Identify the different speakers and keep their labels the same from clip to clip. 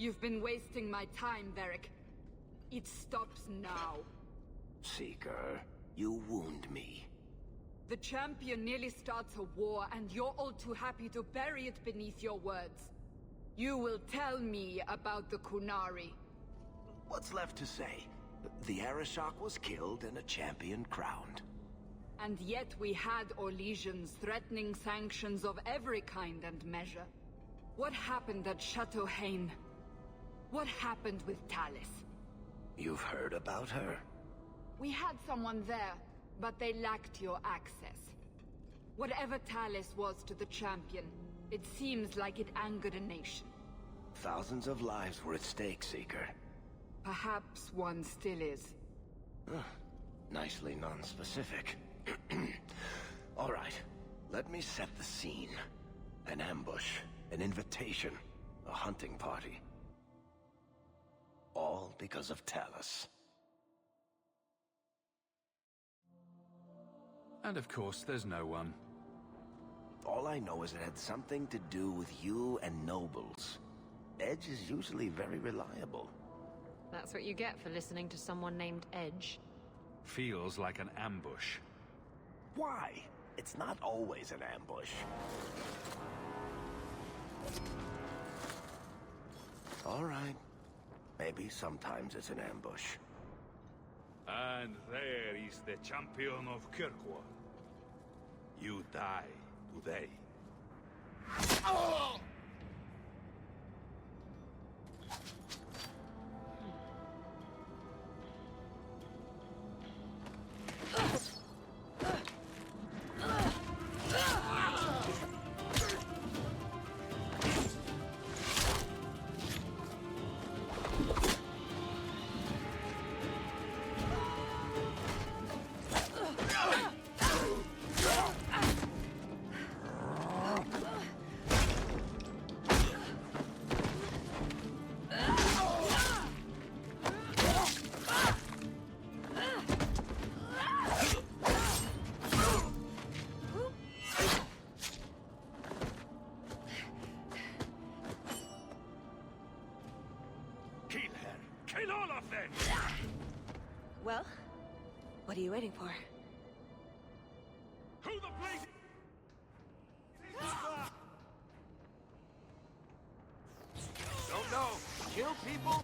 Speaker 1: You've been wasting my time, Varric. It stops now.
Speaker 2: Seeker, you wound me.
Speaker 1: The champion nearly starts a war, and you're all too happy to bury it beneath your words. You will tell me about the Qunari.
Speaker 2: What's left to say? The Arishok was killed and a champion crowned.
Speaker 1: And yet we had Orlesians threatening sanctions of every kind and measure. What happened at Chateau Hain? What happened with Tallis?
Speaker 2: You've heard about her?
Speaker 1: We had someone there, but they lacked your access. Whatever Tallis was to the champion, it seems like it angered a nation.
Speaker 2: Thousands of lives were at stake, Seeker.
Speaker 1: Perhaps one still is.
Speaker 2: Nicely non-specific. All right, let me set the scene. An ambush, an invitation, a hunting party. All because of Tallis.
Speaker 3: And of course, there's no one.
Speaker 2: All I know is it had something to do with you and nobles. Edge is usually very reliable.
Speaker 4: That's what you get for listening to someone named Edge.
Speaker 3: Feels like an ambush.
Speaker 2: Why? It's not always an ambush. All right. Maybe sometimes it's an ambush.
Speaker 5: And there is the champion of Kirkwall. You die today.
Speaker 2: Oh!
Speaker 5: Kill all of them!
Speaker 6: Well, what are you waiting for?
Speaker 5: Who the blazing...
Speaker 2: Don't know. Kill people?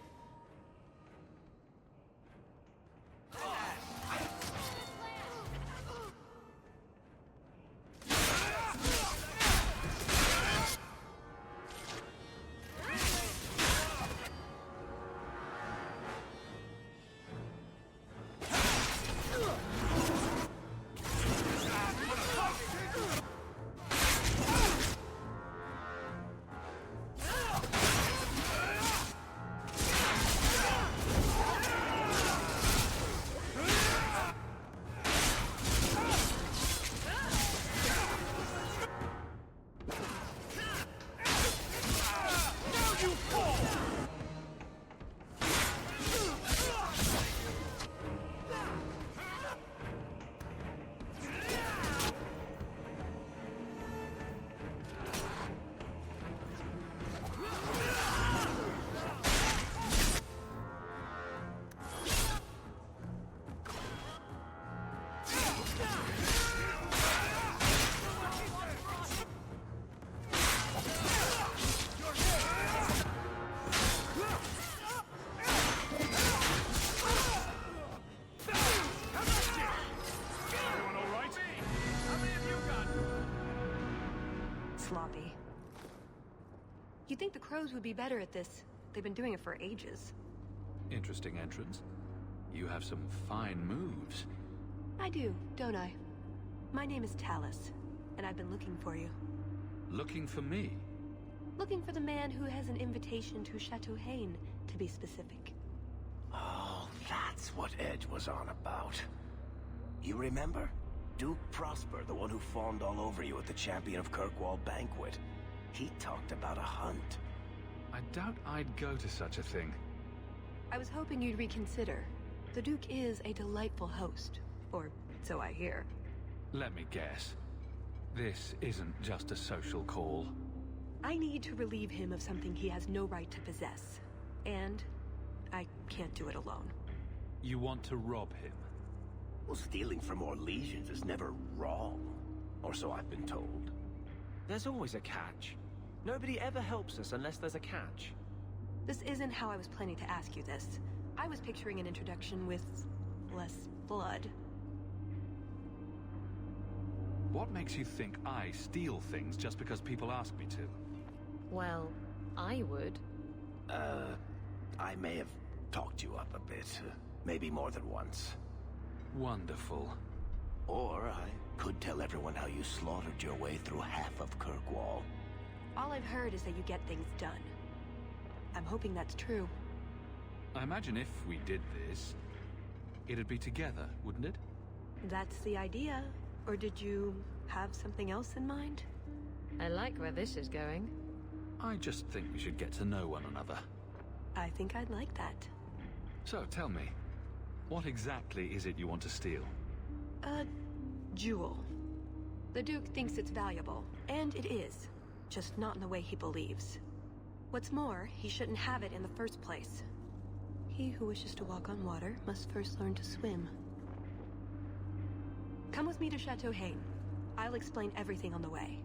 Speaker 6: Sloppy. You'd think the crows would be better at this. They've been doing it for ages.
Speaker 3: Interesting entrance. You have some fine moves.
Speaker 6: I do, don't I? My name is Tallis, and I've been looking for you.
Speaker 3: Looking for me?
Speaker 6: Looking for the man who has an invitation to Chateau Hain, to be specific.
Speaker 2: Oh, that's what Edge was on about. You remember? Duke Prosper, the one who fawned all over you at the Champion of Kirkwall banquet. He talked about a hunt.
Speaker 3: I doubt I'd go to such a thing.
Speaker 6: I was hoping you'd reconsider. The Duke is a delightful host, or so I hear.
Speaker 3: Let me guess. This isn't just a social call.
Speaker 6: I need to relieve him of something he has no right to possess. And I can't do it alone.
Speaker 3: You want to rob him?
Speaker 2: Well, stealing from Orlesians is never wrong. Or so I've been told.
Speaker 7: There's always a catch. Nobody ever helps us unless there's a catch.
Speaker 6: This isn't how I was planning to ask you this. I was picturing an introduction with less blood.
Speaker 3: What makes you think I steal things just because people ask me to?
Speaker 4: Well, I would.
Speaker 2: I may have talked you up a bit. Maybe more than once.
Speaker 3: Wonderful.
Speaker 2: Or I could tell everyone how you slaughtered your way through half of Kirkwall.
Speaker 6: All I've heard is that you get things done. I'm hoping that's true.
Speaker 3: I imagine if we did this, it'd be together, wouldn't it?
Speaker 6: That's the idea. Or did you have something else in mind?
Speaker 4: I like where this is going.
Speaker 3: I just think we should get to know one another.
Speaker 6: I think I'd like that.
Speaker 3: So tell me, what exactly is it you want to steal?
Speaker 6: A jewel. The Duke thinks it's valuable, and it is. Just not in the way he believes. What's more, he shouldn't have it in the first place. He who wishes to walk on water must first learn to swim. Come with me to Chateau Hain. I'll explain everything on the way.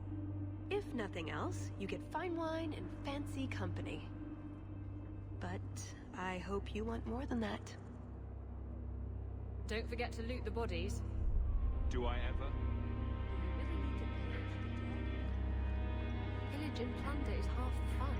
Speaker 6: If nothing else, you get fine wine and fancy company. But I hope you want more than that.
Speaker 4: Don't forget to loot the bodies.
Speaker 3: Do I ever?
Speaker 6: Do you really need to pillage the dead? Pillage and plunder is half the fun.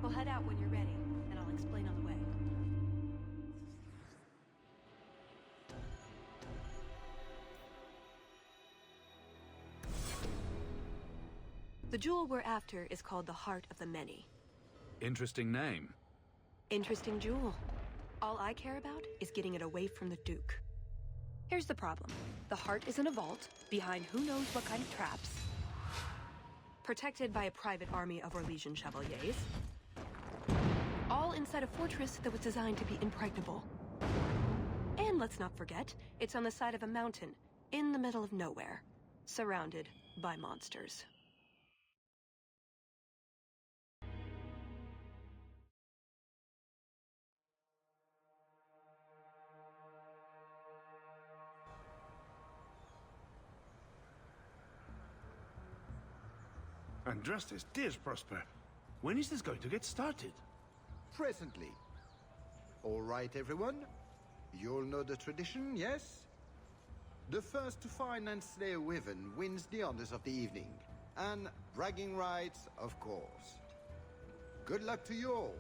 Speaker 6: We'll head out when you're ready, and I'll explain on the way. The jewel we're after is called the Heart of the Many.
Speaker 3: Interesting name.
Speaker 6: Interesting jewel. All I care about is getting it away from the Duke. Here's the problem. The heart is in a vault, behind who knows what kind of traps. Protected by a private army of Orlesian chevaliers. All inside a fortress that was designed to be impregnable. And let's not forget, it's on the side of a mountain, in the middle of nowhere, surrounded by monsters.
Speaker 5: And justice, dear Prosper, when is this going to get started?
Speaker 8: Presently. All right, everyone? You'll know the tradition, yes? The first to find and slay a wyvern wins the honors of the evening. And bragging rights, of course. Good luck to you all.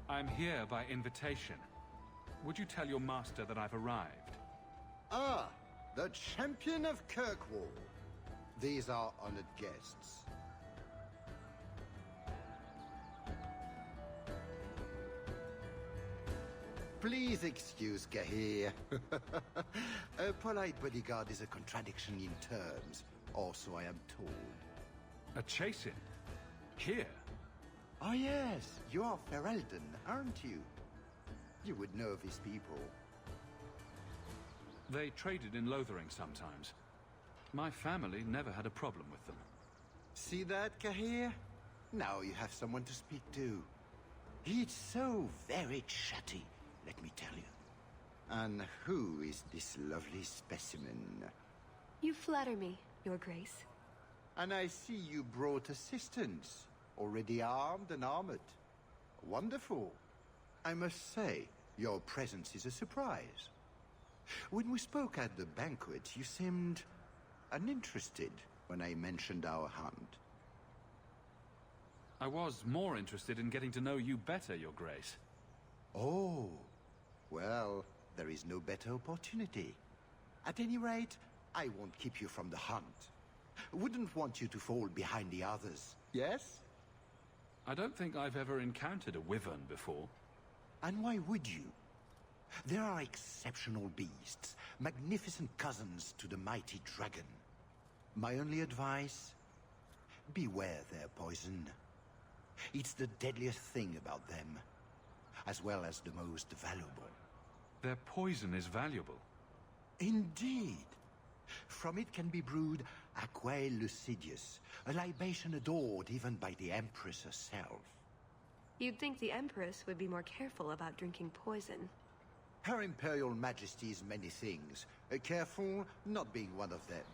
Speaker 3: I'm here by invitation. Would you tell your master that I've arrived?
Speaker 8: Ah, the champion of Kirkwall. These are honored guests. Please excuse Gahir. A polite bodyguard is a contradiction in terms, or so I am told.
Speaker 3: A chase-in? Here?
Speaker 8: Oh yes, you are Ferelden, aren't you? You would know of his people.
Speaker 3: They traded in Lothering sometimes. My family never had a problem with them.
Speaker 8: See that, Gahir? Now you have someone to speak to. He's so very chatty, let me tell you. And who is this lovely specimen?
Speaker 6: You flatter me, Your Grace.
Speaker 8: And I see you brought assistance, already armed and armored. Wonderful. I must say, your presence is a surprise. When we spoke at the banquet, you seemed uninterested when I mentioned our hunt.
Speaker 3: I was more interested in getting to know you better, Your Grace.
Speaker 8: Oh, well, there is no better opportunity. At any rate, I won't keep you from the hunt. Wouldn't want you to fall behind the others, yes?
Speaker 3: I don't think I've ever encountered a wyvern before.
Speaker 8: And why would you? There are exceptional beasts, magnificent cousins to the mighty dragon. My only advice? Beware their poison. It's the deadliest thing about them, as well as the most valuable.
Speaker 3: Their poison is valuable.
Speaker 8: Indeed. From it can be brewed Aquae Lucidius, a libation adored even by the Empress herself.
Speaker 6: You'd think the Empress would be more careful about drinking poison.
Speaker 8: Her Imperial Majesty's many things, careful not being one of them.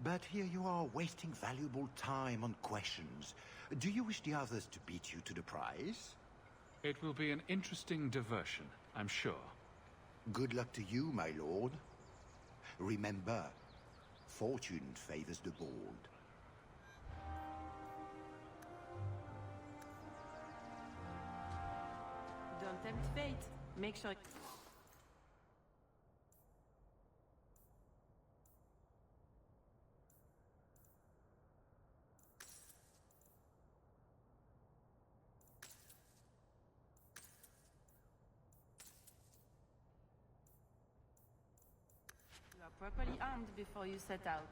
Speaker 8: But here you are wasting valuable time on questions. Do you wish the others to beat you to the prize?
Speaker 3: It will be an interesting diversion, I'm sure.
Speaker 8: Good luck to you, my lord. Remember, fortune favors the bold.
Speaker 9: Don't tempt fate. Make sure... You are properly armed before you set out.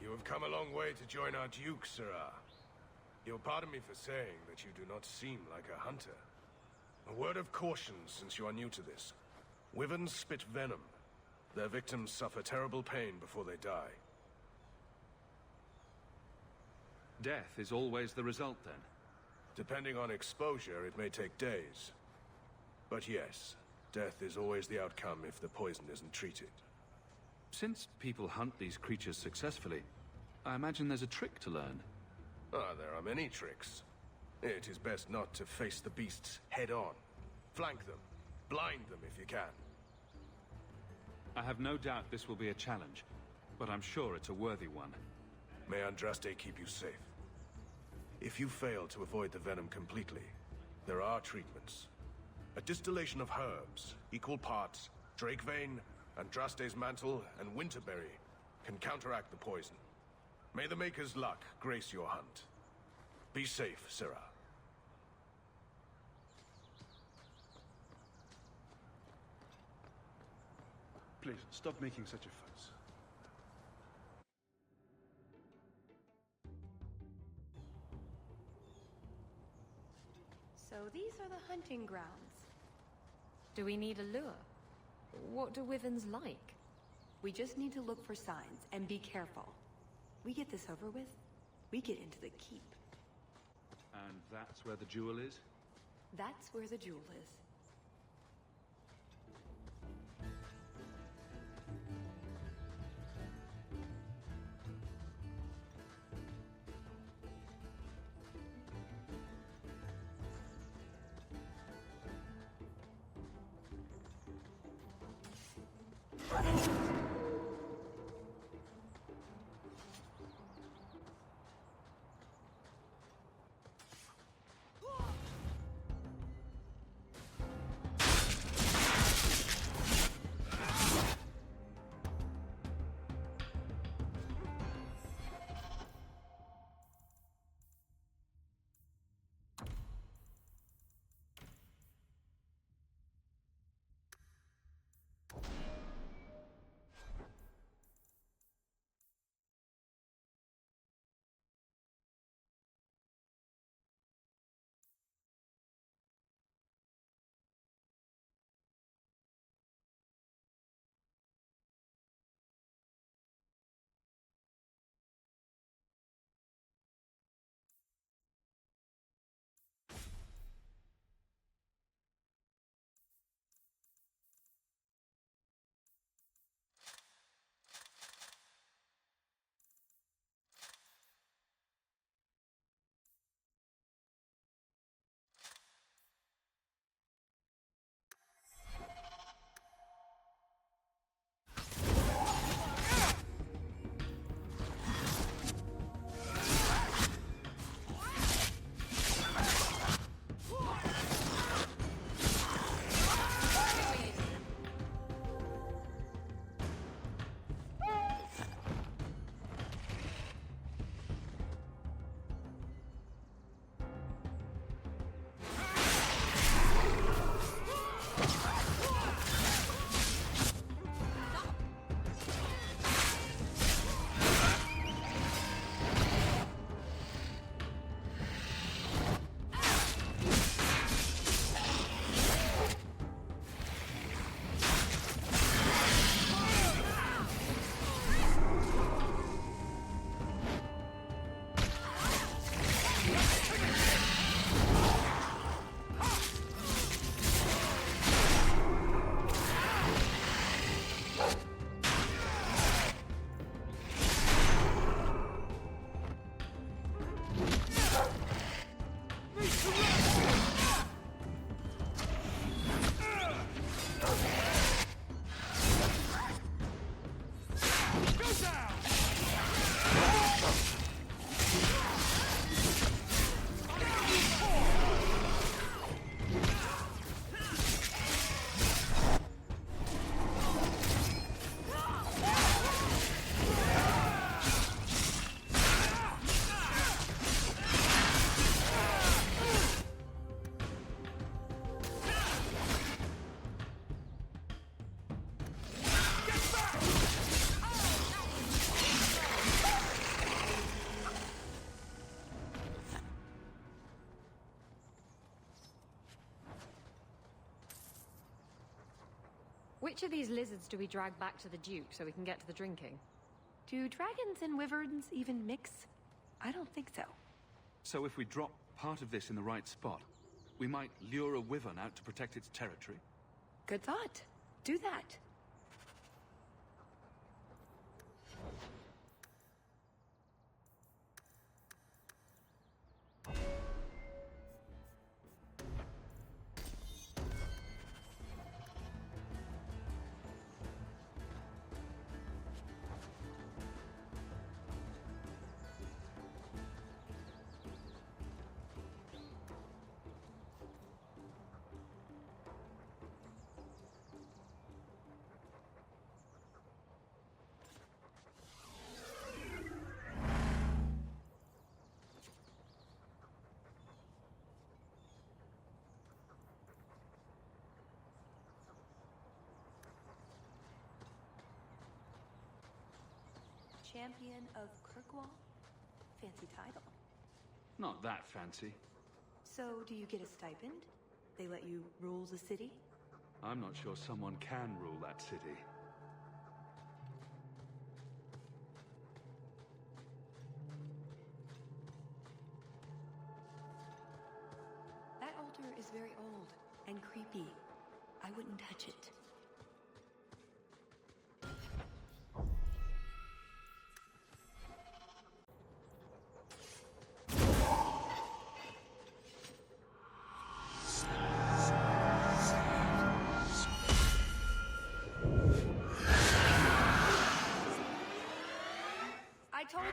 Speaker 2: You have come a long way to join our Duke, Sirrah. You'll pardon me for saying that you do not seem like a hunter. A word of caution since you are new to this. Wyverns spit venom. Their victims suffer terrible pain before they die.
Speaker 3: Death is always the result, then?
Speaker 2: Depending on exposure, it may take days. But yes, death is always the outcome if the poison isn't treated.
Speaker 3: Since people hunt these creatures successfully, I imagine there's a trick to learn.
Speaker 2: Ah, there are many tricks. It is best not to face the beasts head-on. Flank them. Blind them if you can.
Speaker 3: I have no doubt this will be a challenge, but I'm sure it's a worthy one.
Speaker 2: May Andraste keep you safe. If you fail to avoid the venom completely, there are treatments. A distillation of herbs, equal parts Drakevane, Andraste's mantle, and Winterberry can counteract the poison. May the Maker's luck grace your hunt. Be safe, Sirrah.
Speaker 5: Please, stop making such a fuss.
Speaker 6: So these are the hunting grounds.
Speaker 4: Do we need a lure? What do wyverns like?
Speaker 6: We just need to look for signs and be careful. We get this over with, we get into the keep.
Speaker 3: And that's where the jewel is?
Speaker 6: That's where the jewel is.
Speaker 4: Which of these lizards do we drag back to the Duke so we can get to the drinking?
Speaker 6: Do dragons and wyverns even mix? I don't think so.
Speaker 3: So if we drop part of this in the right spot, we might lure a wyvern out to protect its territory?
Speaker 6: Good thought. Do that. Champion of Kirkwall? Fancy title.
Speaker 3: Not that fancy.
Speaker 6: So, do you get a stipend? They let you rule the city?
Speaker 3: I'm not sure someone can rule that city.
Speaker 6: That altar is very old and creepy. I wouldn't touch it. I told...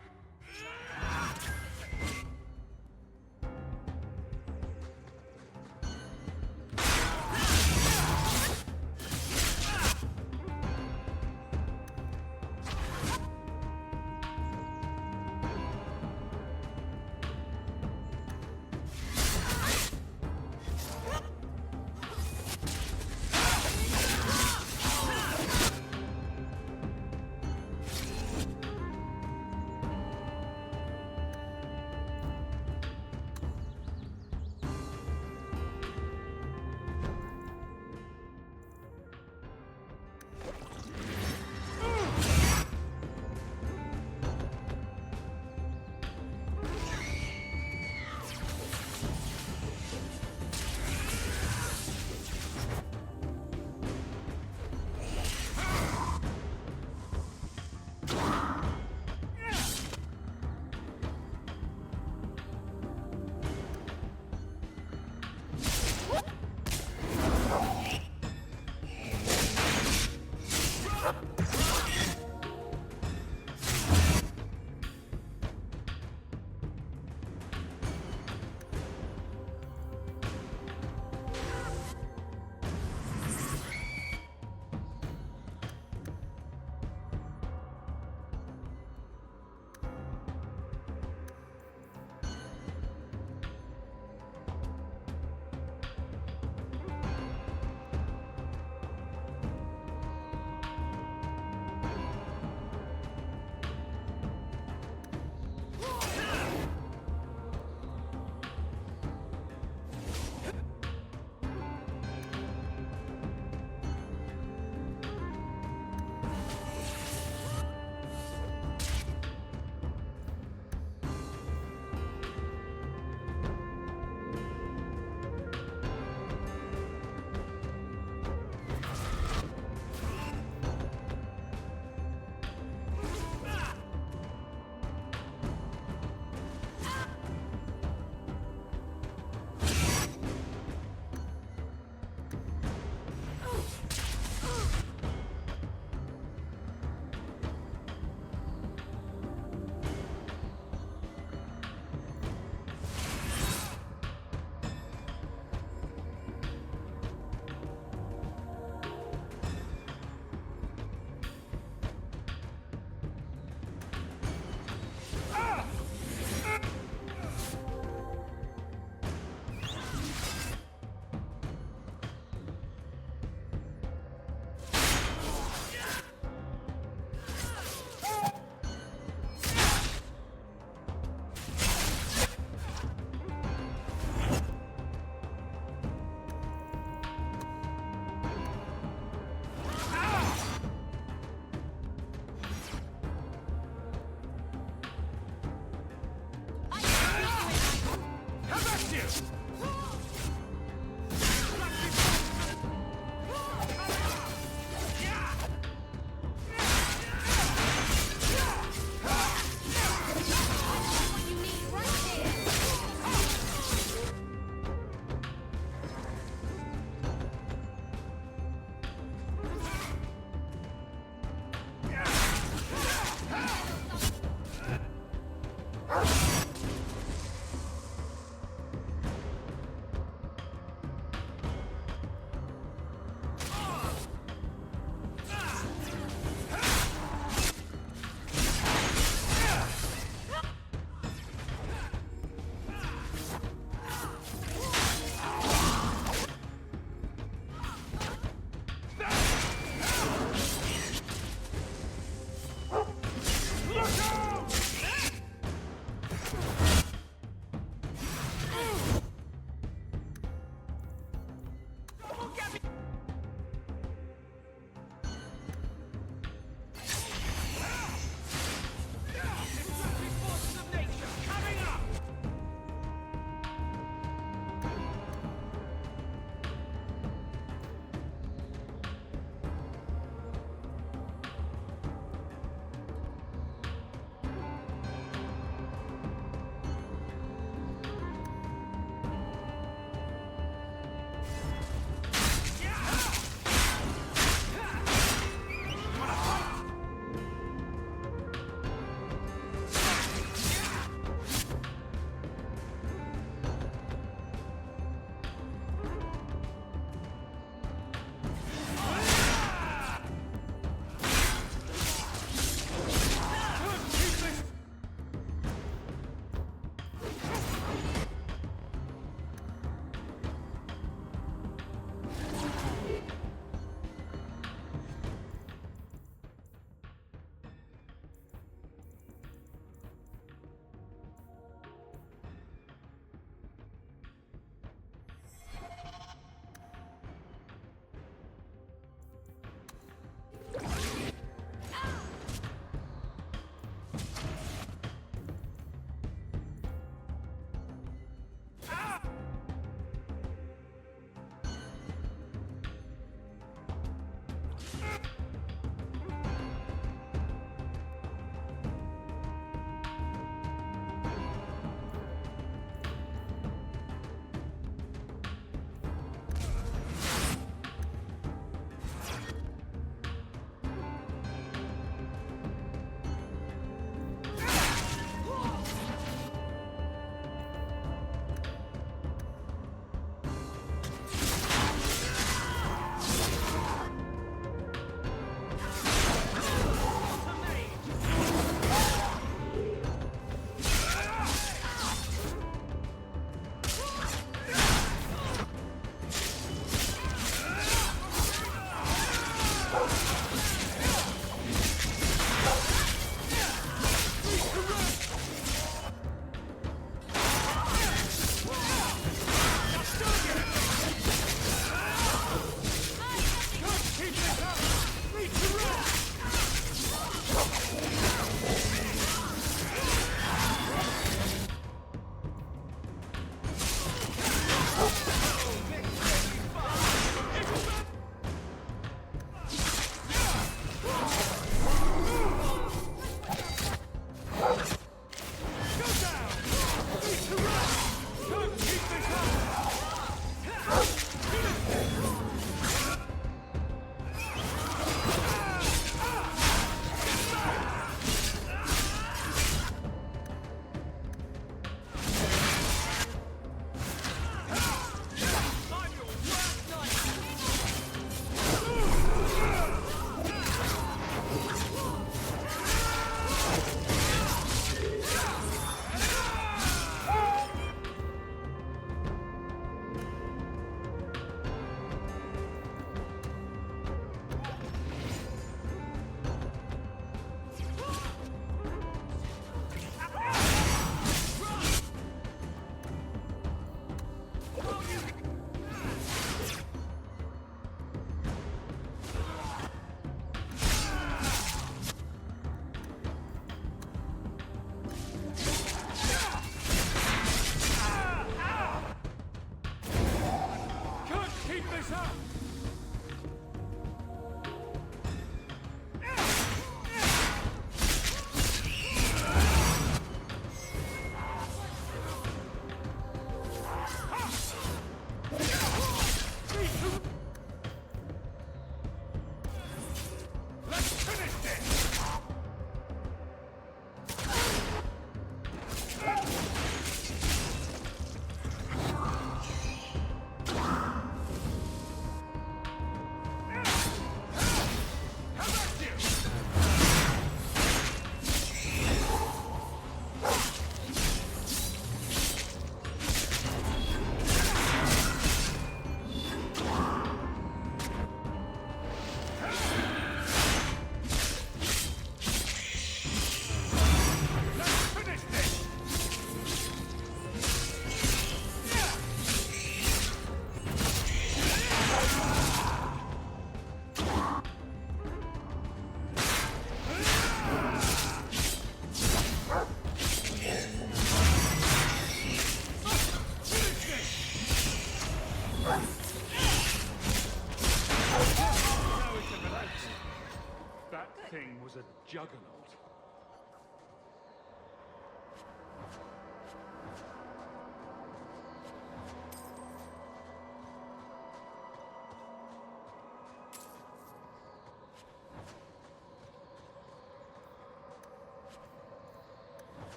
Speaker 3: thing was a juggernaut.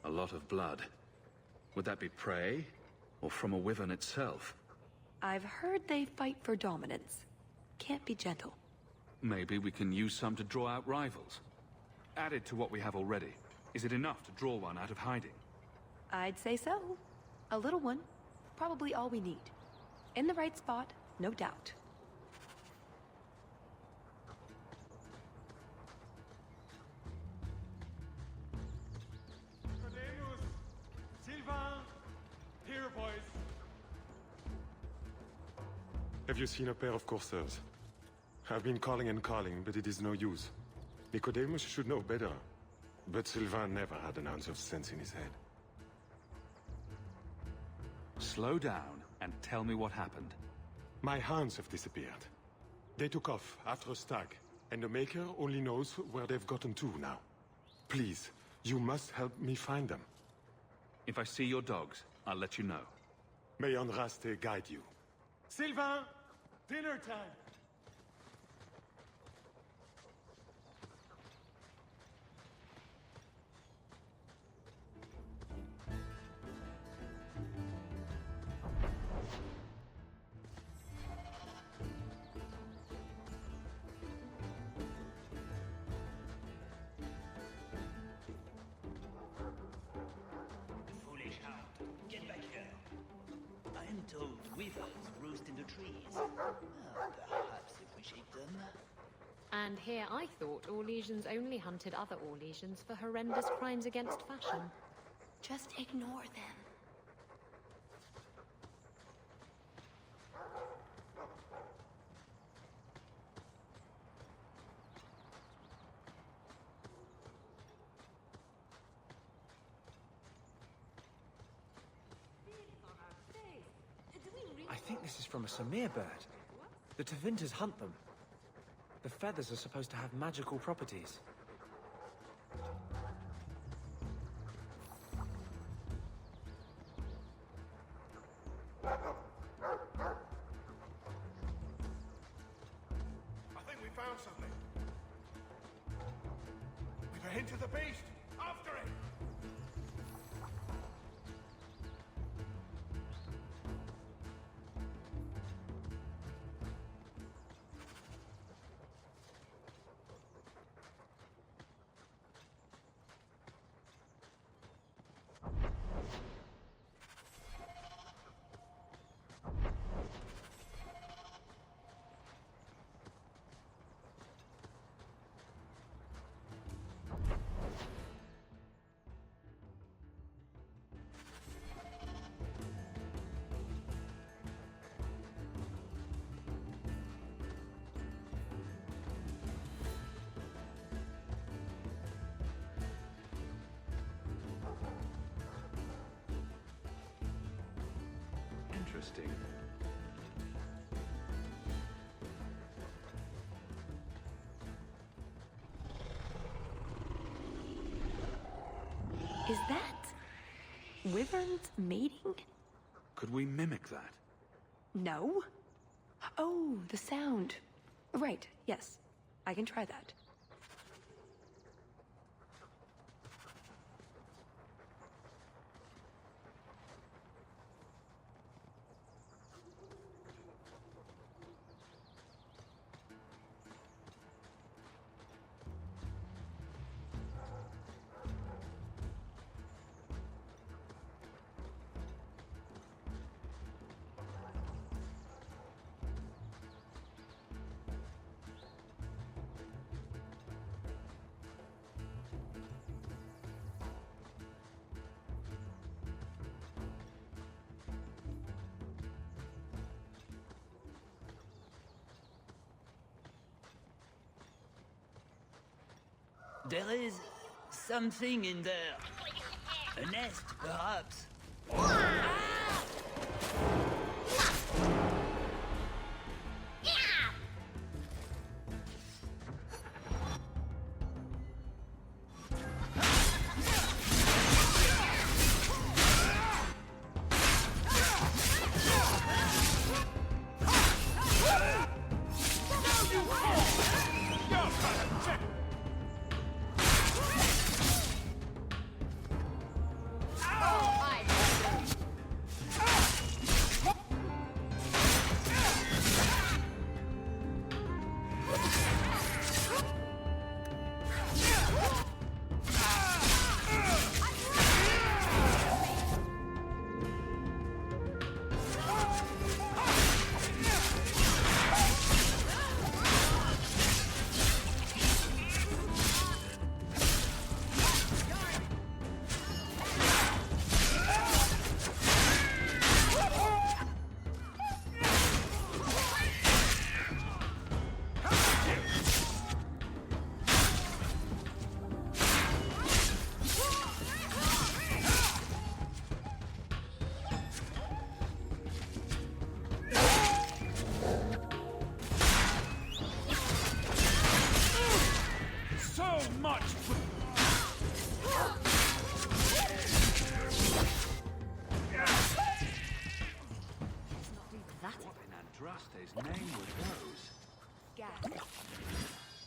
Speaker 3: A lot of blood. Would that be prey, or from a wyvern itself?
Speaker 6: I've heard they fight for dominance. Can't be gentle.
Speaker 3: Maybe we can use some to draw out rivals. Added to what we have already, is it enough to draw one out of hiding?
Speaker 6: I'd say so. A little one. Probably all we need. In the right spot, no doubt.
Speaker 10: Have you seen a pair of coursers? I've been calling and calling, but it is no use. Nicodemus should know better. But Sylvain never had an ounce of sense in his head.
Speaker 3: Slow down and tell me what happened.
Speaker 10: My hounds have disappeared. They took off after a stag, and the Maker only knows where they've gotten to now. Please, you must help me find them.
Speaker 3: If I see your dogs, I'll let you know.
Speaker 10: May Andraste guide you.
Speaker 5: Sylvain! Dinner time!
Speaker 2: Foolish hound. Get back here. I am told wyverns roost in the trees. Perhaps if we shake them.
Speaker 4: And here I thought Orlesians only hunted other Orlesians for horrendous crimes against fashion.
Speaker 6: Just ignore them.
Speaker 7: I think this is from a Samir bird. The Tevinters hunt them. The feathers are supposed to have magical properties.
Speaker 5: I think we found something. We've a hint of the beast! After it!
Speaker 3: interesting.
Speaker 6: Is that wyverns mating?
Speaker 3: Could we mimic that?
Speaker 6: No. Oh, the sound. Right, yes. I can try that.
Speaker 11: There is something in there. A nest, perhaps.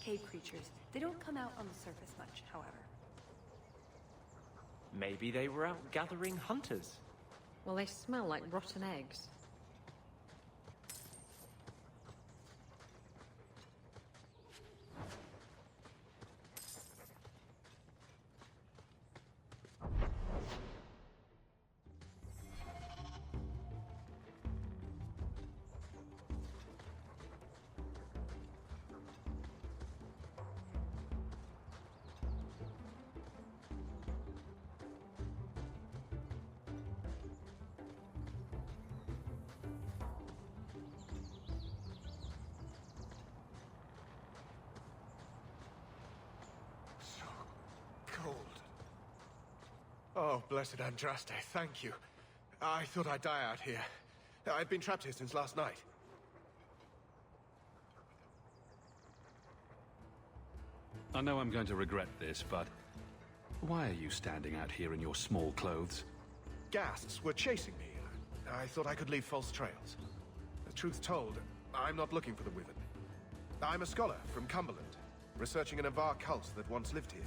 Speaker 6: Cave creatures. They don't come out on the surface much, however.
Speaker 7: Maybe they were out gathering hunters.
Speaker 4: Well, they smell like rotten eggs.
Speaker 5: Oh, blessed Andraste, thank you. I thought I'd die out here. I've been trapped here since last night.
Speaker 3: I know I'm going to regret this, but why are you standing out here in your small clothes?
Speaker 5: Ghasts were chasing me. I thought I could leave false trails. The truth told, I'm not looking for the Wyvern. I'm a scholar from Cumberland, researching an Avar cult that once lived here.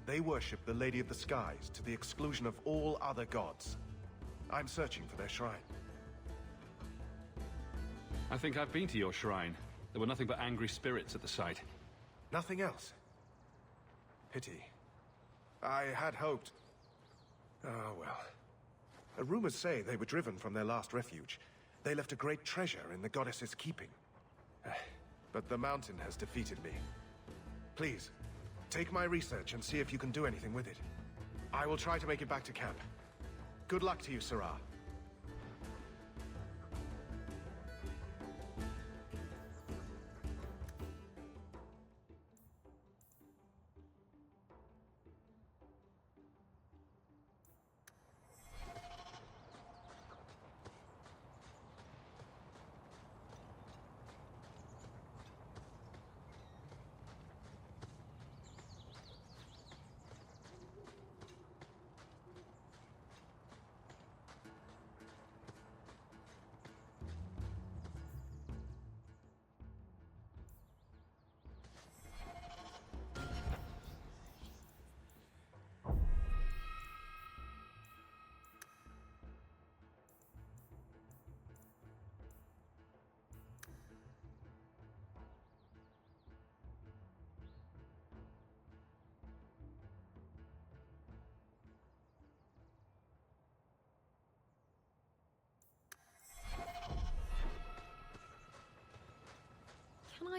Speaker 5: They worship the Lady of the Skies to the exclusion of all other gods. I'm searching for their shrine.
Speaker 3: I think I've been to your shrine. There were nothing but angry spirits at the site.
Speaker 5: Nothing else. Pity. I had hoped... Oh, well. Rumors say they were driven from their last refuge. They left a great treasure in the goddess's keeping. But the mountain has defeated me. Please, take my research and see if you can do anything with it. I will try to make it back to camp. Good luck to you, Sirrah.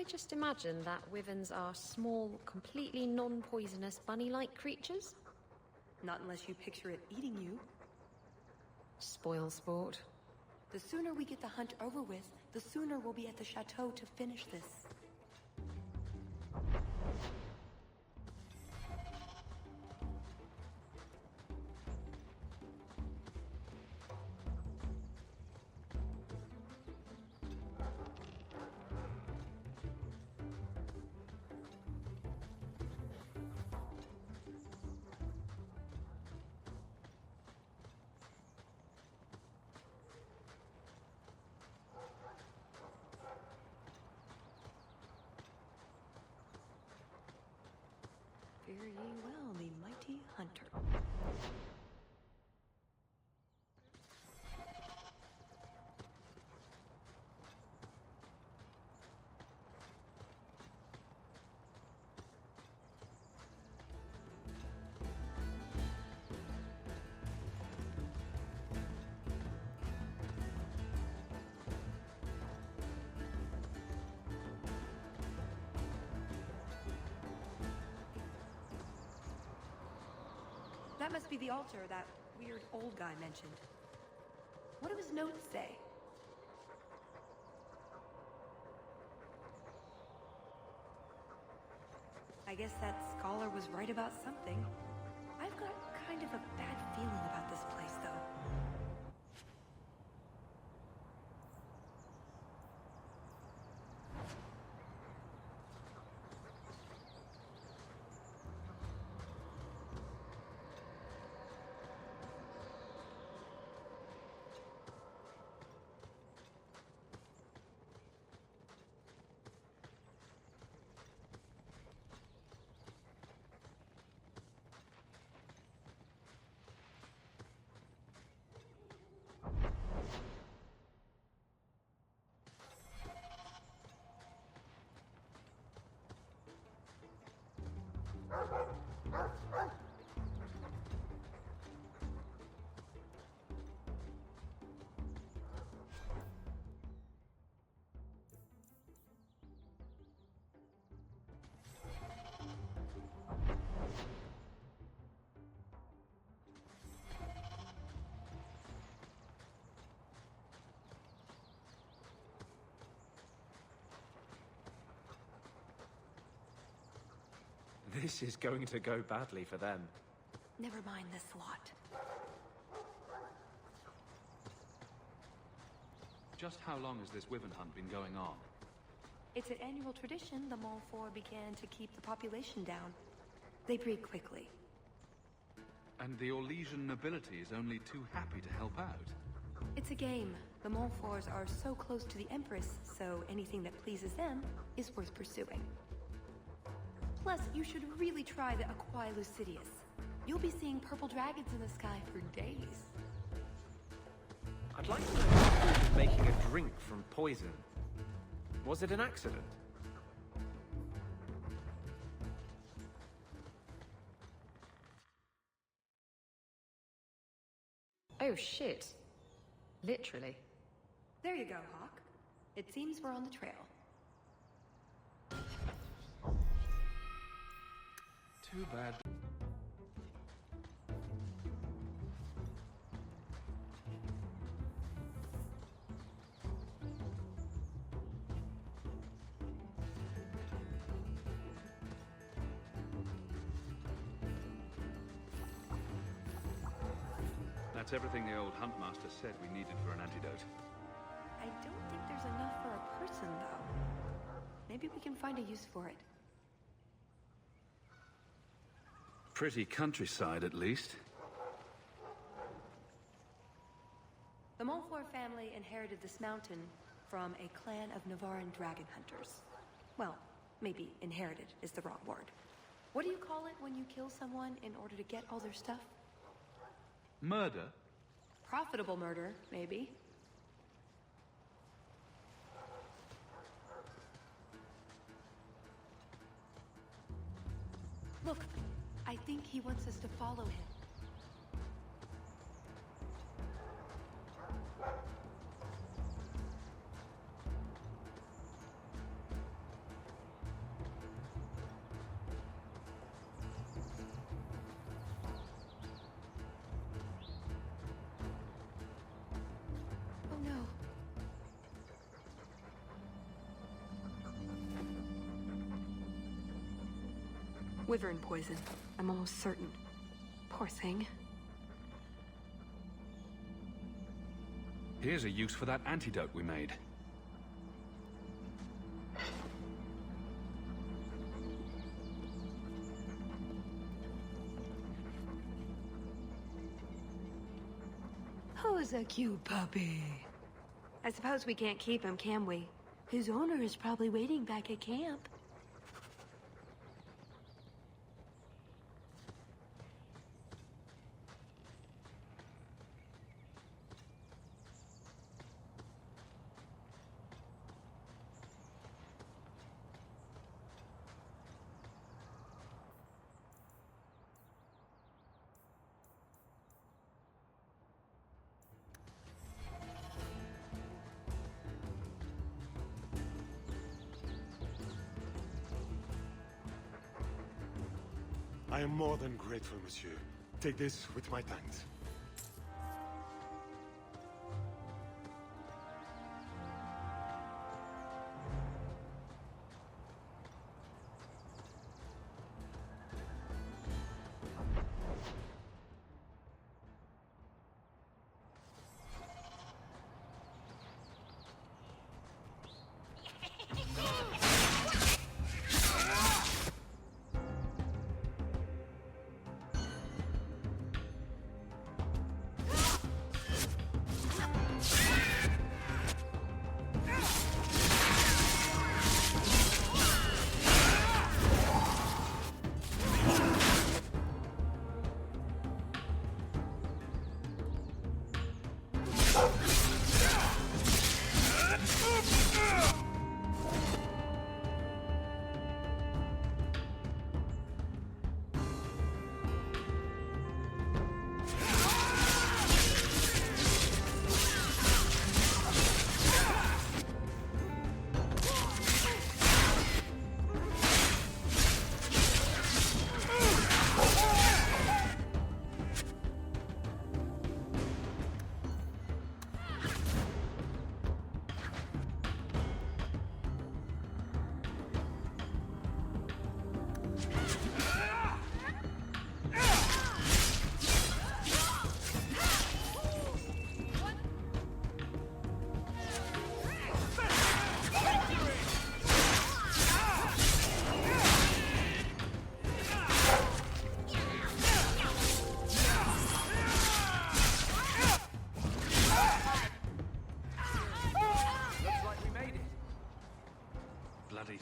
Speaker 4: I just imagine that wyverns are small, completely non-poisonous bunny-like creatures?
Speaker 6: Not unless you picture it eating you.
Speaker 4: Spoil sport.
Speaker 6: The sooner we get the hunt over with, the sooner we'll be at the chateau to finish this. Fare ye well, the mighty hunter. That must be the altar that weird old guy mentioned. What do his notes say? I guess that scholar was right about something. I've got kind of a bad feeling about this place, though.
Speaker 7: This is going to go badly for them.
Speaker 6: Never mind this lot.
Speaker 3: Just how long has this wyvern hunt been going on?
Speaker 6: It's an annual tradition the Montfort began to keep the population down. They breed quickly.
Speaker 3: And the Orlesian nobility is only too happy to help out.
Speaker 6: It's a game. The Montforts are so close to the Empress, so anything that pleases them is worth pursuing. Plus, you should really try the Aquae Lucidius. You'll be seeing purple dragons in the sky for days.
Speaker 7: I'd like to know who's making a drink from poison. Was it an accident?
Speaker 4: Oh shit. Literally.
Speaker 6: There you go, Hawke. It seems we're on the trail.
Speaker 3: Too bad. That's everything the old huntmaster said we needed for an antidote.
Speaker 6: I don't think there's enough for a person, though. Maybe we can find a use for it.
Speaker 3: Pretty countryside, at least.
Speaker 6: The Montfort family inherited this mountain from a clan of Navarran dragon hunters. Well, maybe inherited is the wrong word. What do you call it when you kill someone in order to get all their stuff?
Speaker 3: Murder?
Speaker 6: Profitable murder, maybe. Look, I think he wants us to follow him. Wyvern poison. I'm almost certain. Poor thing.
Speaker 3: Here's a use for that antidote we made.
Speaker 6: Who's a cute puppy? I suppose we can't keep him, can we? His owner is probably waiting back at camp.
Speaker 10: I am more than grateful, monsieur. Take this with my thanks.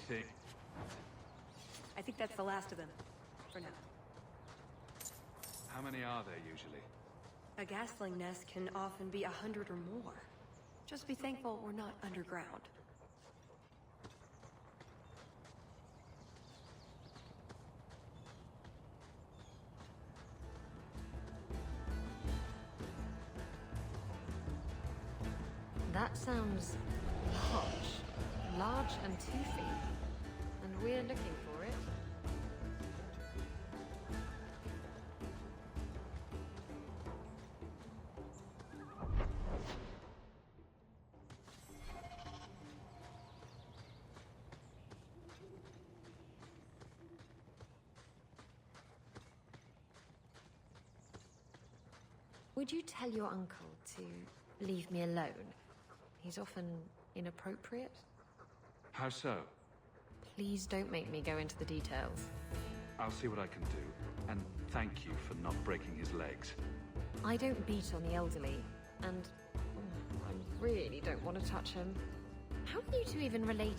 Speaker 3: Thing.
Speaker 6: I think that's the last of them. For now.
Speaker 3: How many are there usually?
Speaker 6: A gasling nest can often be 100 or more. Just be thankful we're not underground.
Speaker 4: That sounds large and toothy. And we're looking for it. Would you tell your uncle to leave me alone? He's often inappropriate.
Speaker 3: How so?
Speaker 4: Please don't make me go into the details.
Speaker 3: I'll see what I can do, and thank you for not breaking his legs.
Speaker 4: I don't beat on the elderly, and I really don't want to touch him. How are you two even related?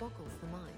Speaker 4: Boggles the mind.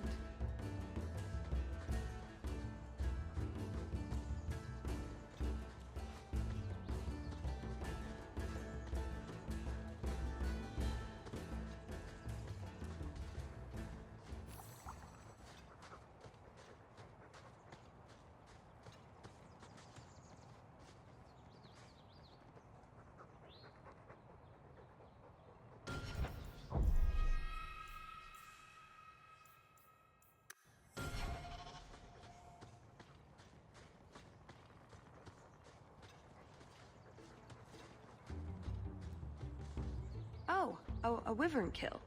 Speaker 6: Oh, a wyvern kill.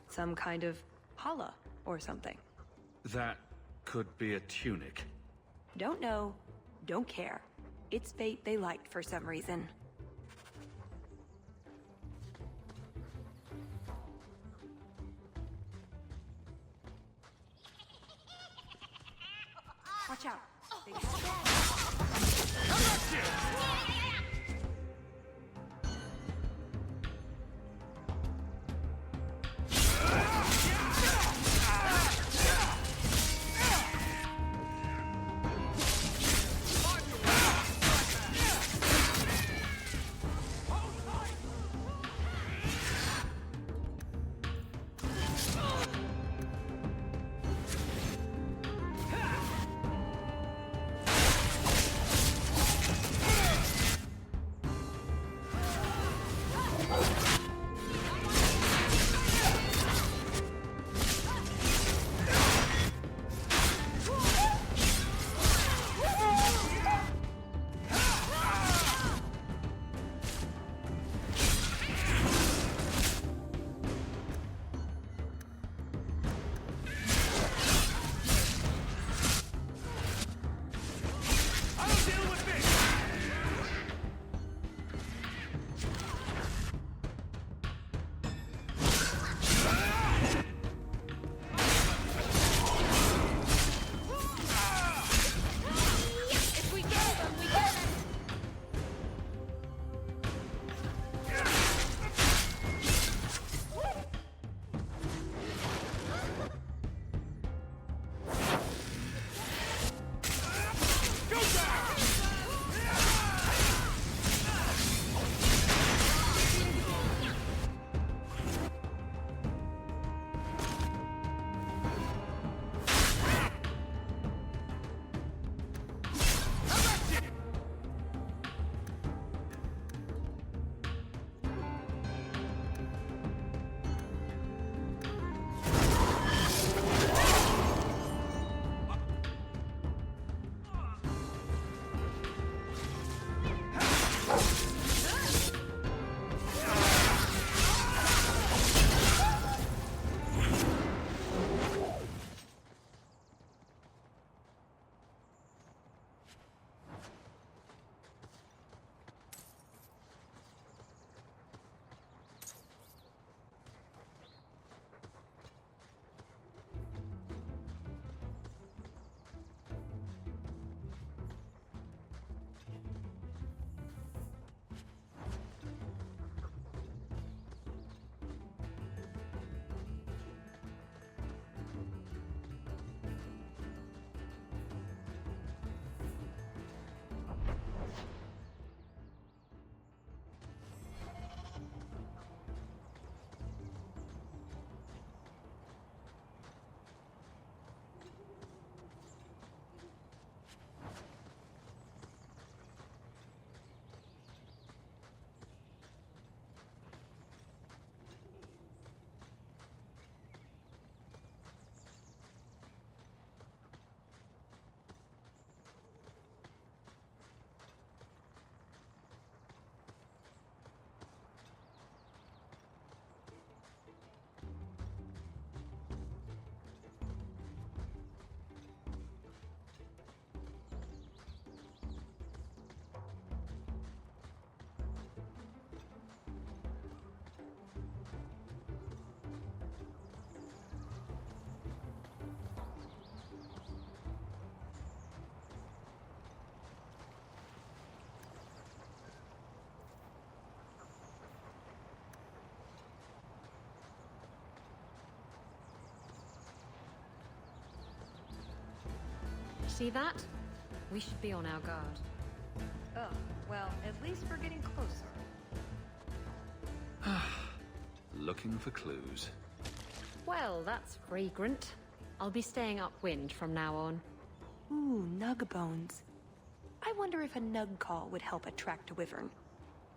Speaker 6: Some kind of holla or something.
Speaker 3: That could be a tunic.
Speaker 6: Don't know, don't care. It's fate they liked for some reason. Watch out. They have
Speaker 4: See that? We should be on our guard.
Speaker 6: Oh, well, at least we're getting closer.
Speaker 3: Looking for clues.
Speaker 4: Well, that's fragrant. I'll be staying upwind from now on.
Speaker 6: Ooh, nug bones. I wonder if a nug call would help attract a wyvern.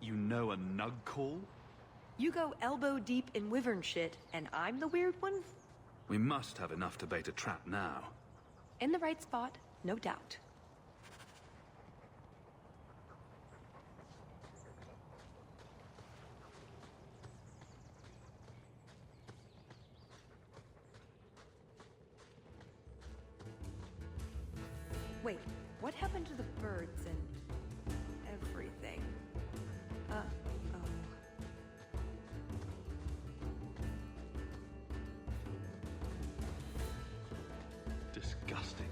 Speaker 3: You know a nug call?
Speaker 6: You go elbow deep in wyvern shit, and I'm the weird one?
Speaker 3: We must have enough to bait a trap now.
Speaker 6: In the right spot, no doubt. Wait, what happened to the birds and everything? Oh.
Speaker 3: Disgusting.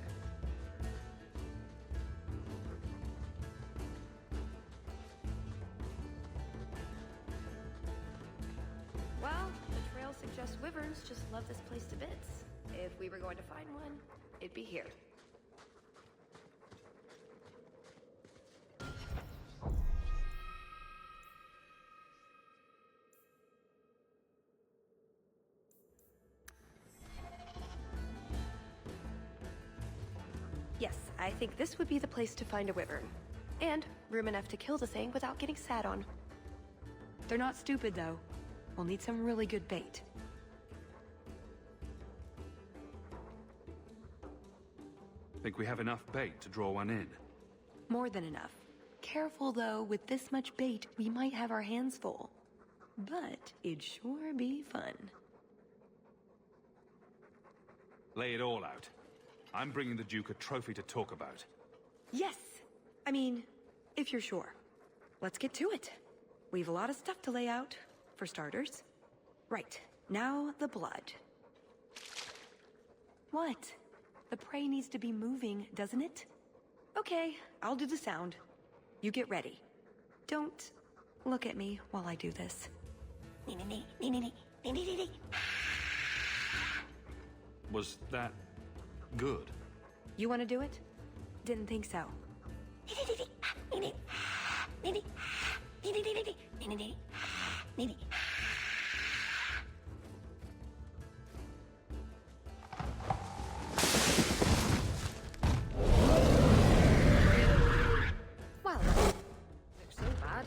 Speaker 4: Well, the trail suggests wyverns just love this place to bits. If we were going to find one, it'd be here.
Speaker 6: Yes, I think this would be the place to find a wyvern. And room enough to kill the thing without getting sat on. They're not stupid, though. We'll need some really good bait.
Speaker 3: Think we have enough bait to draw one in?
Speaker 6: More than enough. Careful, though, with this much bait, we might have our hands full. But it'd sure be fun.
Speaker 3: Lay it all out. I'm bringing the Duke a trophy to talk about.
Speaker 6: Yes! I mean, if you're sure. Let's get to it. We've a lot of stuff to lay out, for starters. Right, now the blood. What? The prey needs to be moving, doesn't it? Okay, I'll do the sound. You get ready. Don't look at me while I do this.
Speaker 3: Was that good?
Speaker 6: You want to do it? Didn't think so.
Speaker 4: Well, looks so bad.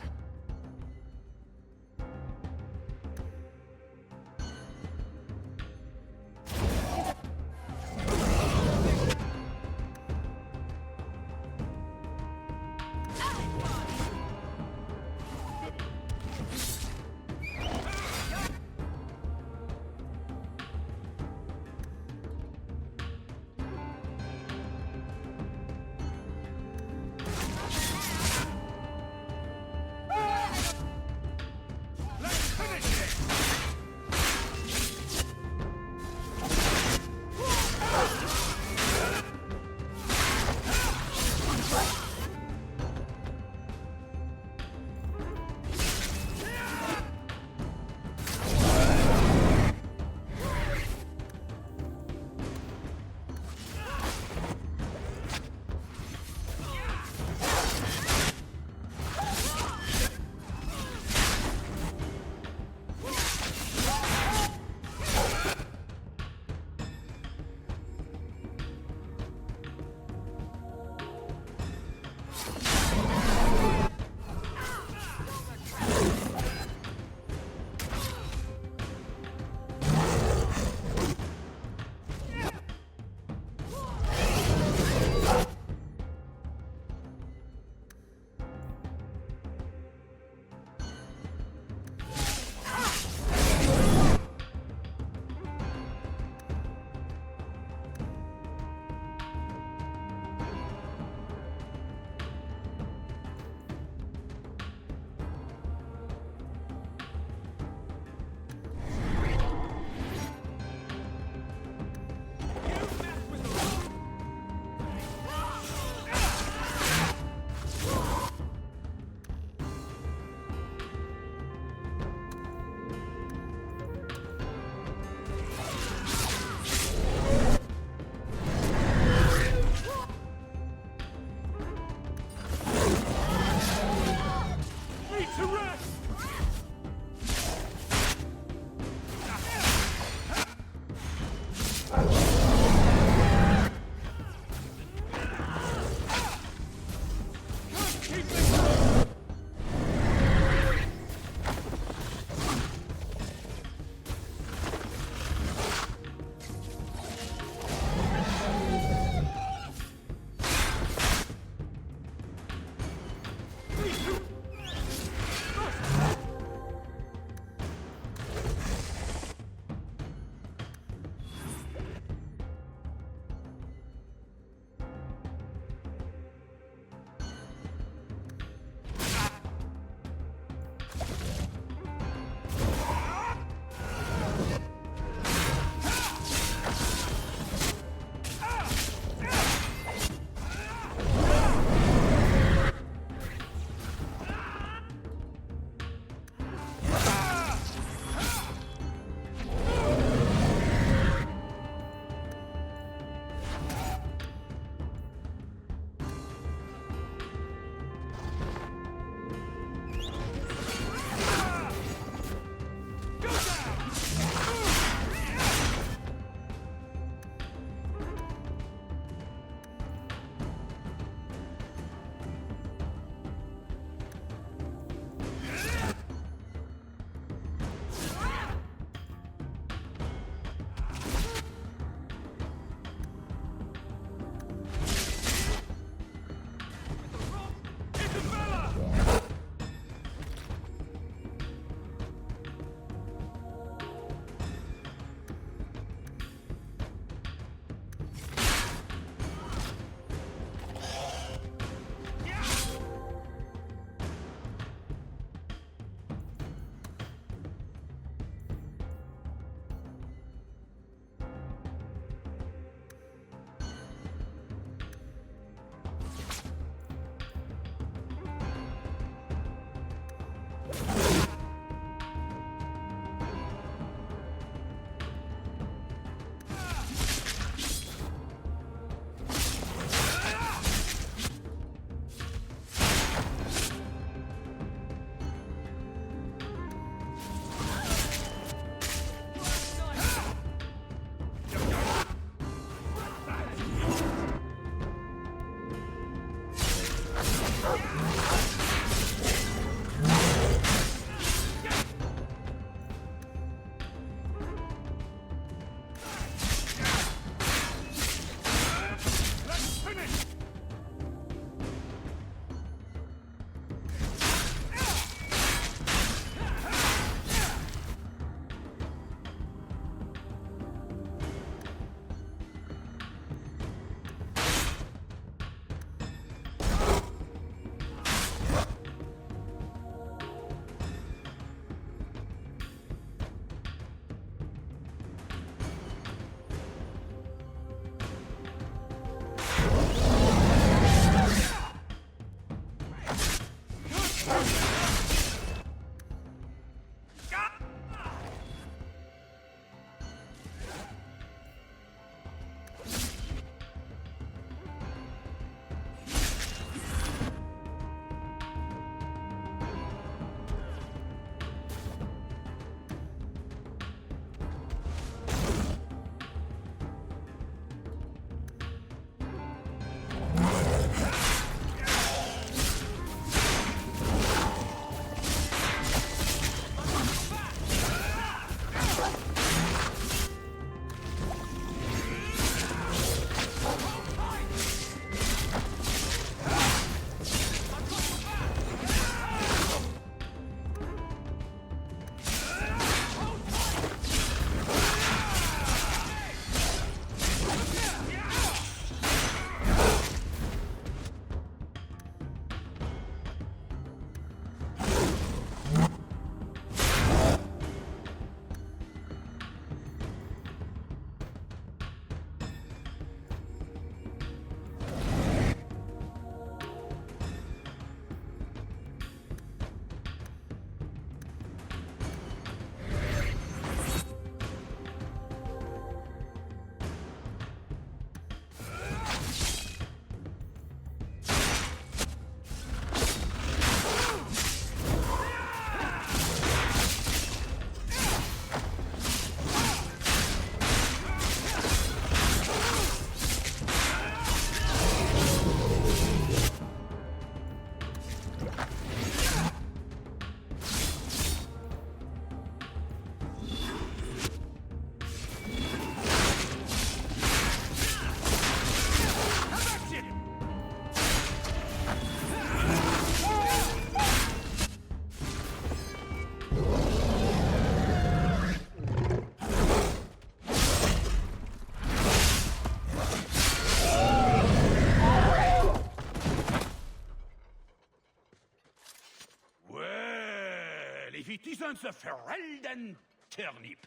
Speaker 12: isn't the Ferelden turnip.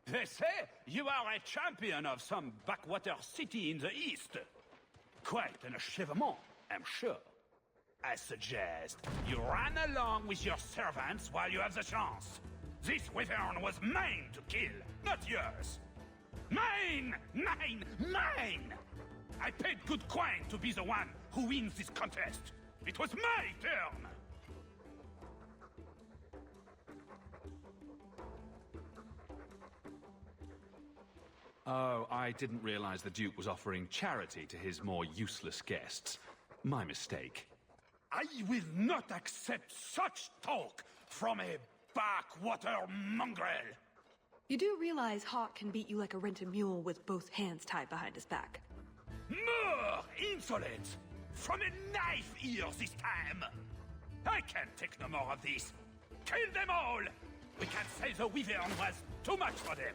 Speaker 12: They say you are a champion of some backwater city in the east. Quite an achievement, I'm sure. I suggest you run along with your servants while you have the chance. This wyvern was mine to kill, not yours. Mine! Mine! Mine! I paid good coin to be the one who wins this contest. It was my turn!
Speaker 3: Oh, I didn't realize the Duke was offering charity to his more useless guests. My mistake.
Speaker 12: I will not accept such talk from a backwater mongrel!
Speaker 6: You do realize Hawke can beat you like a rented mule with both hands tied behind his back.
Speaker 12: More insolence! From a knife ear this time! I can't take no more of this! Kill them all! We can't say the wyvern was too much for them!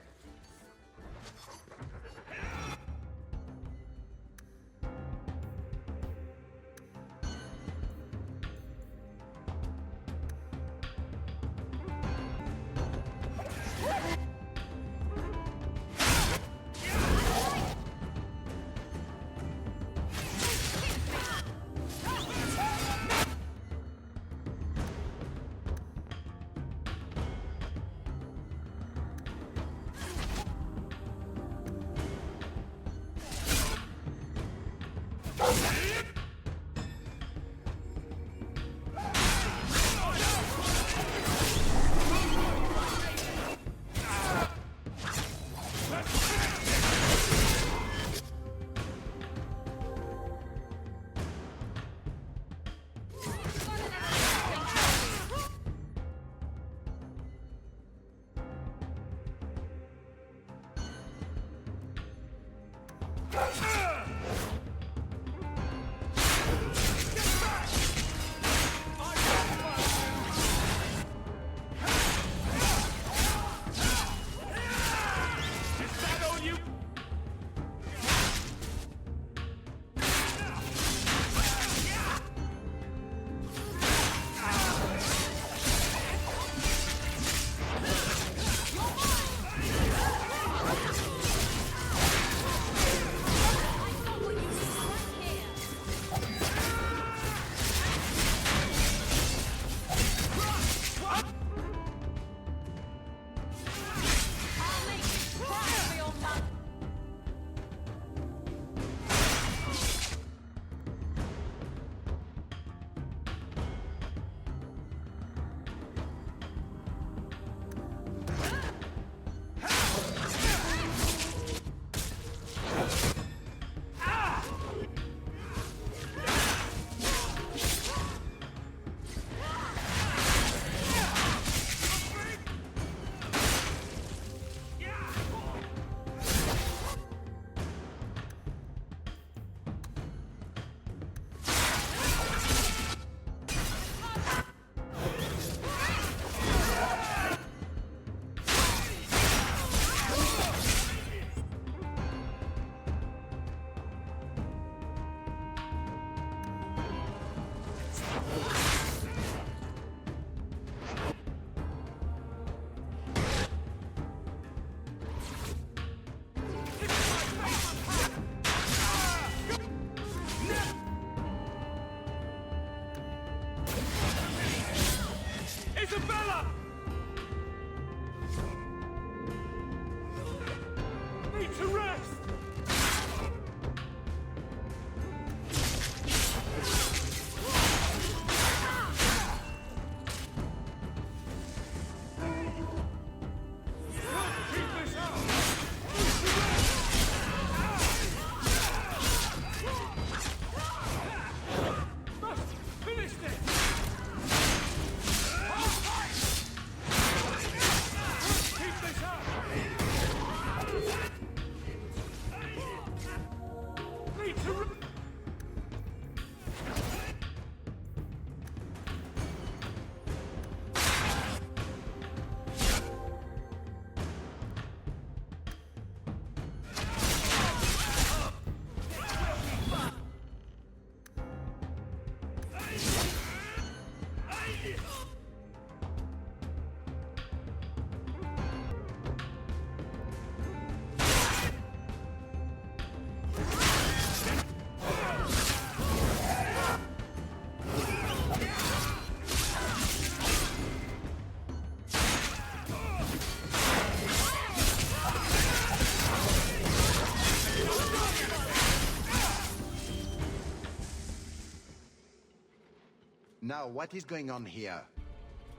Speaker 8: Now, what is going on here?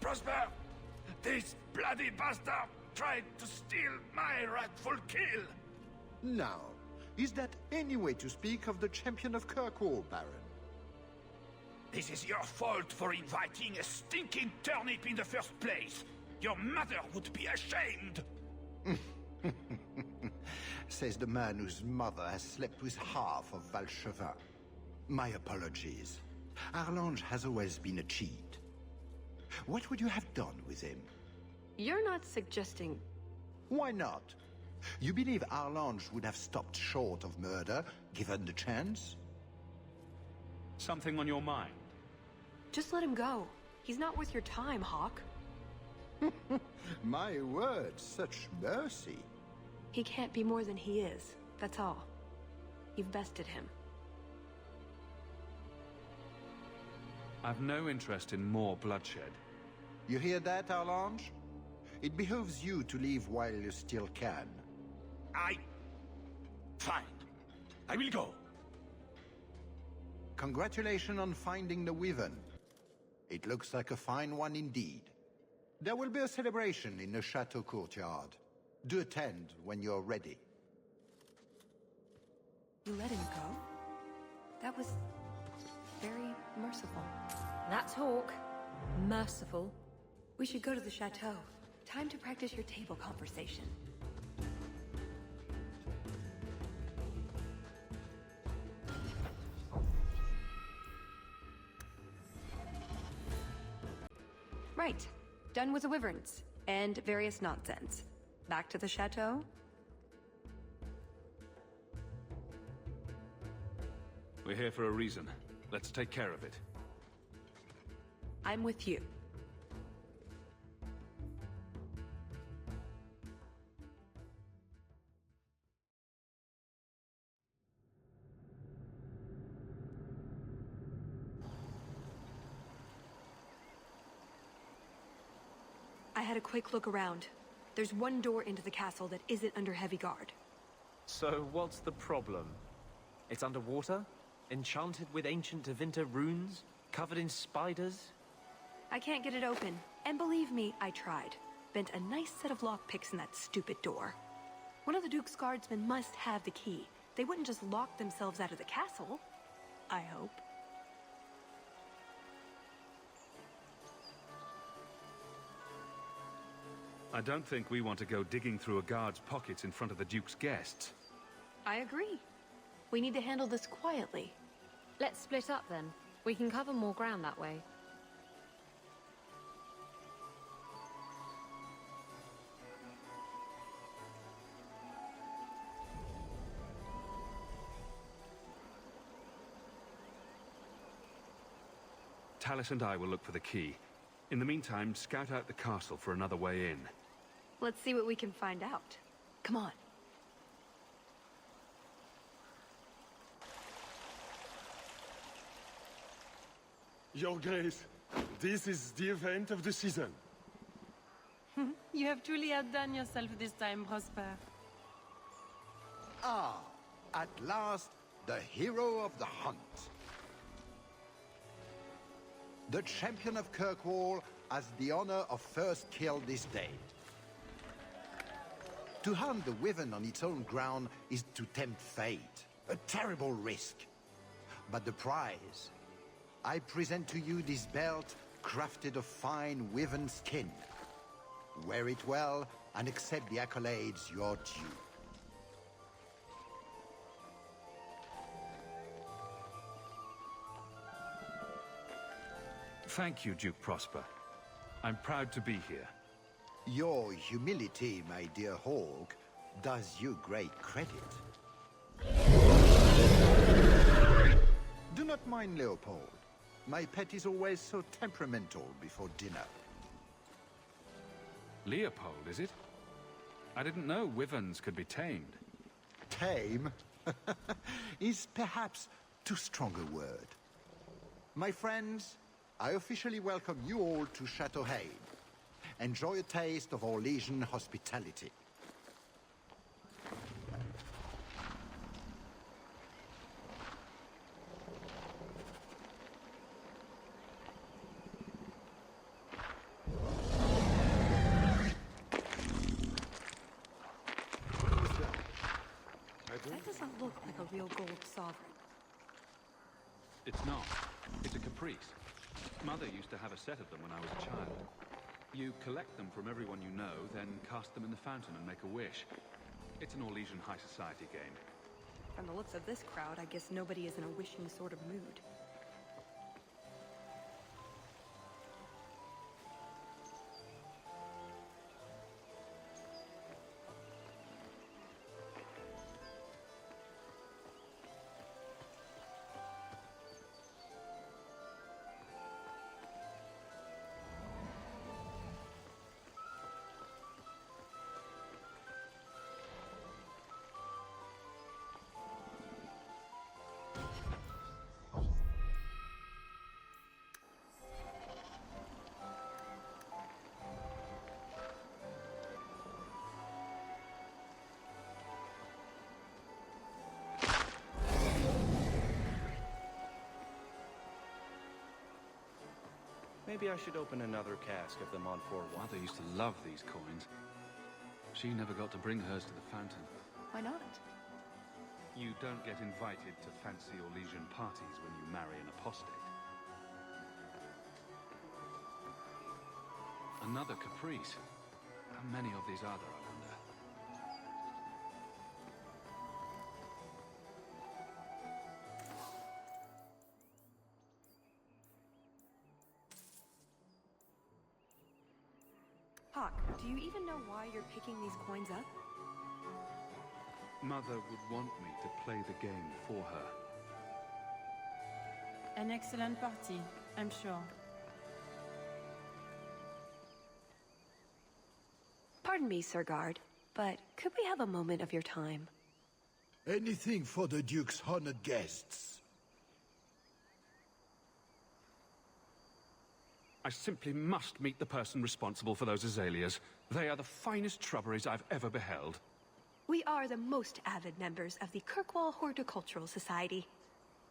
Speaker 12: Prosper! This bloody bastard tried to steal my rightful kill!
Speaker 8: Now, is that any way to speak of the champion of Kirkwall, Baron?
Speaker 12: This is your fault for inviting a stinking turnip in the first place. Your mother would be ashamed.
Speaker 8: Says the man whose mother has slept with half of Valchevin. My apologies. Arlange has always been a cheat. What would you have done with him?
Speaker 6: You're not suggesting...
Speaker 8: Why not? You believe Arlange would have stopped short of murder, given the chance?
Speaker 3: Something on your mind?
Speaker 6: Just let him go. He's not worth your time, Hawke.
Speaker 8: My word, such mercy.
Speaker 6: He can't be more than he is, that's all. You've bested him.
Speaker 3: I've no interest in more bloodshed.
Speaker 8: You hear that, Arlange? It behooves you to leave while you still can.
Speaker 12: Fine. I will go.
Speaker 8: Congratulations on finding the Wyvern. It looks like a fine one indeed. There will be a celebration in the chateau courtyard. Do attend when you're ready.
Speaker 6: You let him go? That was... very merciful.
Speaker 4: That's Hawke. Merciful.
Speaker 6: We should go to the chateau. Time to practice your table conversation. Right. Done with the wyverns. And various nonsense. Back to the chateau?
Speaker 3: We're here for a reason. Let's take care of it.
Speaker 6: I'm with you. I had a quick look around. There's one door into the castle that isn't under heavy guard.
Speaker 7: So what's the problem? It's underwater? Enchanted with ancient Tevinter runes? Covered in spiders?
Speaker 6: I can't get it open. And believe me, I tried. Bent a nice set of lockpicks in that stupid door. One of the Duke's guardsmen must have the key. They wouldn't just lock themselves out of the castle. I hope.
Speaker 3: I don't think we want to go digging through a guard's pockets in front of the Duke's guests.
Speaker 6: I agree. We need to handle this quietly.
Speaker 4: Let's split up then. We can cover more ground that way.
Speaker 3: Tallis and I will look for the key. In the meantime, scout out the castle for another way in.
Speaker 6: Let's see what we can find out. Come on.
Speaker 10: Your Grace, this is the event of the season.
Speaker 9: You have truly outdone yourself this time, Prosper.
Speaker 8: Ah, at last, the hero of the hunt. The champion of Kirkwall has the honor of first kill this day. To hunt the Wyvern on its own ground is to tempt fate, a terrible risk. But the prize, I present to you this belt crafted of fine Wyvern skin. Wear it well and accept the accolades you're due.
Speaker 3: Thank you, Duke Prosper. I'm proud to be here.
Speaker 8: Your humility, my dear Hawke, does you great credit. Do not mind Leopold. My pet is always so temperamental before dinner.
Speaker 3: Leopold, is it? I didn't know wyverns could be tamed.
Speaker 8: Tame is perhaps too strong a word. My friends, I officially welcome you all to Chateau Hain. Enjoy a taste of Orlesian hospitality.
Speaker 6: That doesn't look like a real gold sovereign.
Speaker 3: It's not. It's a caprice. Mother used to have a set of them when I was a child. You collect them from everyone you know, then cast them in the fountain and make a wish. It's an Orlesian high society game.
Speaker 6: From the looks of this crowd, I guess nobody is in a wishing sort of mood.
Speaker 13: Maybe I should open another cask of them on 4-1.
Speaker 3: Mother used to love these coins. She never got to bring hers to the fountain.
Speaker 6: Why not?
Speaker 3: You don't get invited to fancy Orlesian parties when you marry an apostate. Another caprice. How many of these are there, I wonder?
Speaker 6: Hawke, do you even know why you're picking these coins up?
Speaker 3: Mother would want me to play the game for her.
Speaker 9: An excellent party, I'm sure.
Speaker 6: Pardon me, Sir Guard, but could we have a moment of your time?
Speaker 14: Anything for the Duke's honored guests.
Speaker 3: I simply must meet the person responsible for those azaleas. They are the finest shrubberies I've ever beheld.
Speaker 6: We are the most avid members of the Kirkwall Horticultural Society.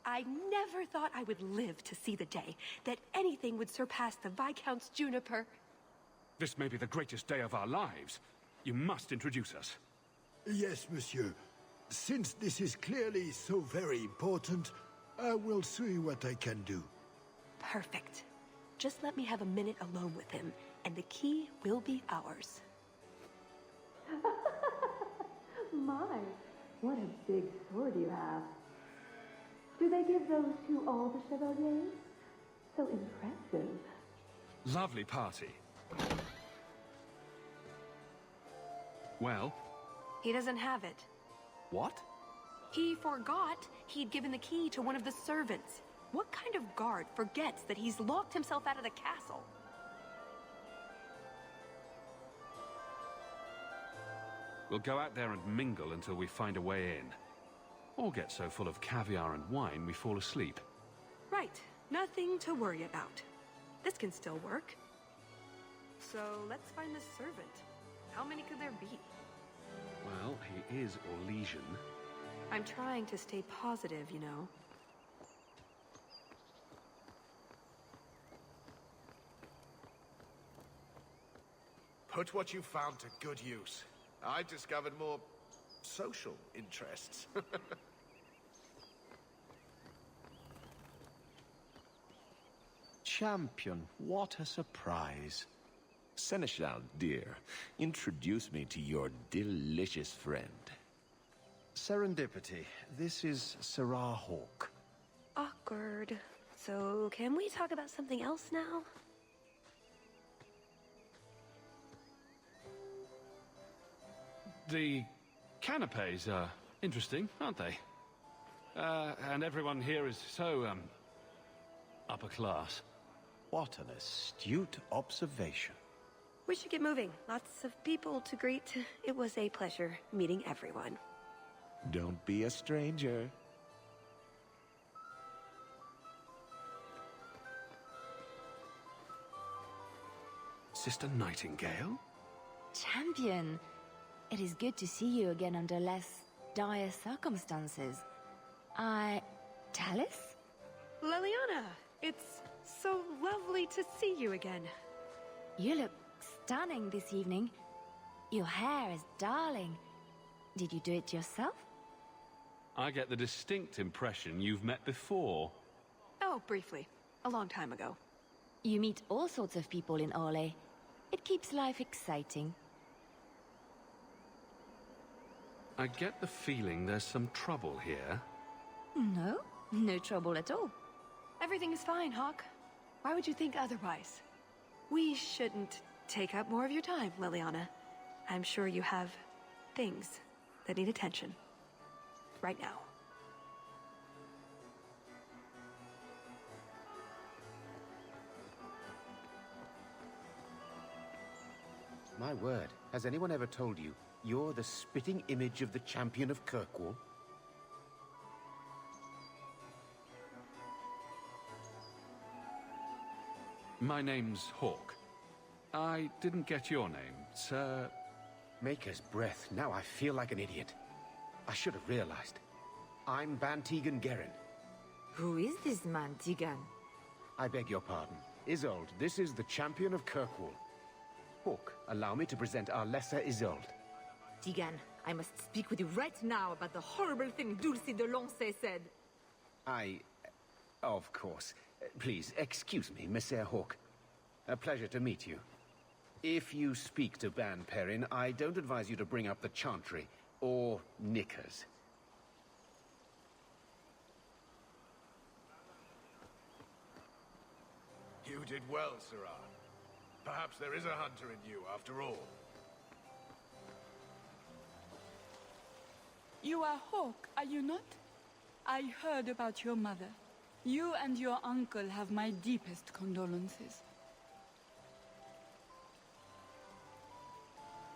Speaker 6: I never thought I would live to see the day that anything would surpass the Viscount's juniper.
Speaker 3: This may be the greatest day of our lives. You must introduce us.
Speaker 14: Yes, monsieur. Since this is clearly so very important, I will see what I can do.
Speaker 6: Perfect. Just let me have a minute alone with him, and the key will be ours.
Speaker 15: My, what a big sword you have. Do they give those to all the chevaliers? So impressive.
Speaker 3: Lovely party. Well?
Speaker 6: He doesn't have it.
Speaker 3: What?
Speaker 6: He forgot he'd given the key to one of the servants. What kind of guard forgets that he's locked himself out of the castle?
Speaker 3: We'll go out there and mingle until we find a way in. Or get so full of caviar and wine we fall asleep.
Speaker 6: Right. Nothing to worry about. This can still work. So let's find the servant. How many could there be?
Speaker 3: Well, he is Orlesian.
Speaker 6: I'm trying to stay positive, you know.
Speaker 5: Put what you found to good use. I discovered more social interests.
Speaker 2: Champion, what a surprise. Seneschal, dear, introduce me to your delicious friend.
Speaker 8: Serendipity. This is Sirrah Hawke.
Speaker 6: Awkward. So, can we talk about something else now?
Speaker 3: The canapes are interesting, aren't they? And everyone here is so, upper class.
Speaker 2: What an astute observation.
Speaker 6: We should get moving. Lots of people to greet. It was a pleasure meeting everyone.
Speaker 2: Don't be a stranger.
Speaker 3: Sister Nightingale?
Speaker 16: Champion, it is good to see you again under less dire circumstances. Tallis?
Speaker 6: Leliana, it's so lovely to see you again.
Speaker 16: You look stunning this evening. Your hair is darling. Did you do it yourself?
Speaker 3: I get the distinct impression you've met before.
Speaker 6: Oh, briefly. A long time ago.
Speaker 16: You meet all sorts of people in Orle. It keeps life exciting.
Speaker 3: I get the feeling there's some trouble here.
Speaker 16: No, no trouble at all.
Speaker 6: Everything is fine, Hawke. Why would you think otherwise? We shouldn't take up more of your time, Liliana. I'm sure you have things that need attention. Right now.
Speaker 2: My word, has anyone ever told you you're the spitting image of the champion of Kirkwall?
Speaker 3: My name's Hawke. I didn't get your name, sir.
Speaker 2: Maker's breath, now I feel like an idiot. I should have realized. I'm Bantegan Gerrin.
Speaker 16: Who is this man, Tigan?
Speaker 2: I beg your pardon. Isolde, this is the champion of Kirkwall. Hawke, allow me to present our lesser Isolde.
Speaker 17: Tigan, I must speak with you right now about the horrible thing Dulcie de Lancey said.
Speaker 2: Of course. Please, excuse me, Messer Hawke. A pleasure to meet you. If you speak to Ban Perrin, I don't advise you to bring up the Chantry, or knickers.
Speaker 5: You did well, Sirrah. Perhaps there is a hunter in you, after all.
Speaker 18: You are Hawke, are you not? I heard about your mother. You and your uncle have my deepest condolences.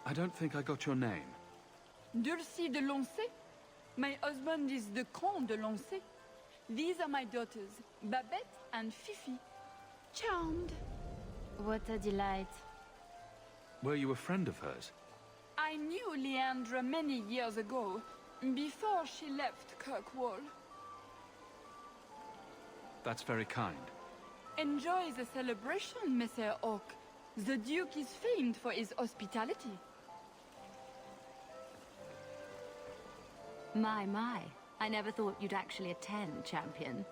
Speaker 3: I don't think I got your name.
Speaker 18: Dulcie de Lancey? My husband is the Comte de Lancey. These are my daughters, Babette and Fifi. Charmed.
Speaker 16: What a delight.
Speaker 3: Were you a friend of hers?
Speaker 18: I knew Leandra many years ago, before she left Kirkwall.
Speaker 3: That's very kind.
Speaker 18: Enjoy the celebration, Messer Hawke. The Duke is famed for his hospitality.
Speaker 16: My. I never thought you'd actually attend, champion.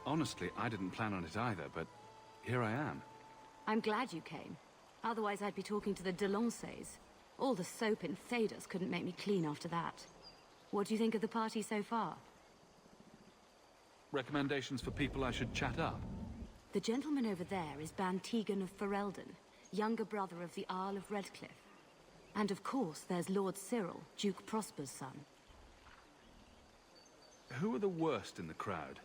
Speaker 3: Honestly, I didn't plan on it either, but here I am.
Speaker 16: I'm glad you came. Otherwise, I'd be talking to the de Lanceys. All the soap in Thedas couldn't make me clean after that. What do you think of the party so far?
Speaker 3: Recommendations for people I should chat up?
Speaker 16: The gentleman over there is Bantegan of Ferelden, younger brother of the Isle of Redcliffe. And of course, there's Lord Cyril, Duke Prosper's son.
Speaker 3: Who are the worst in the crowd?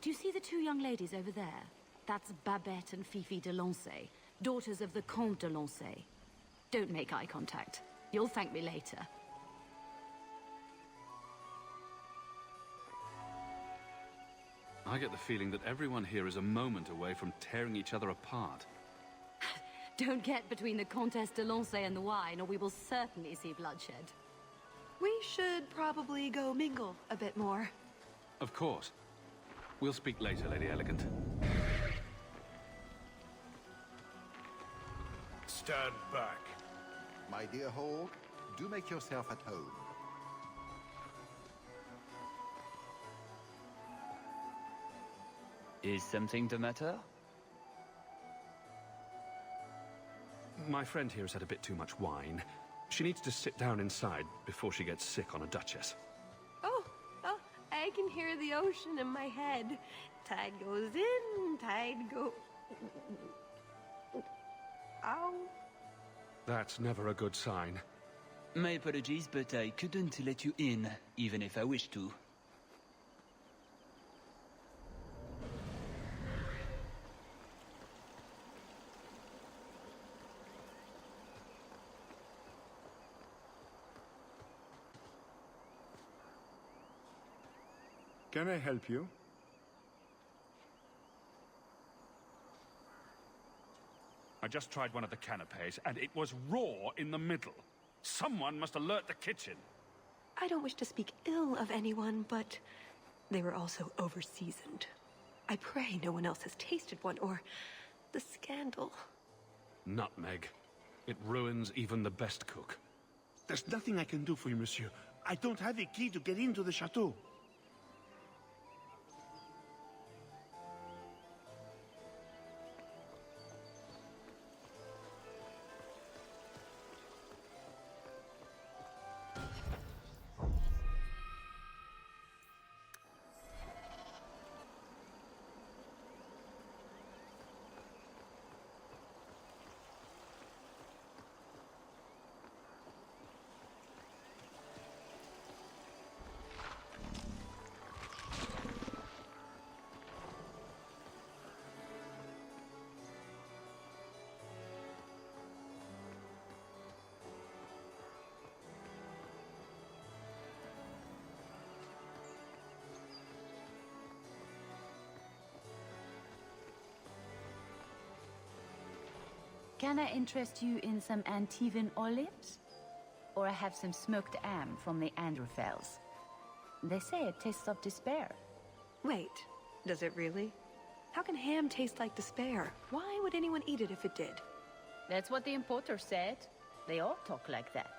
Speaker 16: Do you see the two young ladies over there? That's Babette and Fifi de Lancey, daughters of the Comte de Lancey. Don't make eye contact. You'll thank me later.
Speaker 3: I get the feeling that everyone here is a moment away from tearing each other apart.
Speaker 16: Don't get between the Comtesse de Lancey and the wine, or we will certainly see bloodshed.
Speaker 6: We should probably go mingle a bit more.
Speaker 3: Of course. We'll speak later, Lady Elegant.
Speaker 5: Stand back.
Speaker 8: My dear Hawke, do make yourself at home.
Speaker 11: Is something the matter?
Speaker 3: My friend here has had a bit too much wine. She needs to sit down inside before she gets sick on a duchess.
Speaker 9: Oh, I can hear the ocean in my head. Tide goes in, tide go... Ow.
Speaker 3: That's never a good sign.
Speaker 11: My apologies, but I couldn't let you in, even if I wished to.
Speaker 5: Can I help you?
Speaker 12: I just tried one of the canapes, and it was raw in the middle. Someone must alert the kitchen.
Speaker 6: I don't wish to speak ill of anyone, but they were also overseasoned. I pray no one else has tasted one, or the scandal.
Speaker 3: Nutmeg. It ruins even the best cook.
Speaker 19: There's nothing I can do for you, monsieur. I don't have a key to get into the chateau.
Speaker 16: Can I interest you in some Antivan olives? Or I have some smoked ham from the Androfels. They say it tastes of despair.
Speaker 6: Wait, does it really? How can ham taste like despair? Why would anyone eat it if it did?
Speaker 16: That's what the importer said. They all talk like that.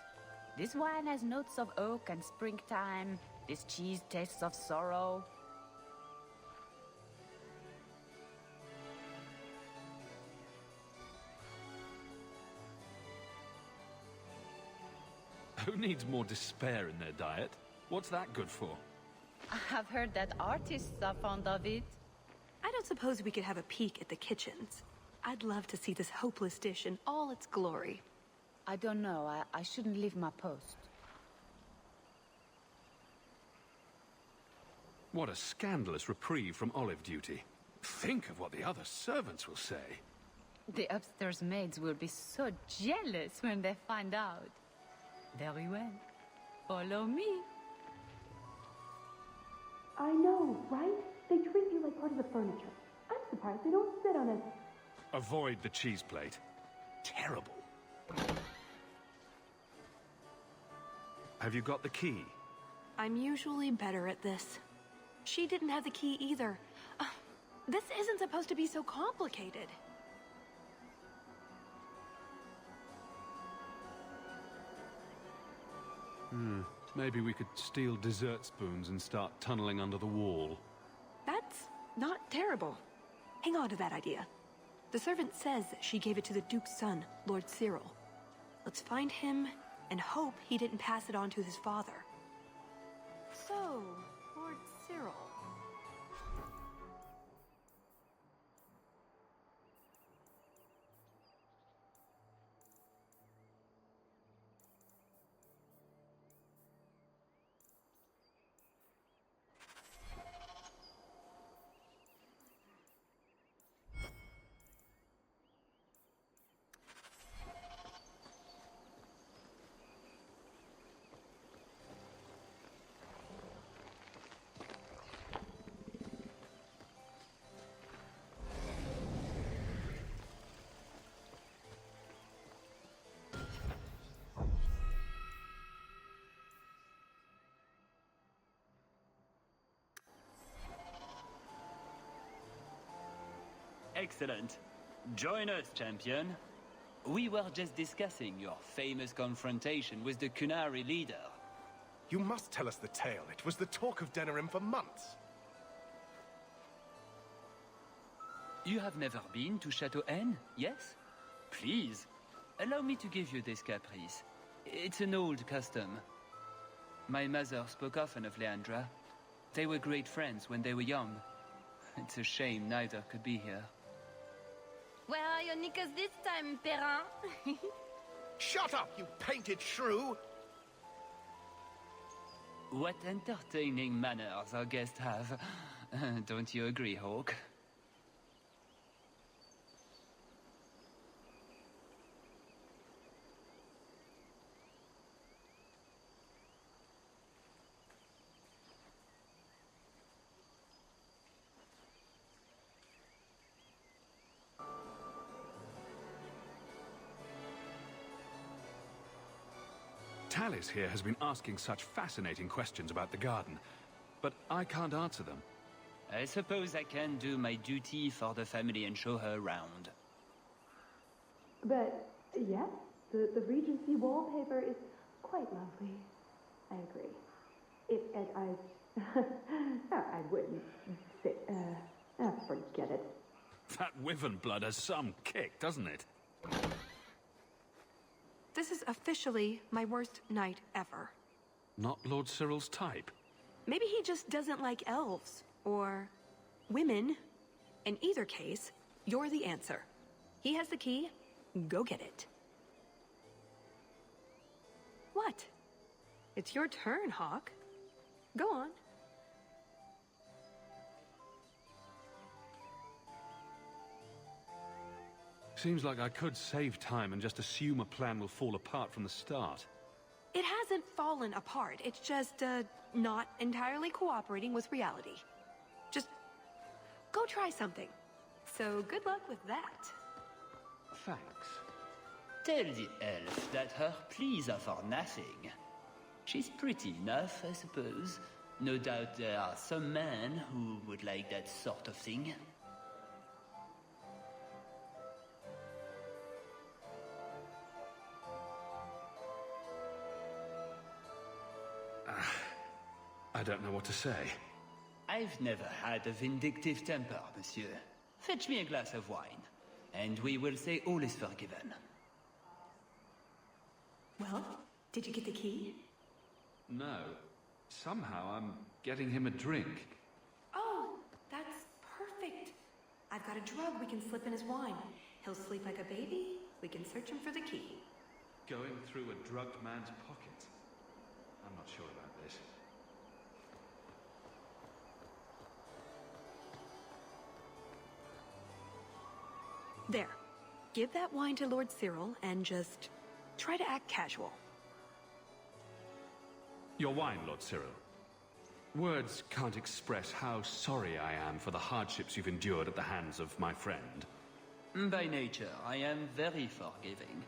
Speaker 16: This wine has notes of oak and springtime. This cheese tastes of sorrow.
Speaker 3: Who needs more despair in their diet? What's that good for?
Speaker 16: I've heard that artists are fond of it.
Speaker 6: I don't suppose we could have a peek at the kitchens. I'd love to see this hopeless dish in all its glory.
Speaker 16: I don't know. I shouldn't leave my post.
Speaker 3: What a scandalous reprieve from olive duty. Think of what the other servants will say.
Speaker 16: The upstairs maids will be so jealous when they find out. Very well. Follow me.
Speaker 15: I know, right? They treat you like part of the furniture. I'm surprised they don't sit on it.
Speaker 3: Avoid the cheese plate. Terrible. Have you got the key?
Speaker 6: I'm usually better at this. She didn't have the key either. This isn't supposed to be so complicated.
Speaker 3: Maybe we could steal dessert spoons and start tunneling under the wall.
Speaker 6: That's not terrible. Hang on to that idea. The servant says she gave it to the Duke's son, Lord Cyril. Let's find him and hope he didn't pass it on to his father. So, Lord Cyril.
Speaker 11: Excellent. Join us, champion. We were just discussing your famous confrontation with the Qunari leader.
Speaker 5: You must tell us the tale. It was the talk of Denerim for months.
Speaker 11: You have never been to Chateau N, yes? Please, allow me to give you this caprice. It's an old custom. My mother spoke often of Leandra. They were great friends when they were young. It's a shame neither could be here.
Speaker 9: Where are your knickers this time, Perrin?
Speaker 5: Shut up, you painted shrew!
Speaker 11: What entertaining manners our guests have. Don't you agree, Hawke?
Speaker 3: Tallis here has been asking such fascinating questions about the garden, but I can't answer them.
Speaker 11: I suppose I can do my duty for the family and show her around.
Speaker 15: But, yes, the Regency wallpaper is quite lovely. I agree. I wouldn't say, forget it.
Speaker 3: That wyvern blood has some kick, doesn't it?
Speaker 6: This is officially my worst night ever.
Speaker 3: Not Lord Cyril's type.
Speaker 6: Maybe he just doesn't like elves. Or women. In either case, you're the answer. He has the key. Go get it. What? It's your turn, Hawke. Go on.
Speaker 3: Seems like I could save time and just assume a plan will fall apart from the start.
Speaker 6: It hasn't fallen apart. It's just, not entirely cooperating with reality. Just go try something. So good luck with that.
Speaker 3: Thanks.
Speaker 11: Tell the elf that her pleas are for nothing. She's pretty enough, I suppose. No doubt there are some men who would like that sort of thing.
Speaker 3: I don't know what to say.
Speaker 11: I've never had a vindictive temper, monsieur. Fetch me a glass of wine, and we will say all is forgiven.
Speaker 6: Well, did you get the key?
Speaker 3: No. Somehow I'm getting him a drink.
Speaker 6: Oh, that's perfect. I've got a drug we can slip in his wine. He'll sleep like a baby. We can search him for the key.
Speaker 3: Going through a drugged man's pocket? I'm not sure about this.
Speaker 6: There. Give that wine to Lord Cyril and just try to act casual.
Speaker 3: Your wine, Lord Cyril. Words can't express how sorry I am for the hardships you've endured at the hands of my friend.
Speaker 11: By nature, I am very forgiving.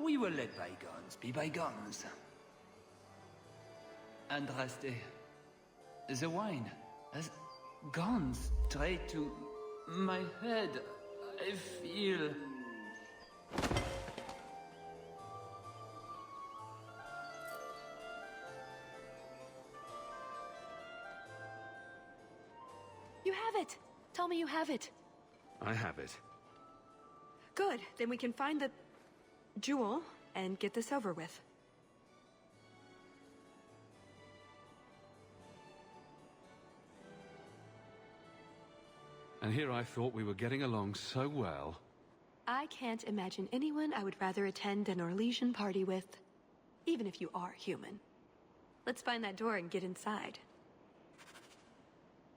Speaker 11: We will let bygones be bygones. Andraste, the wine has gone straight to my head. I feel...
Speaker 6: You have it! Tell me you have it.
Speaker 3: I have it.
Speaker 6: Good, then we can find the jewel and get this over with.
Speaker 3: And here I thought we were getting along so well.
Speaker 6: I can't imagine anyone I would rather attend an Orlesian party with, even if you are human. Let's find that door and get inside.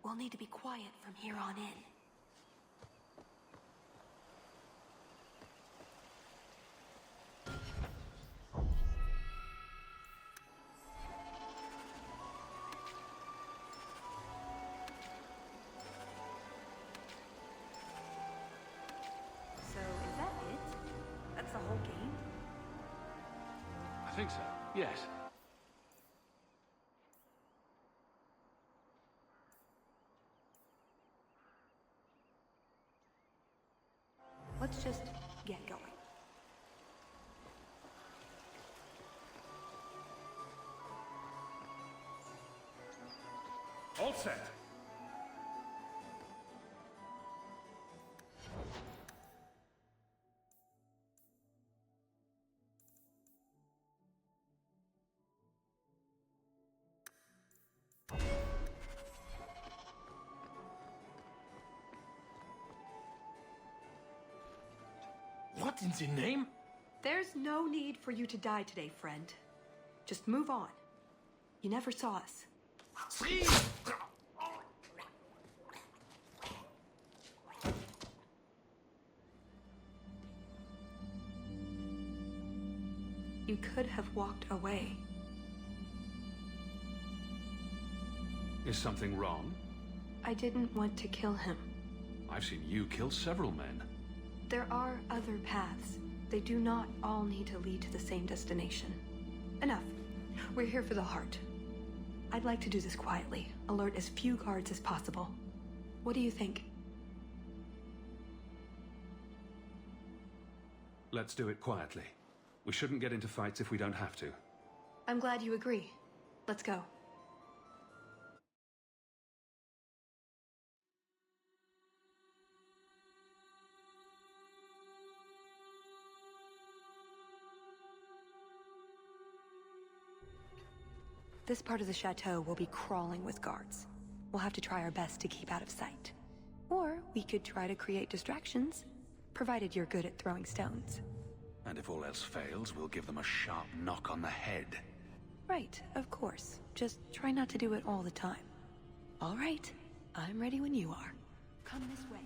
Speaker 6: We'll need to be quiet from here on in.
Speaker 3: I think so, yes.
Speaker 6: Let's just get going.
Speaker 12: All set.
Speaker 7: What in the name?
Speaker 6: There's no need for you to die today, friend. Just move on. You never saw us. You could have walked away.
Speaker 3: Is something wrong?
Speaker 6: I didn't want to kill him.
Speaker 3: I've seen you kill several men.
Speaker 6: There are other paths. They do not all need to lead to the same destination. Enough. We're here for the heart. I'd like to do this quietly, alert as few guards as possible. What do you think?
Speaker 3: Let's do it quietly. We shouldn't get into fights if we don't have to.
Speaker 6: I'm glad you agree. Let's go. This part of the chateau will be crawling with guards. We'll have to try our best to keep out of sight. Or we could try to create distractions, provided you're good at throwing stones.
Speaker 12: And if all else fails, we'll give them a sharp knock on the head.
Speaker 6: Right, of course. Just try not to do it all the time. All right, I'm ready when you are. Come this way.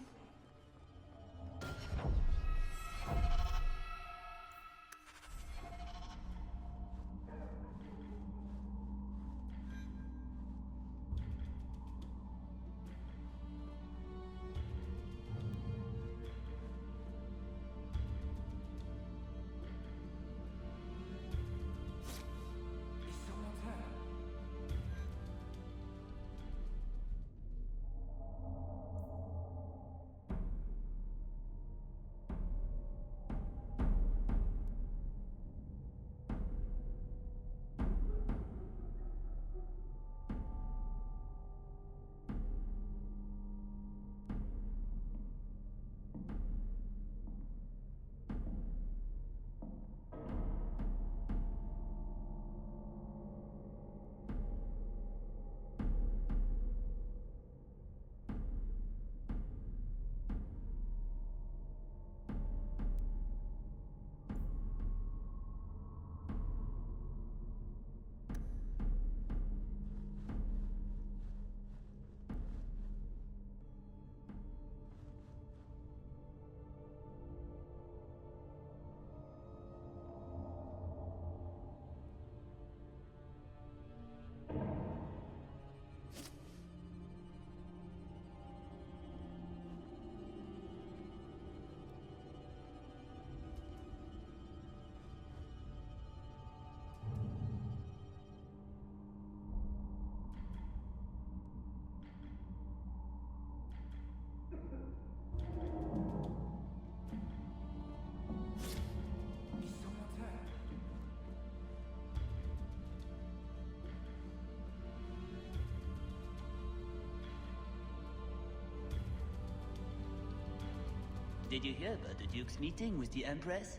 Speaker 11: Did you hear about the Duke's meeting with the Empress?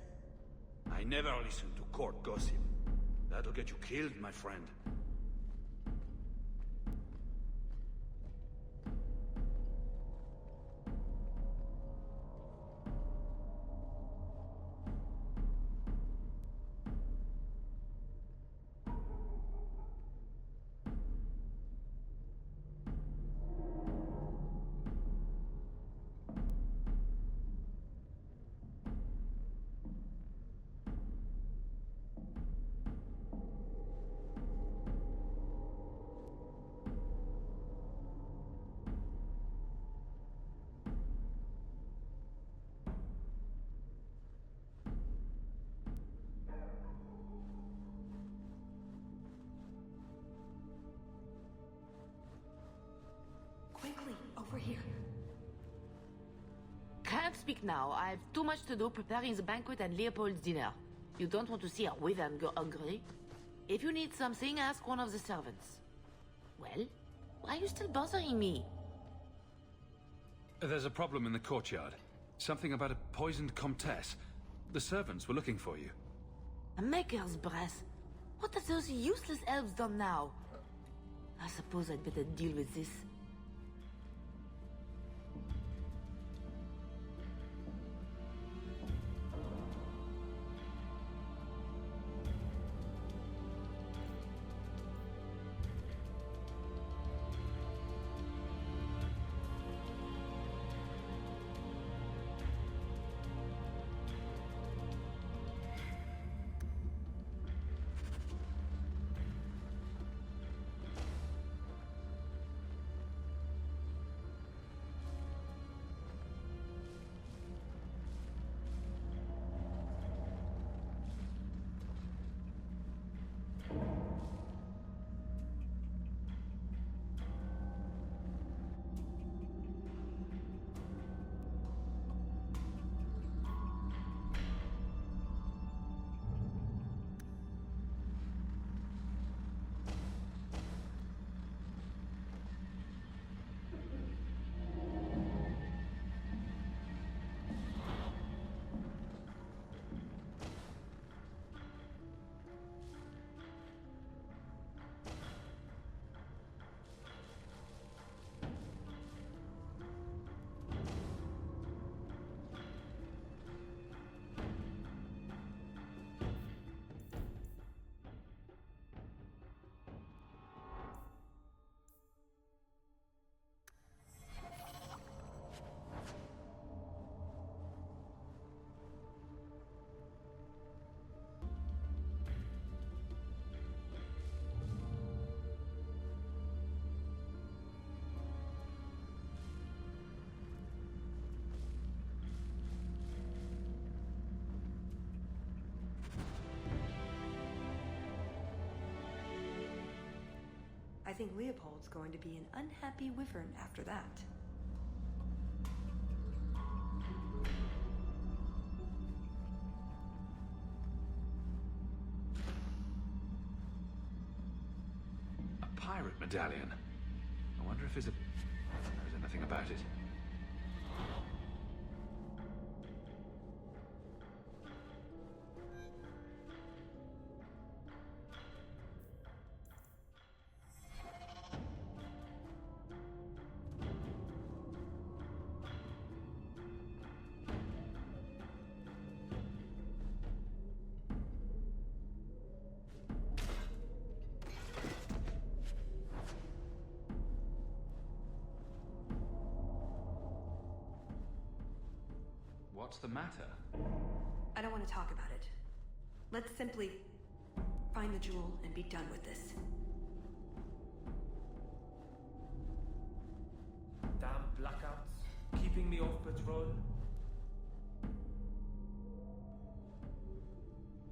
Speaker 12: I never listen to court gossip. That'll get you killed, my friend.
Speaker 6: Quickly, over here.
Speaker 17: Can't speak now. I've too much to do preparing the banquet and Leopold's dinner. You don't want to see her wither and go hungry? If you need something, ask one of the servants. Well, why are you still bothering me?
Speaker 3: There's a problem in the courtyard. Something about a poisoned comtesse. The servants were looking for you.
Speaker 17: A maker's breath. What have those useless elves done now? I suppose I'd better deal with this.
Speaker 6: think Leopold's going to be an unhappy wyvern after that.
Speaker 3: A pirate medallion. I wonder if knows anything about it. What's the matter?
Speaker 6: I don't want to talk about it. Let's simply find the jewel and be done with this.
Speaker 7: Damn blackouts, keeping me off patrol.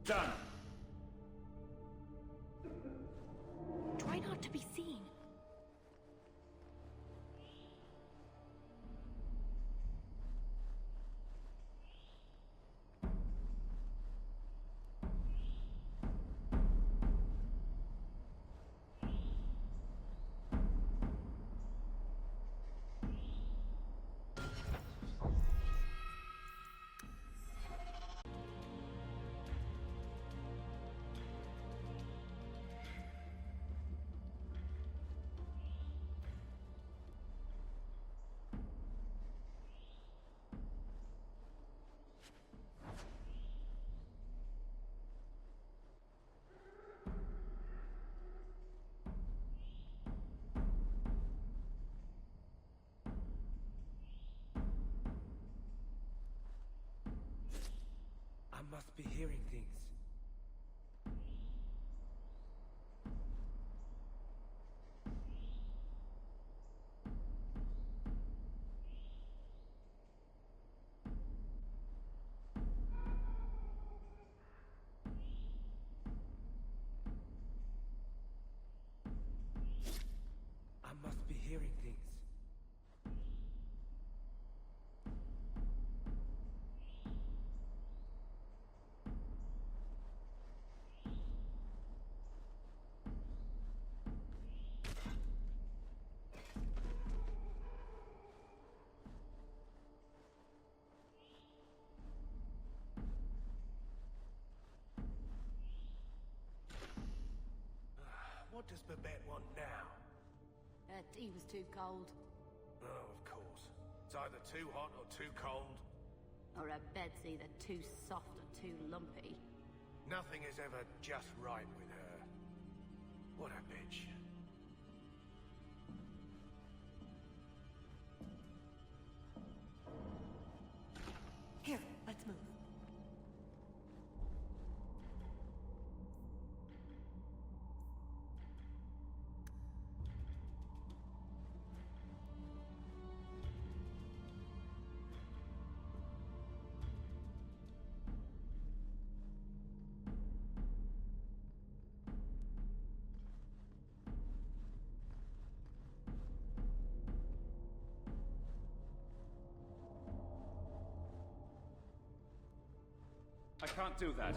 Speaker 7: Done!
Speaker 6: Try not to be seen.
Speaker 2: I must be hearing things. I must be hearing things. What does Babette want now?
Speaker 16: Her tea was too cold.
Speaker 2: Oh, of course. It's either too hot or too cold.
Speaker 16: Or her bed's either too soft or too lumpy.
Speaker 2: Nothing is ever just right with her. What a bitch.
Speaker 6: Here, let's move.
Speaker 3: I can't do that.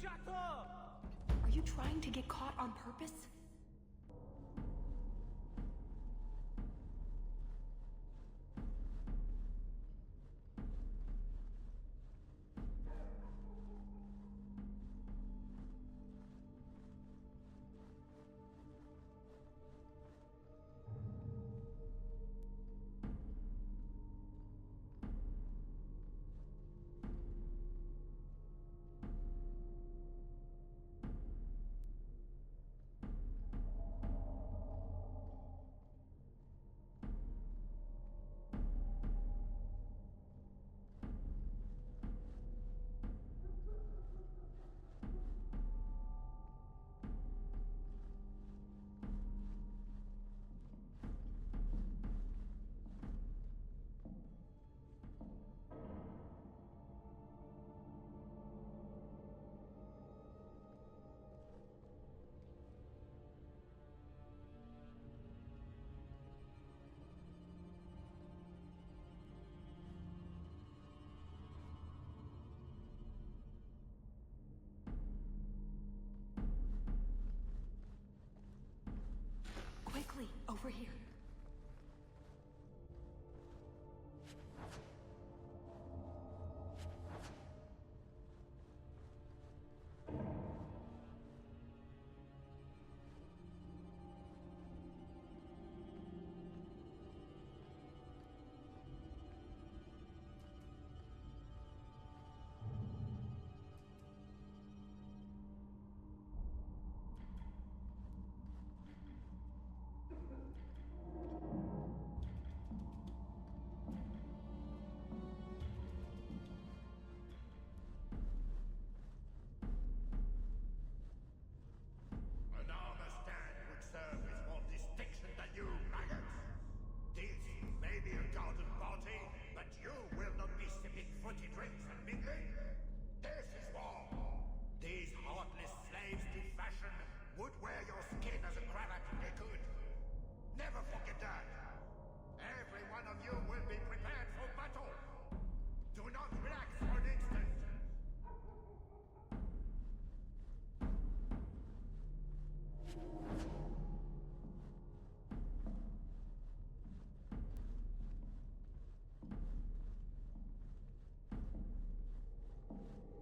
Speaker 6: Are you trying to get caught on purpose?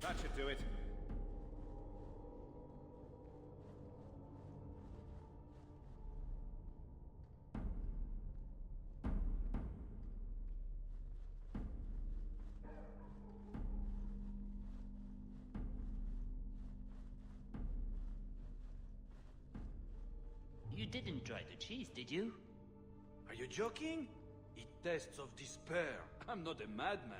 Speaker 12: That should do it.
Speaker 11: You didn't try the cheese, did you?
Speaker 12: Are you joking? It tastes of despair. I'm not a madman.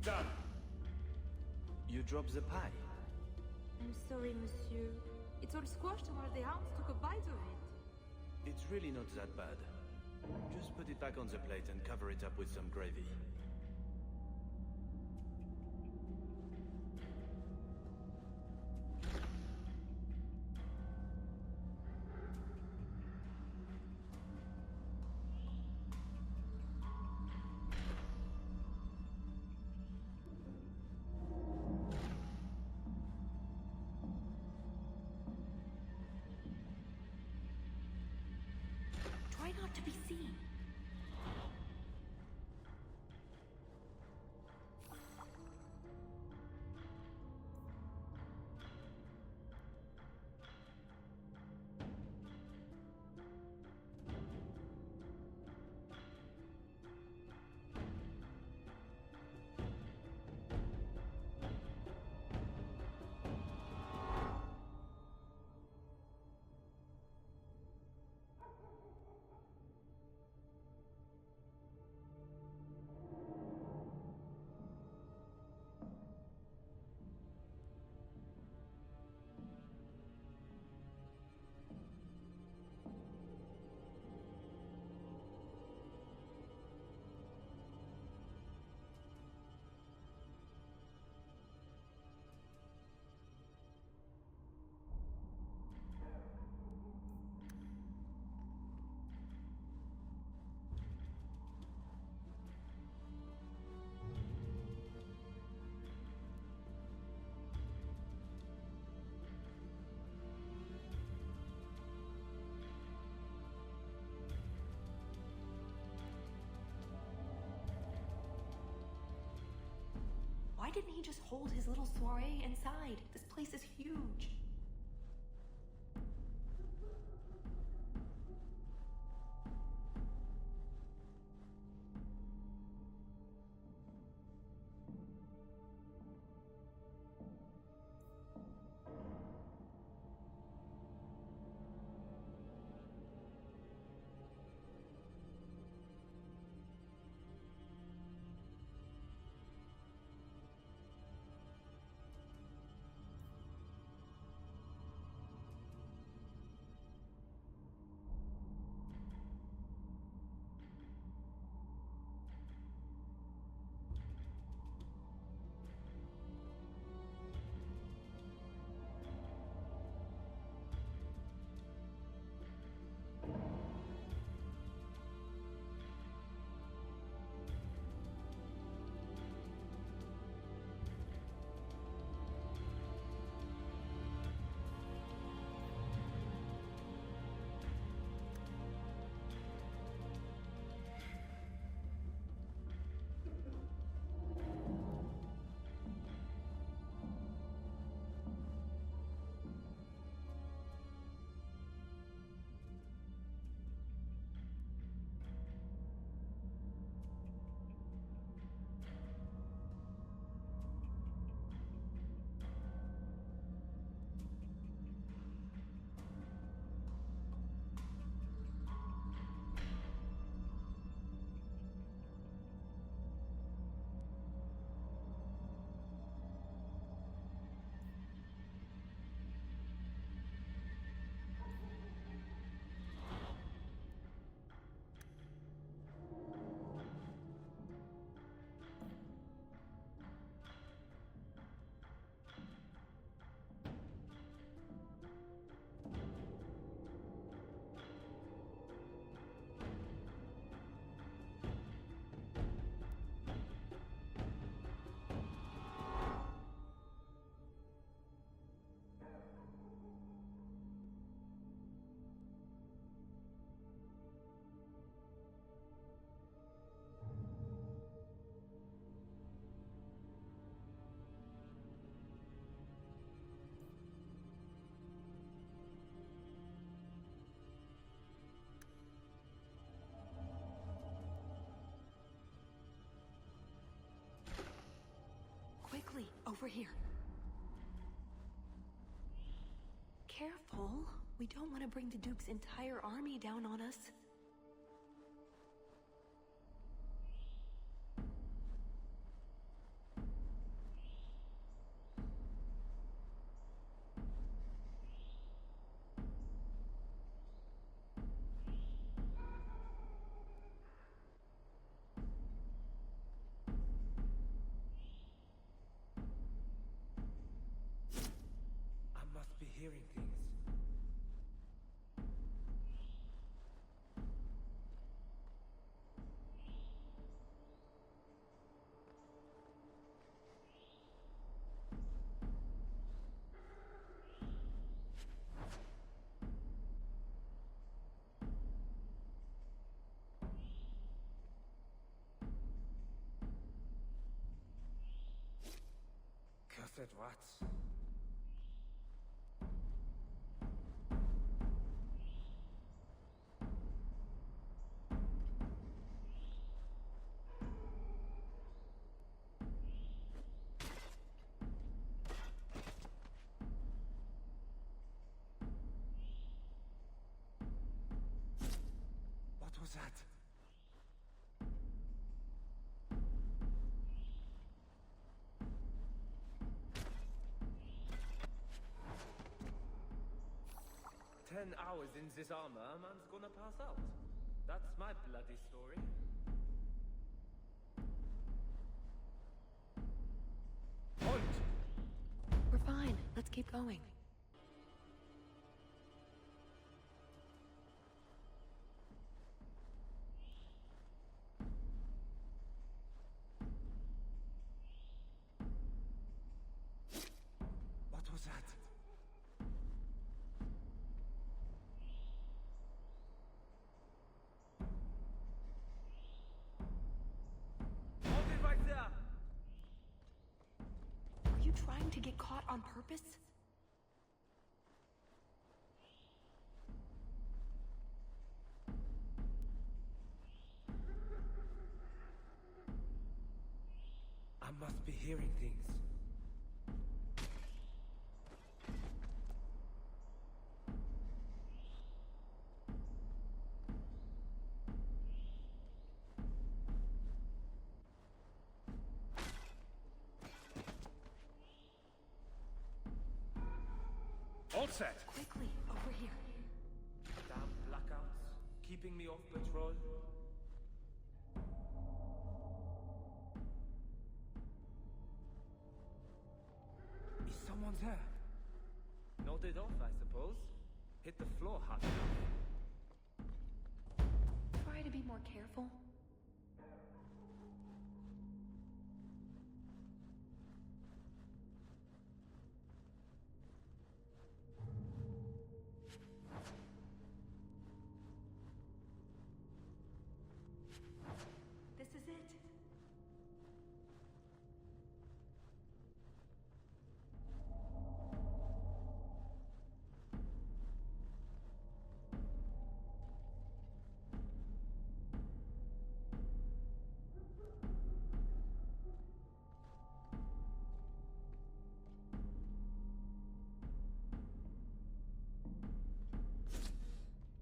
Speaker 13: Done. You dropped the pie.
Speaker 20: I'm sorry, monsieur. It's all squashed and one of the hounds took a bite of it.
Speaker 13: It's really not that bad. Just put it back on the plate and cover it up with some gravy.
Speaker 20: Try not to be seen. Why didn't he just hold his little soiree inside? This place is huge.
Speaker 6: over here. Careful. We don't want to bring the Duke's entire army down on us.
Speaker 7: Hearing things. Cursed rats. What was that? "10 hours in this armor, a man's gonna pass out. That's my bloody story."
Speaker 6: Halt! We're fine. Let's keep going.
Speaker 7: What was that? Hold it right there!
Speaker 6: Are you trying to get caught on purpose?
Speaker 7: I must be hearing things.
Speaker 12: All set.
Speaker 6: Quickly, over here.
Speaker 7: Damn blackouts, keeping me off patrol. Is someone there? Nodded off, I suppose. Hit the floor hard enough.
Speaker 6: Try to be more careful. This is it.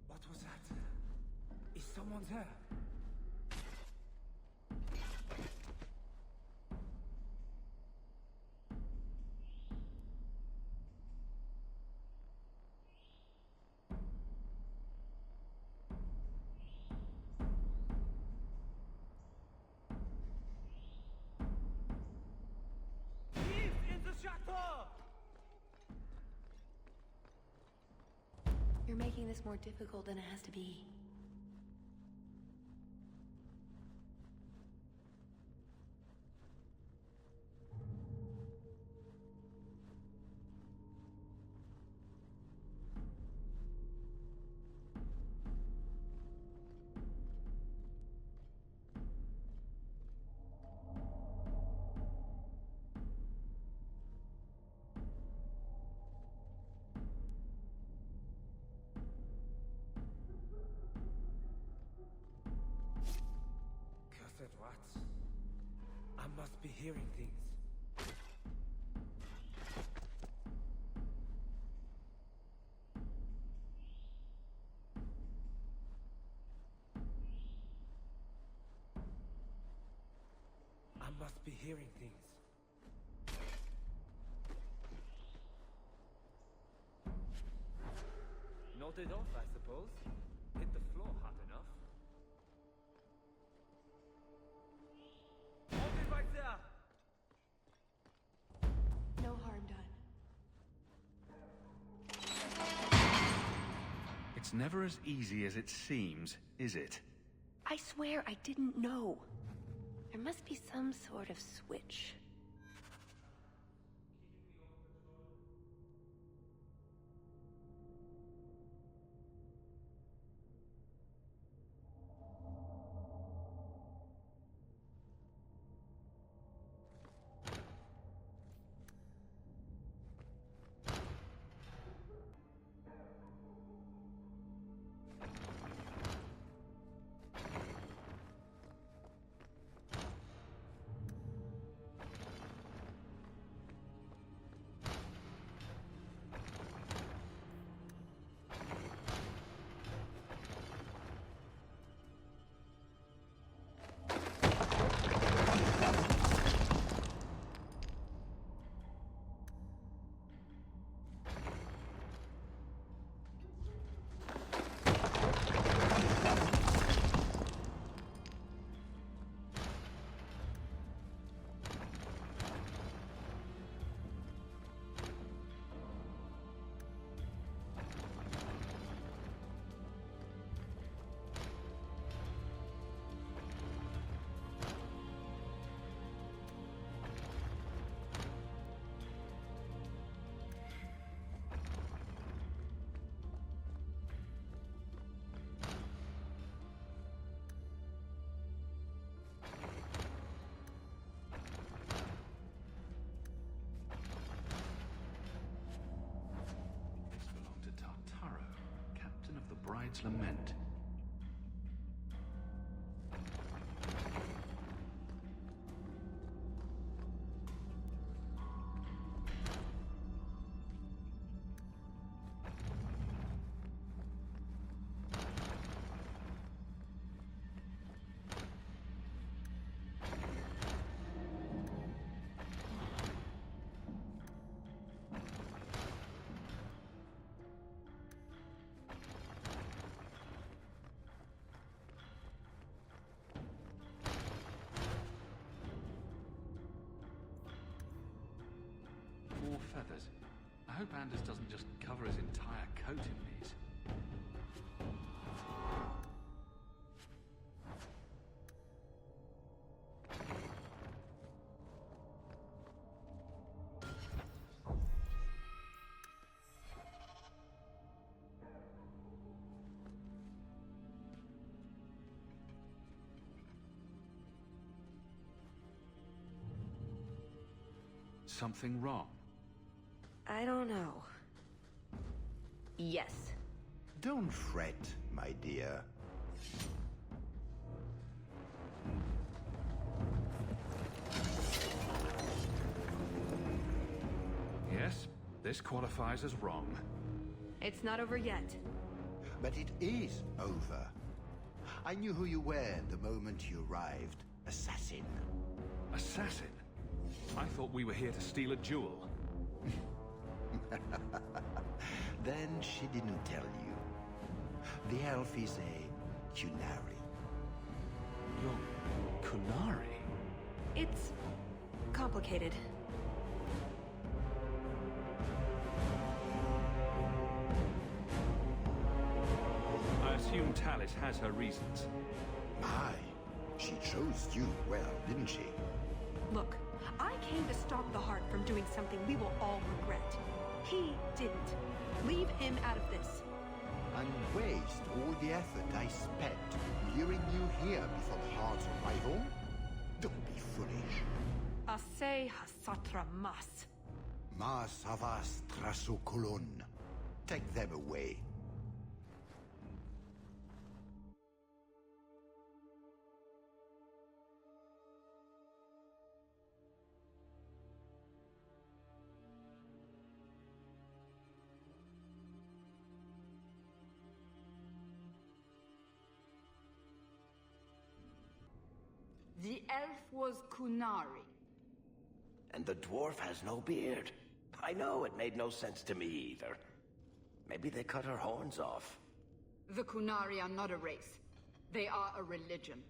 Speaker 7: What was that? Is someone there? He's in the chateau!
Speaker 6: You're making this more difficult than it has to be.
Speaker 7: Cursed rats. I must be hearing things.
Speaker 21: must be hearing things.
Speaker 7: Nodded off, I suppose. Hit the floor hard enough. Hold it back there!
Speaker 6: No harm done.
Speaker 3: It's never as easy as it seems, is it?
Speaker 6: I swear I didn't know. There must be some sort of switch.
Speaker 3: Bride's Lament. More feathers. I hope Anders doesn't just cover his entire coat in these. Something wrong?
Speaker 6: I don't know. Yes.
Speaker 8: Don't fret, my dear.
Speaker 3: Yes, this qualifies as wrong.
Speaker 6: It's not over yet.
Speaker 8: But it is over. I knew who you were the moment you arrived. Assassin.
Speaker 3: Assassin? I thought we were here to steal a jewel.
Speaker 8: Then she didn't tell you. The elf is a Qunari.
Speaker 3: You're Qunari?
Speaker 6: It's complicated.
Speaker 3: I assume Tallis has her reasons.
Speaker 8: My, she chose you well, didn't she?
Speaker 6: Look, I came to stop the heart from doing something we will all regret. He didn't. Leave him out of this.
Speaker 8: And waste all the effort I spent luring you here before the heart's arrival? Don't be foolish.
Speaker 6: Assez hasatra mas.
Speaker 8: Mas havas trasokolon. Take them away.
Speaker 1: The elf was Qunari.
Speaker 2: And the dwarf has no beard. I know, it made no sense to me either. Maybe they cut her horns off.
Speaker 1: The Qunari are not a race. They are a religion.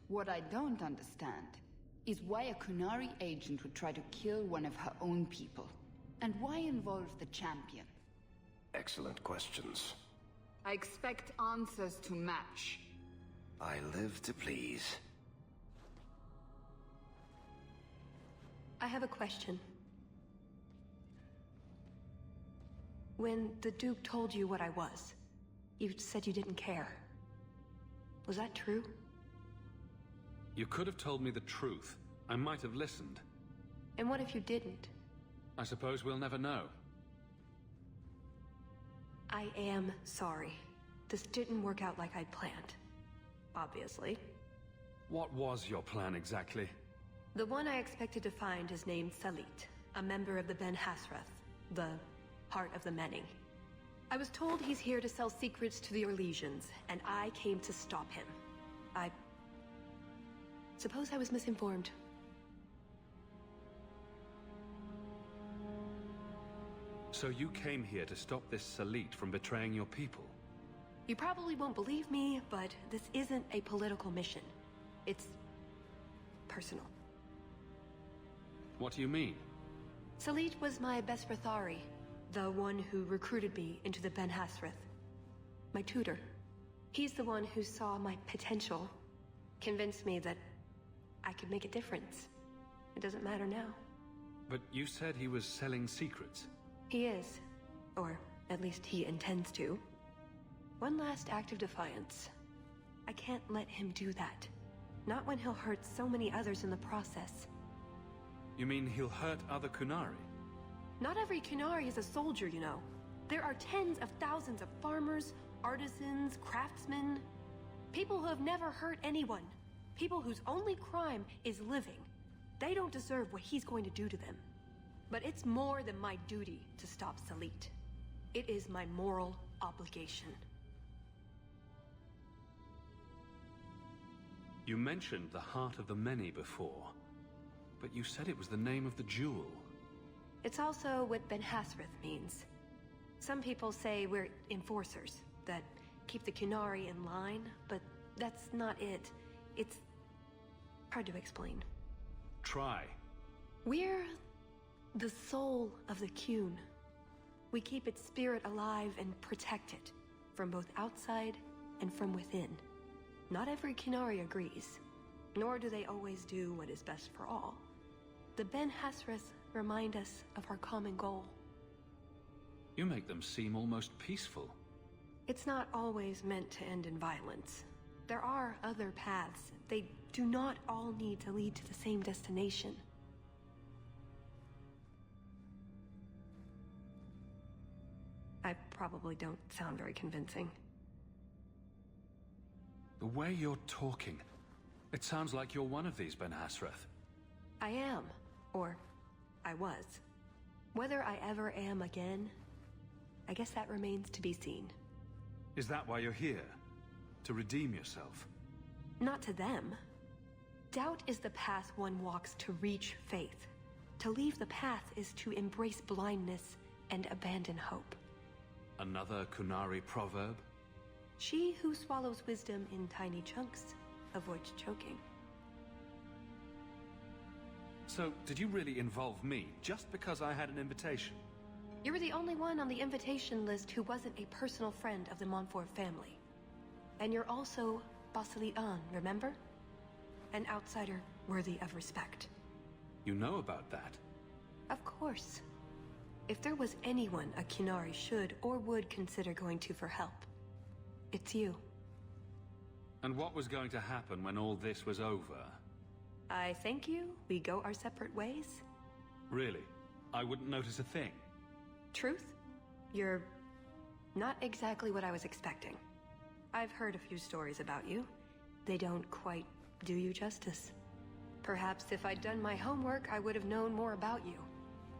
Speaker 1: What I don't understand is why a Qunari agent would try to kill one of her own people. And why involve the champion?
Speaker 2: Excellent questions.
Speaker 1: I expect answers to match.
Speaker 2: I live to please.
Speaker 6: I have a question. When the Duke told you what I was, you said you didn't care. Was that true?
Speaker 3: You could have told me the truth. I might have listened.
Speaker 6: And what if you didn't?
Speaker 3: I suppose we'll never know.
Speaker 6: I am sorry. This didn't work out like I'd planned. Obviously.
Speaker 3: What was your plan exactly?
Speaker 6: The one I expected to find is named Salit, a member of the Ben Hasrath, the Heart of the Many. I was told he's here to sell secrets to the Orlesians, and I came to stop him. I suppose I was misinformed.
Speaker 3: So you came here to stop this Salit from betraying your people?
Speaker 6: You probably won't believe me, but this isn't a political mission. It's personal.
Speaker 3: What do you mean?
Speaker 6: Salit was my best Viddithari, the one who recruited me into the Ben Hasrath. My tutor. He's the one who saw my potential, convinced me that I could make a difference. It doesn't matter now.
Speaker 3: But you said he was selling secrets.
Speaker 6: He is. Or at least he intends to. One last act of defiance. I can't let him do that. Not when he'll hurt so many others in the process.
Speaker 3: You mean he'll hurt other Qunari?
Speaker 6: Not every Qunari is a soldier, you know. There are tens of thousands of farmers, artisans, craftsmen. People who have never hurt anyone. People whose only crime is living. They don't deserve what he's going to do to them. But it's more than my duty to stop Salit. It is my moral obligation.
Speaker 3: You mentioned the Heart of the Many before, but you said it was the name of the jewel.
Speaker 6: It's also what Ben Hasrath means. Some people say we're enforcers, that keep the Qunari in line, but that's not it. It's hard to explain.
Speaker 3: Try.
Speaker 6: We're the soul of the Qun. We keep its spirit alive and protect it, from both outside and from within. Not every Qunari agrees, nor do they always do what is best for all. The Ben Hasrath remind us of our common goal.
Speaker 3: You make them seem almost peaceful.
Speaker 6: It's not always meant to end in violence. There are other paths. They do not all need to lead to the same destination. I probably don't sound very convincing.
Speaker 3: The way you're talking, it sounds like you're one of these Ben Hasrath.
Speaker 6: I am, or I was. Whether I ever am again, I guess that remains to be seen.
Speaker 3: Is that why you're here? To redeem yourself?
Speaker 6: Not to them. Doubt is the path one walks to reach faith. To leave the path is to embrace blindness and abandon hope.
Speaker 3: Another Qunari proverb?
Speaker 6: She who swallows wisdom in tiny chunks avoids choking.
Speaker 3: So, did you really involve me, just because I had an invitation?
Speaker 6: You were the only one on the invitation list who wasn't a personal friend of the Montfort family. And you're also Basilian, remember? An outsider worthy of respect.
Speaker 3: You know about that?
Speaker 6: Of course. If there was anyone a Qunari should or would consider going to for help, it's you.
Speaker 3: And what was going to happen when all this was over?
Speaker 6: I thank you. We go our separate ways.
Speaker 3: Really? I wouldn't notice a thing?
Speaker 6: Truth? You're not exactly what I was expecting. I've heard a few stories about you. They don't quite do you justice. Perhaps if I'd done my homework, I would have known more about you,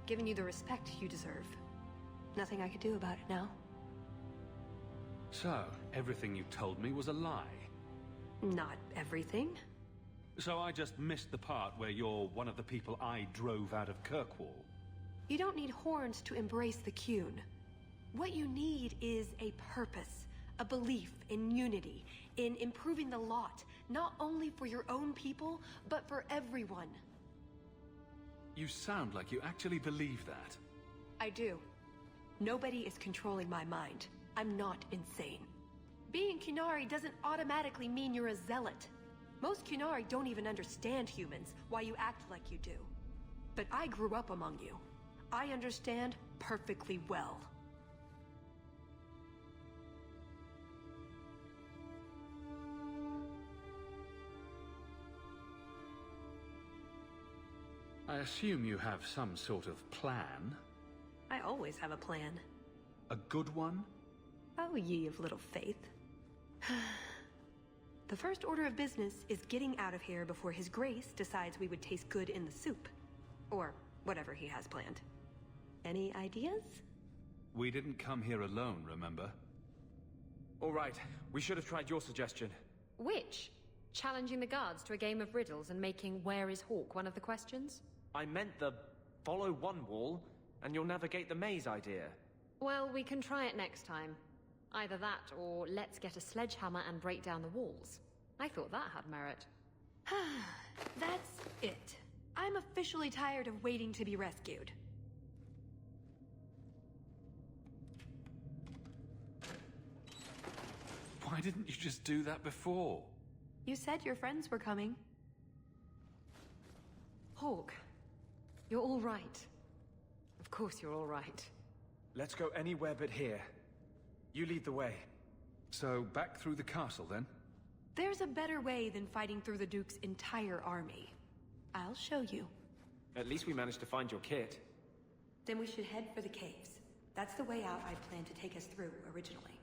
Speaker 6: given you the respect you deserve. Nothing I could do about it now.
Speaker 3: So, everything you told me was a lie?
Speaker 6: Not everything.
Speaker 3: So I just missed the part where you're one of the people I drove out of Kirkwall.
Speaker 6: You don't need horns to embrace the Qun. What you need is a purpose, a belief in unity, in improving the lot, not only for your own people, but for everyone.
Speaker 3: You sound like you actually believe that.
Speaker 6: I do. Nobody is controlling my mind. I'm not insane. Being Qunari doesn't automatically mean you're a zealot. Most Qunari don't even understand humans, why you act like you do. But I grew up among you. I understand perfectly well.
Speaker 3: I assume you have some sort of plan?
Speaker 6: I always have a plan.
Speaker 3: A good one?
Speaker 6: Oh, ye of little faith. The first order of business is getting out of here before His Grace decides we would taste good in the soup. Or whatever he has planned. Any ideas?
Speaker 3: We didn't come here alone, remember?
Speaker 7: All right, we should have tried your suggestion.
Speaker 4: Which? Challenging the guards to a game of riddles and making Where is Hawke one of the questions?
Speaker 7: I meant the follow one wall, and you'll navigate the maze idea.
Speaker 4: Well, we can try it next time. Either that, or let's get a sledgehammer and break down the walls. I thought that had merit.
Speaker 6: That's it. I'm officially tired of waiting to be rescued.
Speaker 3: Why didn't you just do that before?
Speaker 6: You said your friends were coming.
Speaker 4: Hawke, you're all right. Of course you're all right.
Speaker 7: Let's go anywhere but here. You lead the way.
Speaker 3: So, back through the castle, then?
Speaker 6: There's a better way than fighting through the Duke's entire army. I'll show you.
Speaker 7: At least we managed to find your kit.
Speaker 6: Then we should head for the caves. That's the way out I planned to take us through originally.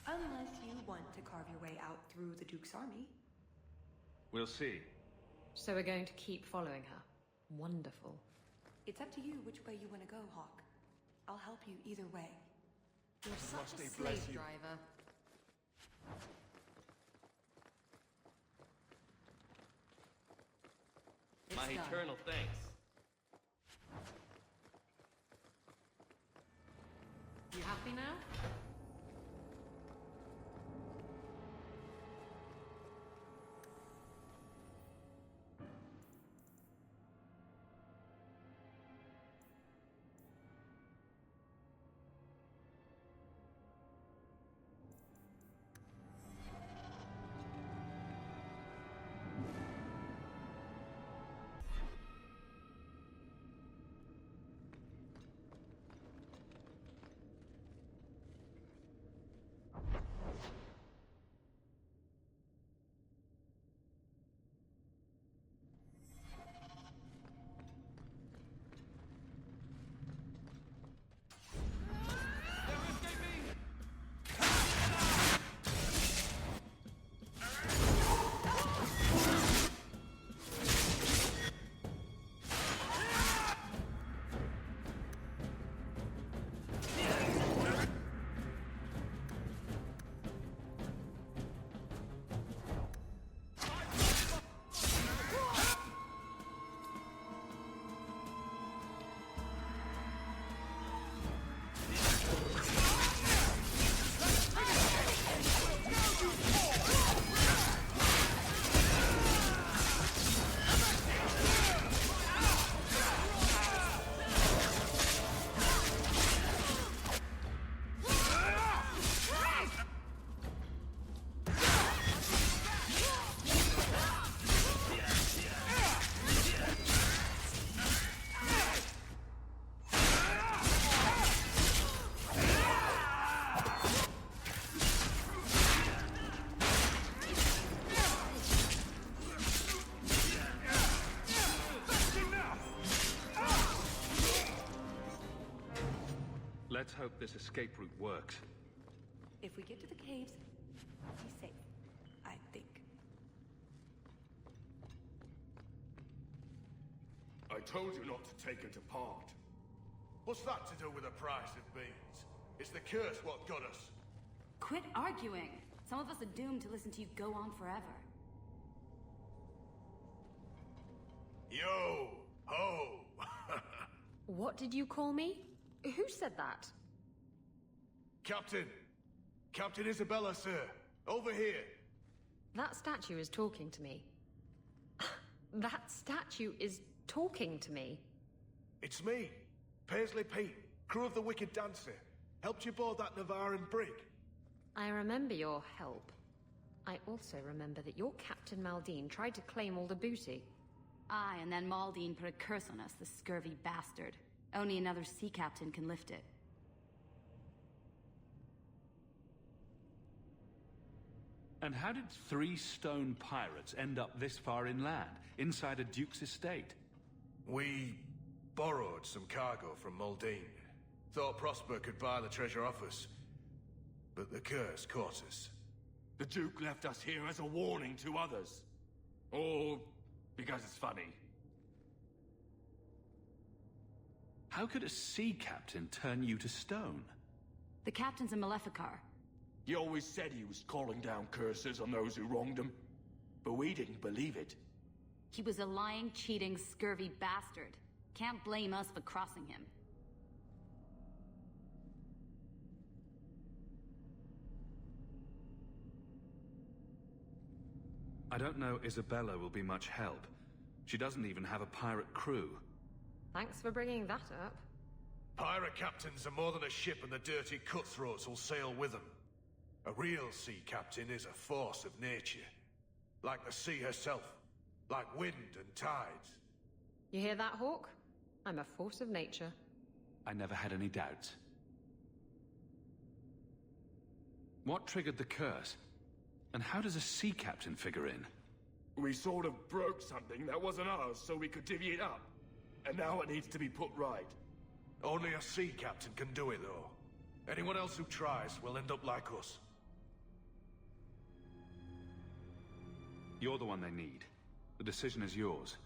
Speaker 6: Unless you want to carve your way out through the Duke's army.
Speaker 3: We'll see.
Speaker 4: So we're going to keep following her. Wonderful.
Speaker 6: It's up to you which way you want to go, Hawke. I'll help you either way.
Speaker 4: You're such a slave driver.
Speaker 21: My eternal thanks.
Speaker 4: You happy now?
Speaker 3: Let's hope this escape route works.
Speaker 6: If we get to the caves, we'll be safe, I think.
Speaker 10: I told you not to take it apart.
Speaker 14: What's that to do with the price of beans? It's the curse what got us.
Speaker 16: Quit arguing. Some of us are doomed to listen to you go on forever.
Speaker 14: Yo! Ho!
Speaker 4: What did you call me? Who said that?
Speaker 14: Captain! Captain Isabella, sir! Over here!
Speaker 4: That statue is talking to me. That statue is talking to me.
Speaker 5: It's me, Paisley Pete, crew of the Wicked Dancer. Helped you board that Navaran brig.
Speaker 4: I remember your help. I also remember that your Captain Maldine tried to claim all the booty.
Speaker 16: Aye, and then Maldine put a curse on us, the scurvy bastard. Only another sea captain can lift it.
Speaker 3: And how did 3 stone pirates end up this far inland, inside a duke's estate?
Speaker 14: We borrowed some cargo from Maldine. Thought Prosper could buy the treasure off us. But the curse caught us.
Speaker 22: The Duke left us here as a warning to others. Or because it's funny.
Speaker 3: How could a sea captain turn you to stone?
Speaker 16: The captain's a Maleficar.
Speaker 22: He always said he was calling down curses on those who wronged him. But we didn't believe it.
Speaker 16: He was a lying, cheating, scurvy bastard. Can't blame us for crossing him.
Speaker 3: I don't know Isabella will be much help. She doesn't even have a pirate crew.
Speaker 4: Thanks for bringing that up.
Speaker 14: Pirate captains are more than a ship, and the dirty cutthroats will sail with them. A real sea captain is a force of nature. Like the sea herself. Like wind and tides.
Speaker 4: You hear that, Hawke? I'm a force of nature.
Speaker 3: I never had any doubts. What triggered the curse? And how does a sea captain figure in?
Speaker 22: We sort of broke something that wasn't ours, so we could divvy it up. And now it needs to be put right.
Speaker 14: Only a sea captain can do it, though. Anyone else who tries will end up like us.
Speaker 3: You're the one they need. The decision is yours.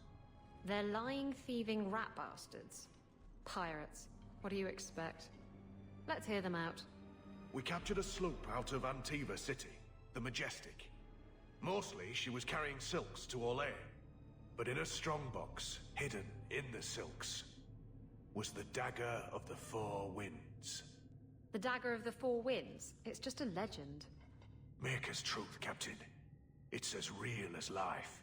Speaker 4: They're lying, thieving rat bastards. Pirates. What do you expect? Let's hear them out.
Speaker 5: We captured a sloop out of Antiva City, the Majestic. Mostly, she was carrying silks to Orlais. But in a strongbox, hidden in the silks, was the Dagger of the Four Winds.
Speaker 4: The Dagger of the Four Winds? It's just a legend.
Speaker 5: Maker's truth, Captain. It's as real as life.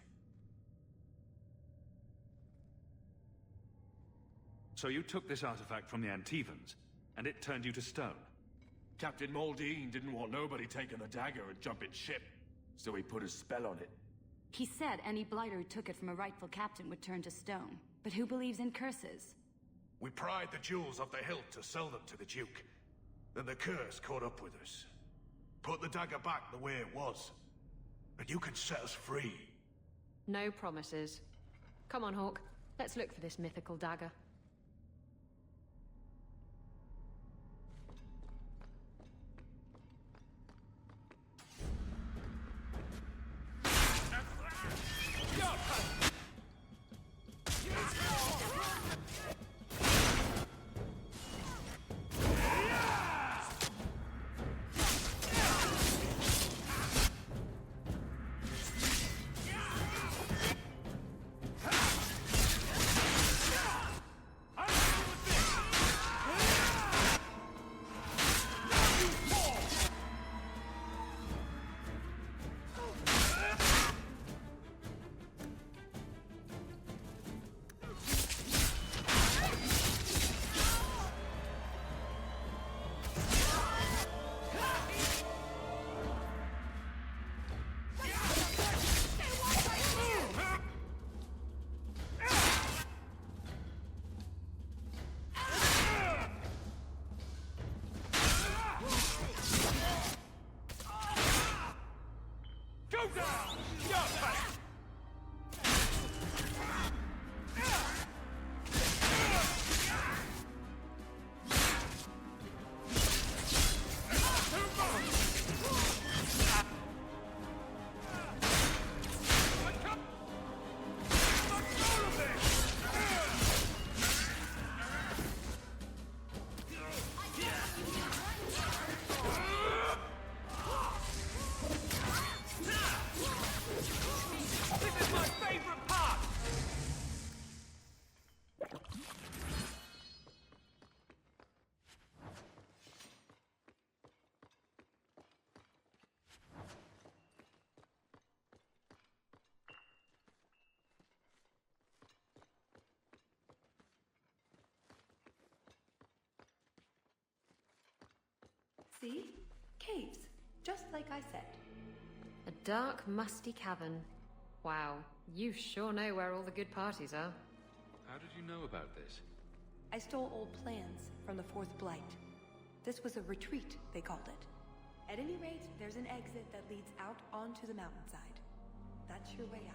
Speaker 3: So you took this artifact from the Antivans, and it turned you to stone?
Speaker 22: Captain Maldine didn't want nobody taking the dagger and jumping ship, so he put a spell on it.
Speaker 16: He said any blighter who took it from a rightful captain would turn to stone. But who believes in curses?
Speaker 5: We pried the jewels off the hilt to sell them to the Duke. Then the curse caught up with us. Put the dagger back the way it was. And you can set us free.
Speaker 4: No promises. Come on, Hawke. Let's look for this mythical dagger.
Speaker 6: Just like I said.
Speaker 4: A dark, musty cavern. Wow, you sure know where all the good parties are.
Speaker 3: How did you know about this?
Speaker 6: I stole old plans from the Fourth Blight. This was a retreat, they called it. At any rate, there's an exit that leads out onto the mountainside. That's your way out.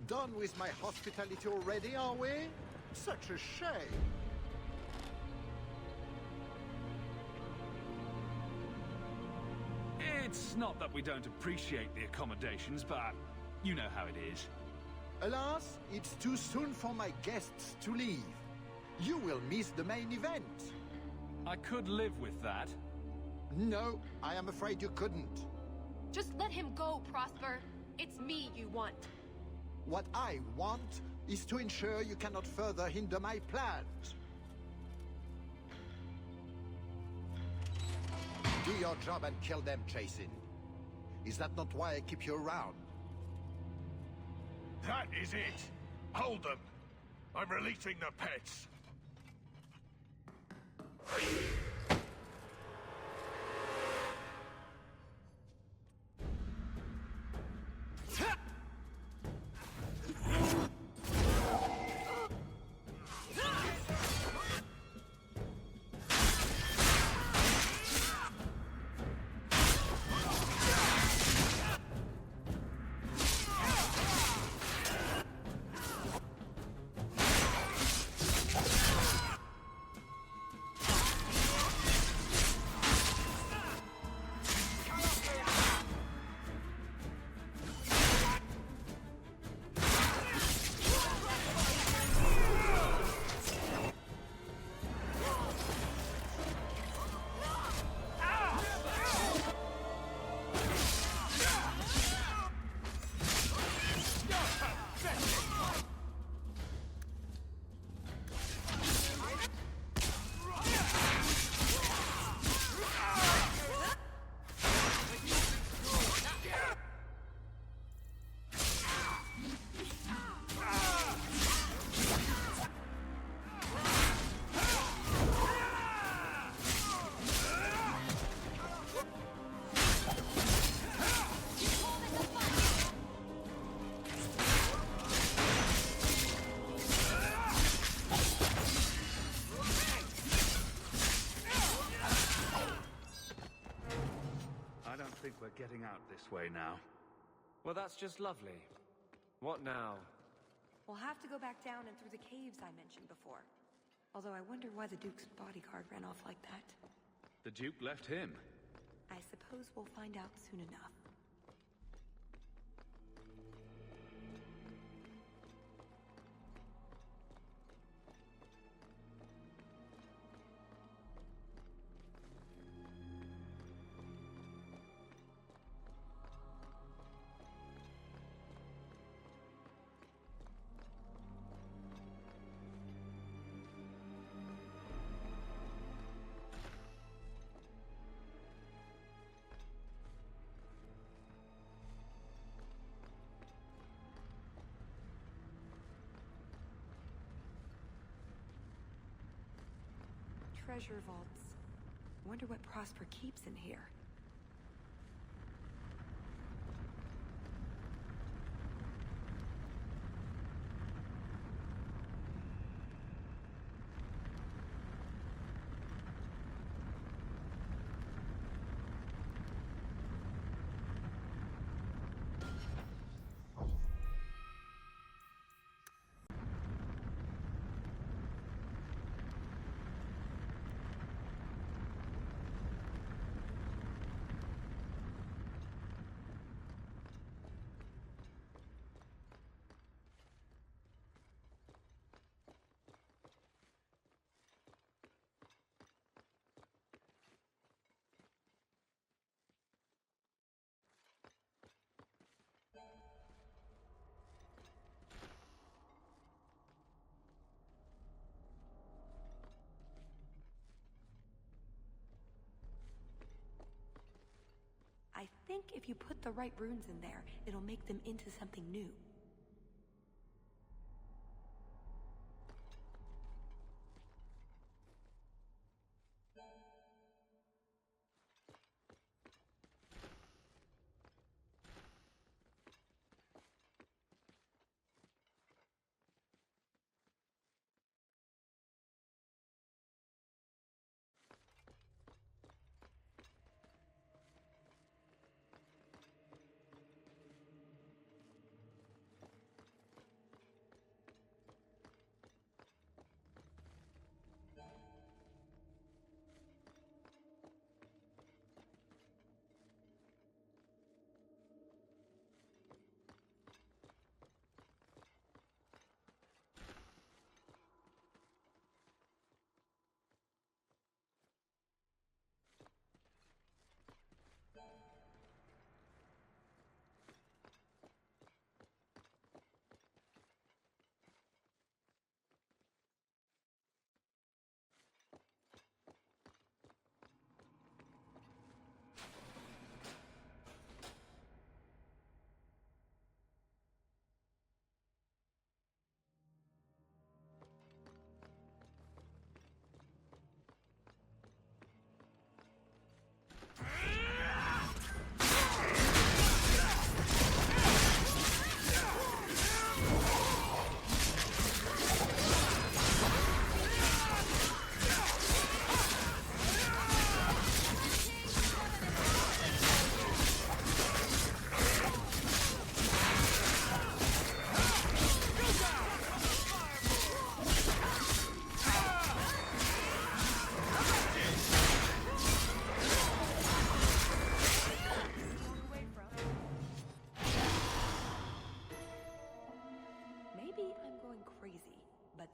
Speaker 8: Done with my hospitality already, are we? Such a shame.
Speaker 12: It's not that we don't appreciate the accommodations, but you know how it is.
Speaker 8: Alas, it's too soon for my guests to leave. You will miss the main event.
Speaker 12: I could live with that.
Speaker 8: No, I am afraid you couldn't.
Speaker 6: Just let him go, Prosper. It's me you want.
Speaker 8: What I want is to ensure you cannot further hinder my plans. Do your job and kill them, Jason. Is that not why I keep you around?
Speaker 14: That is it. Hold them. I'm releasing the pets.
Speaker 3: We're getting out this way now.
Speaker 7: Well, that's just lovely. What now?
Speaker 6: We'll have to go back down and through the caves I mentioned before. Although I wonder why the Duke's bodyguard ran off like that.
Speaker 3: The Duke left him.
Speaker 6: I suppose we'll find out soon enough. Treasure vaults. Wonder what Prosper keeps in here. think if you put the right runes in there, it'll make them into something new.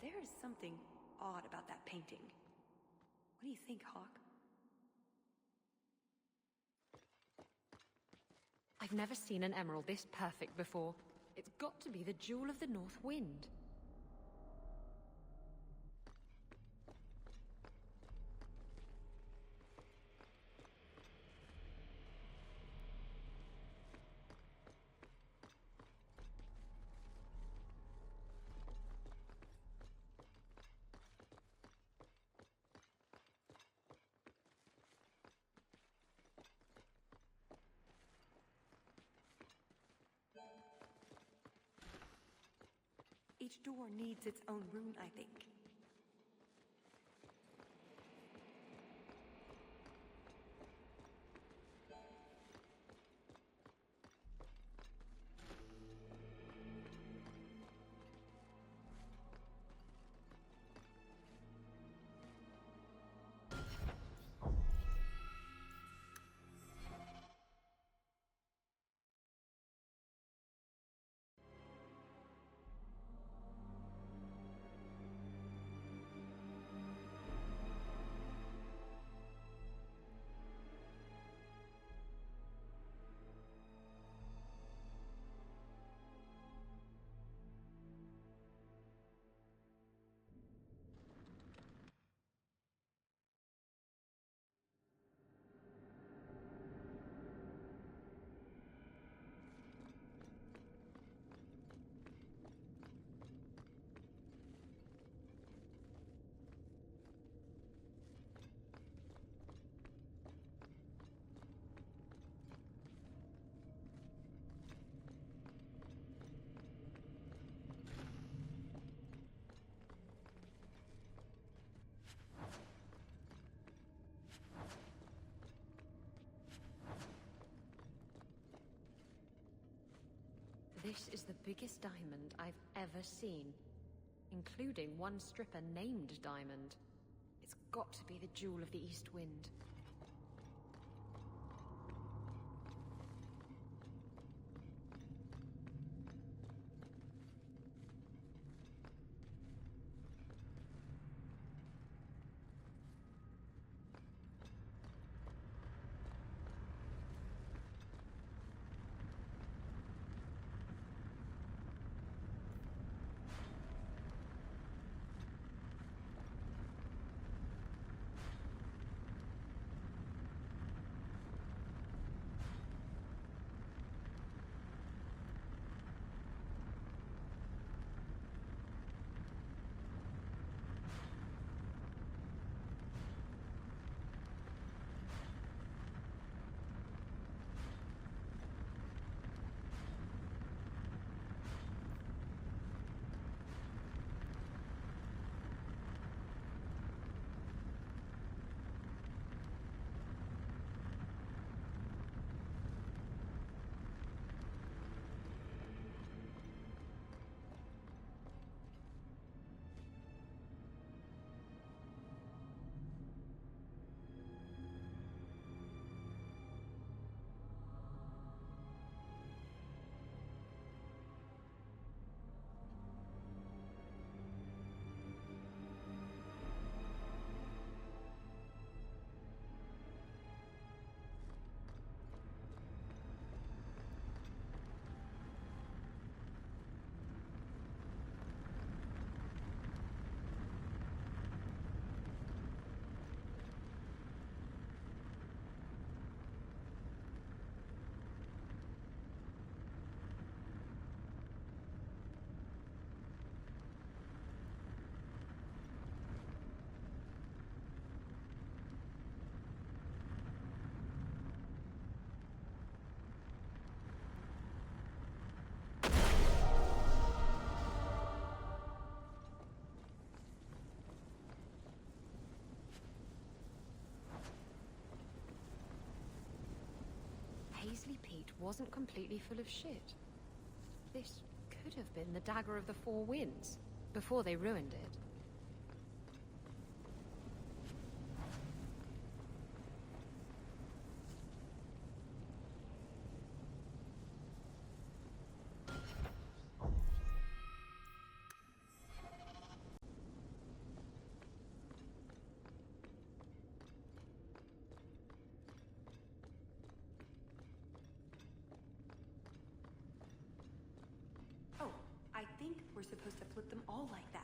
Speaker 6: There is something odd about that painting. What do you think, Hawke?
Speaker 4: I've never seen an emerald this perfect before. It's got to be the Jewel of the North Wind.
Speaker 6: Each door needs its own rune, I think.
Speaker 4: This is the biggest diamond I've ever seen, including one stripper named Diamond. It's got to be the Jewel of the East Wind. Paisley Peak wasn't completely full of shit. This could have been the Dagger of the Four Winds, before they ruined it.
Speaker 6: Oh, I think we're supposed to flip them all like that.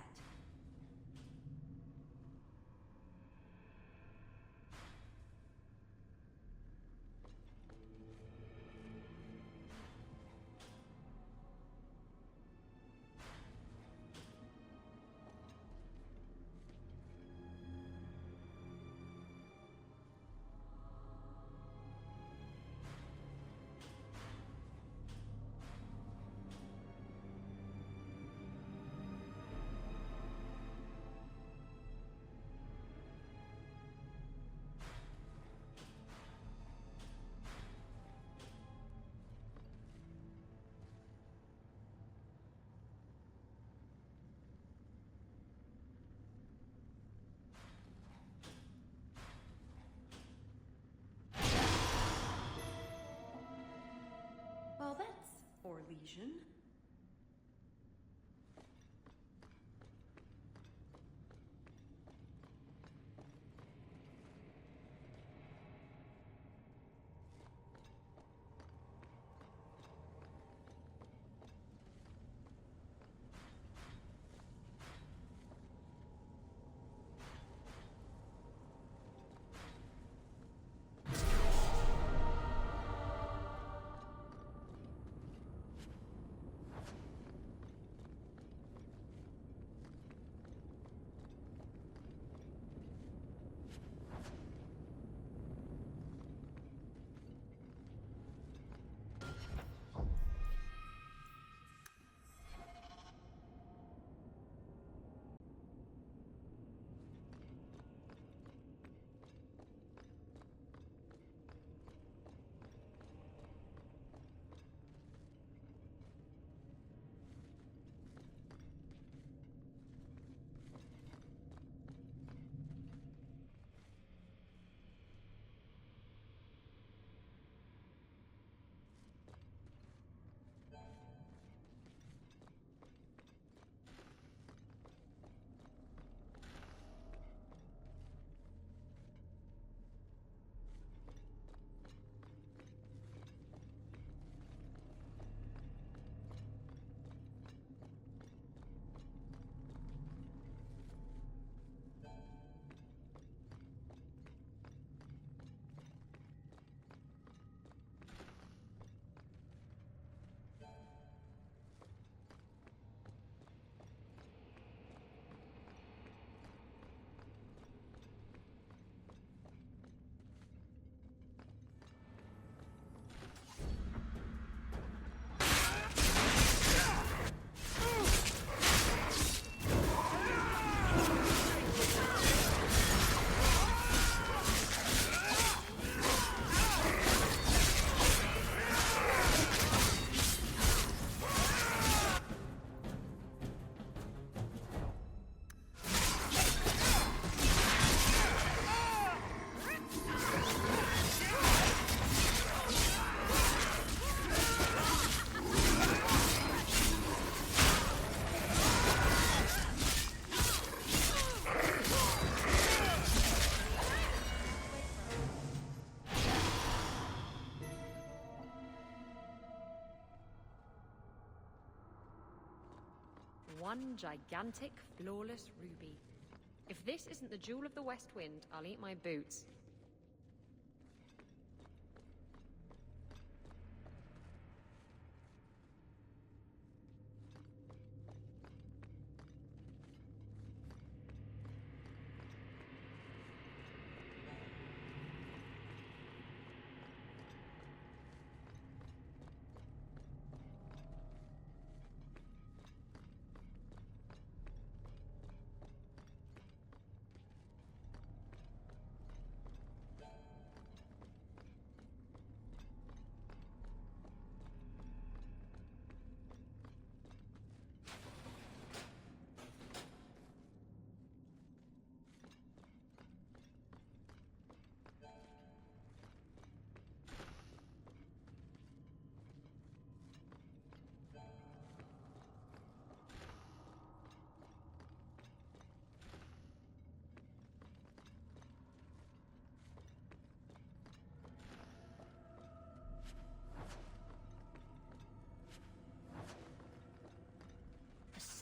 Speaker 6: Well, that's Orlesian.
Speaker 4: One gigantic, flawless ruby. If this isn't the Jewel of the West Wind, I'll eat my boots.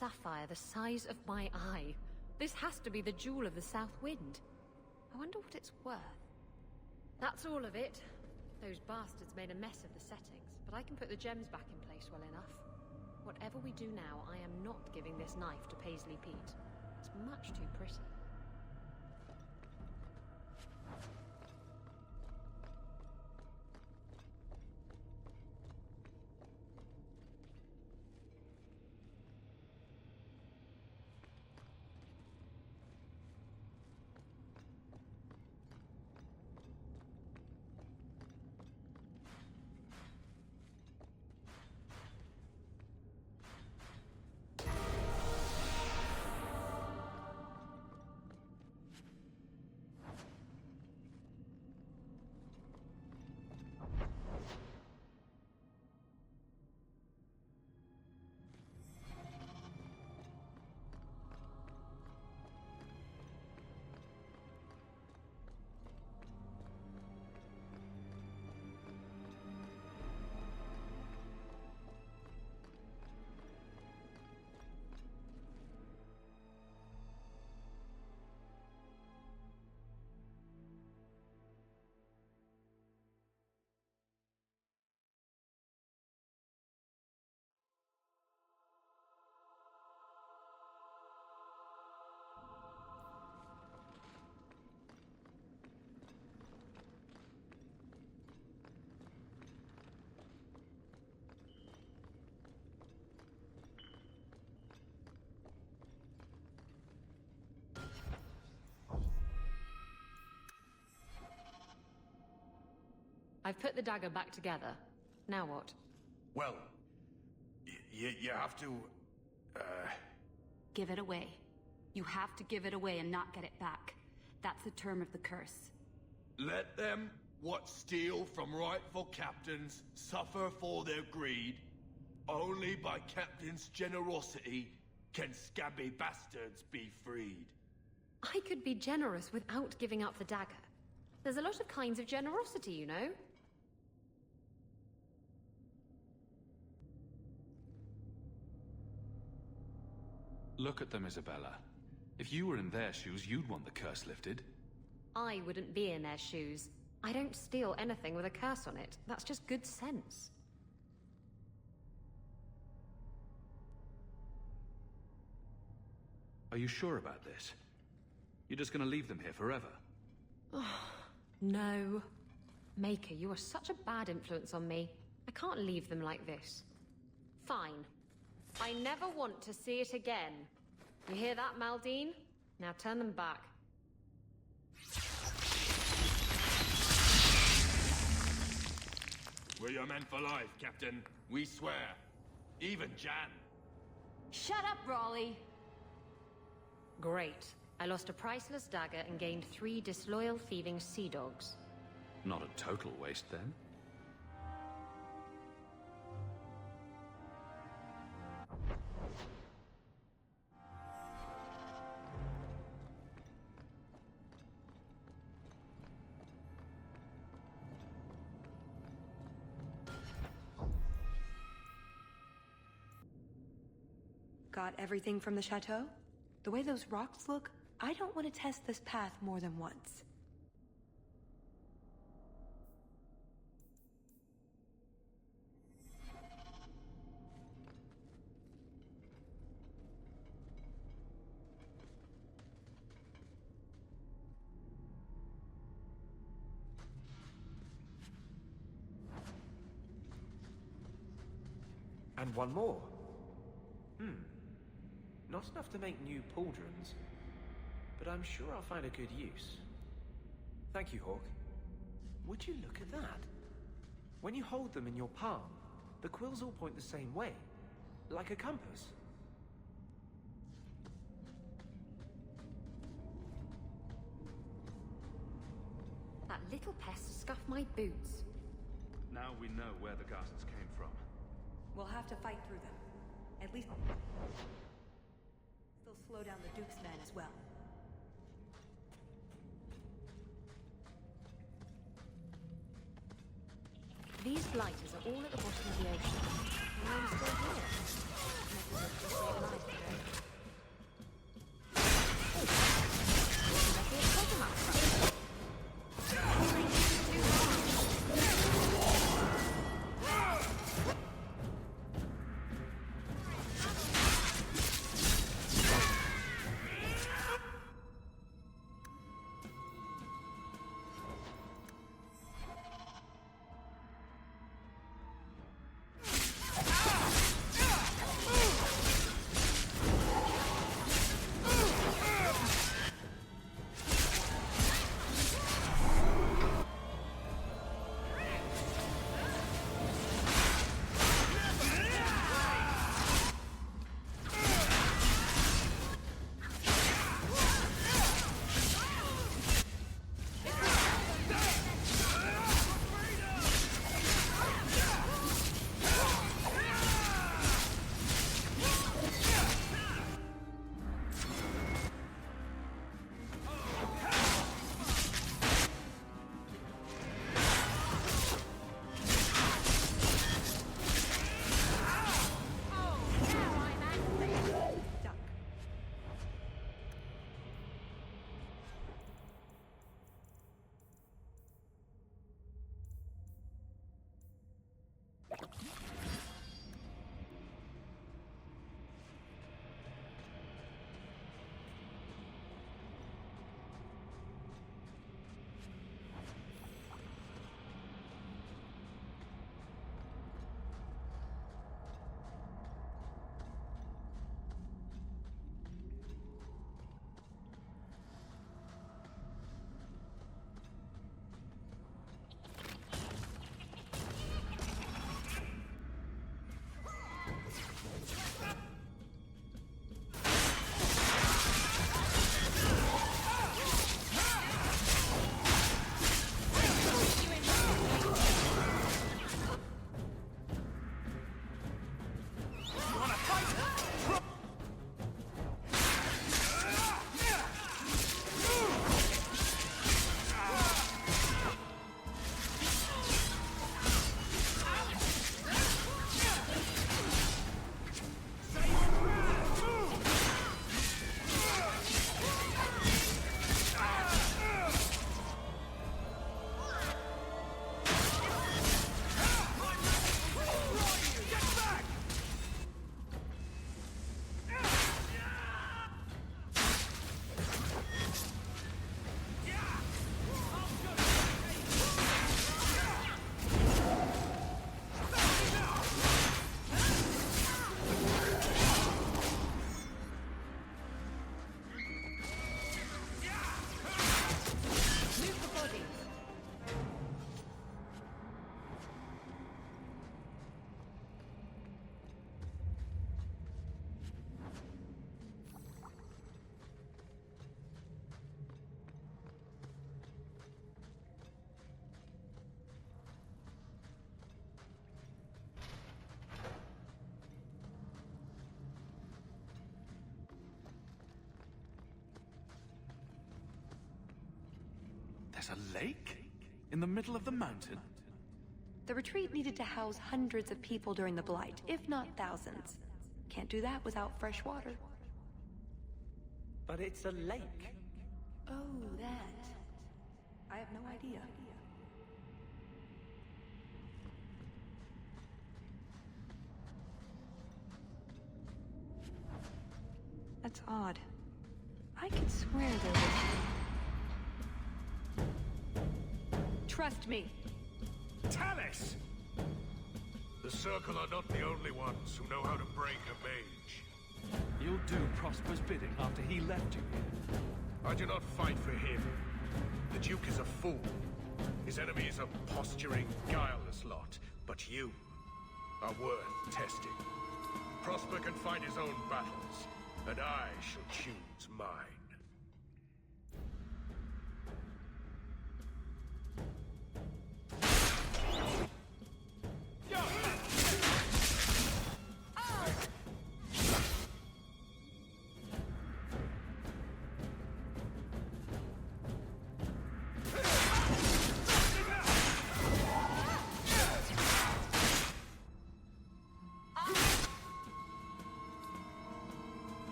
Speaker 4: sapphire the size of my eye. This has to be the Jewel of the South Wind. I wonder what it's worth. That's all of it. Those bastards made a mess of the settings, but I can put the gems back in place well enough. Whatever we do now, I am not giving this knife to Paisley Pete. It's much too pretty. I've put the dagger back together. Now what?
Speaker 14: Well, you have to,
Speaker 16: Give it away. You have to give it away and not get it back. That's the term of the curse.
Speaker 22: Let them what steal from rightful captains suffer for their greed. Only by captain's generosity can scabby bastards be freed.
Speaker 4: I could be generous without giving up the dagger. There's a lot of kinds of generosity, you know?
Speaker 3: Look at them, Isabella. If you were in their shoes, you'd want the curse lifted.
Speaker 4: I wouldn't be in their shoes. I don't steal anything with a curse on it. That's just good sense.
Speaker 3: Are you sure about this? You're just gonna leave them here forever?
Speaker 4: No. Maker, you are such a bad influence on me. I can't leave them like this. Fine. I never want to see it again. You hear that, Maldine? Now turn them back.
Speaker 22: We're your men for life, Captain. We swear. Even Jan.
Speaker 16: Shut up, Raleigh!
Speaker 4: Great. I lost a priceless dagger and gained 3 disloyal, thieving sea dogs.
Speaker 3: Not a total waste, then.
Speaker 6: Got everything from the chateau? The way those rocks look, I don't want to test this path more than once.
Speaker 7: And one more. Not enough to make new pauldrons, but I'm sure I'll find a good use. Thank you, Hawke. Would you look at that? When you hold them in your palm, the quills all point the same way, like a compass.
Speaker 4: That little pest scuffed my boots.
Speaker 3: Now we know where the ghasts came from.
Speaker 6: We'll have to fight through them. At least... they'll slow down the Duke's men as well.
Speaker 4: These blighters are all at the bottom of the ocean. And I'm still here. Maybe they've just realized it.
Speaker 3: There's a lake? In the middle of the mountain?
Speaker 6: The retreat needed to house hundreds of people during the Blight, if not thousands. Can't do that without fresh water.
Speaker 7: But it's a lake.
Speaker 6: Oh, that. I have no idea. That's odd. I could swear there was... Trust me.
Speaker 14: Tallis! The Circle are not the only ones who know how to break a mage.
Speaker 3: You'll do Prosper's bidding after he left you here.
Speaker 14: I do not fight for him. The Duke is a fool. His enemy is a posturing, guileless lot. But you are worth testing. Prosper can fight his own battles, and I shall choose mine.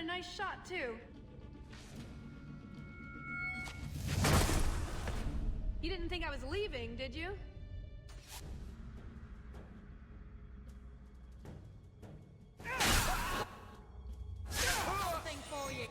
Speaker 6: Nice shot, too. You didn't think I was leaving, did you? Something for you.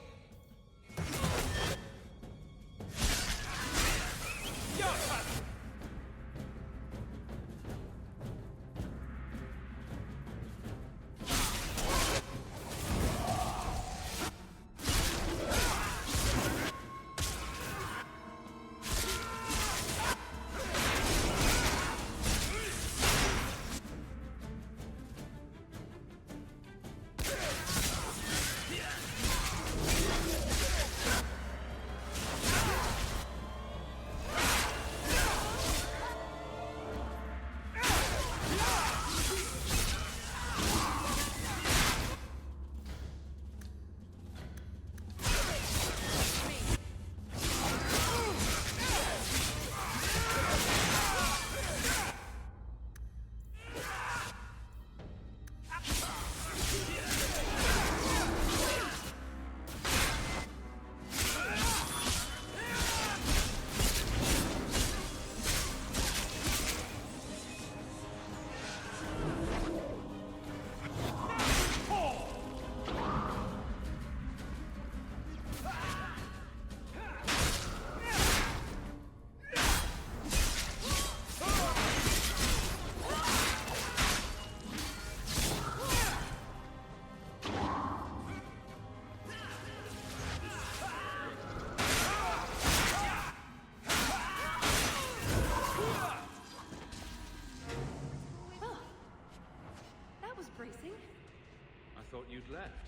Speaker 3: Thought you'd left.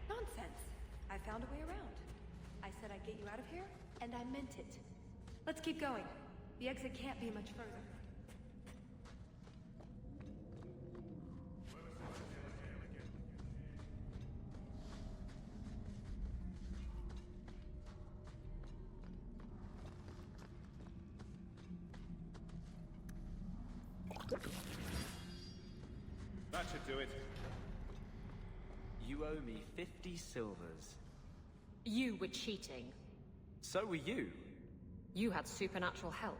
Speaker 6: Nonsense. I found a way around. I said I'd get you out of here, and I meant it. Let's keep going. The exit can't be much further.
Speaker 3: That should do it.
Speaker 7: You owe me 50 silvers.
Speaker 4: You were cheating.
Speaker 7: So were you.
Speaker 4: You had supernatural help.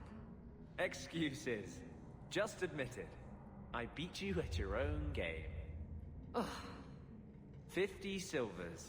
Speaker 7: Excuses. Just admit it. I beat you at your own game.
Speaker 4: Ugh.
Speaker 7: 50 silvers.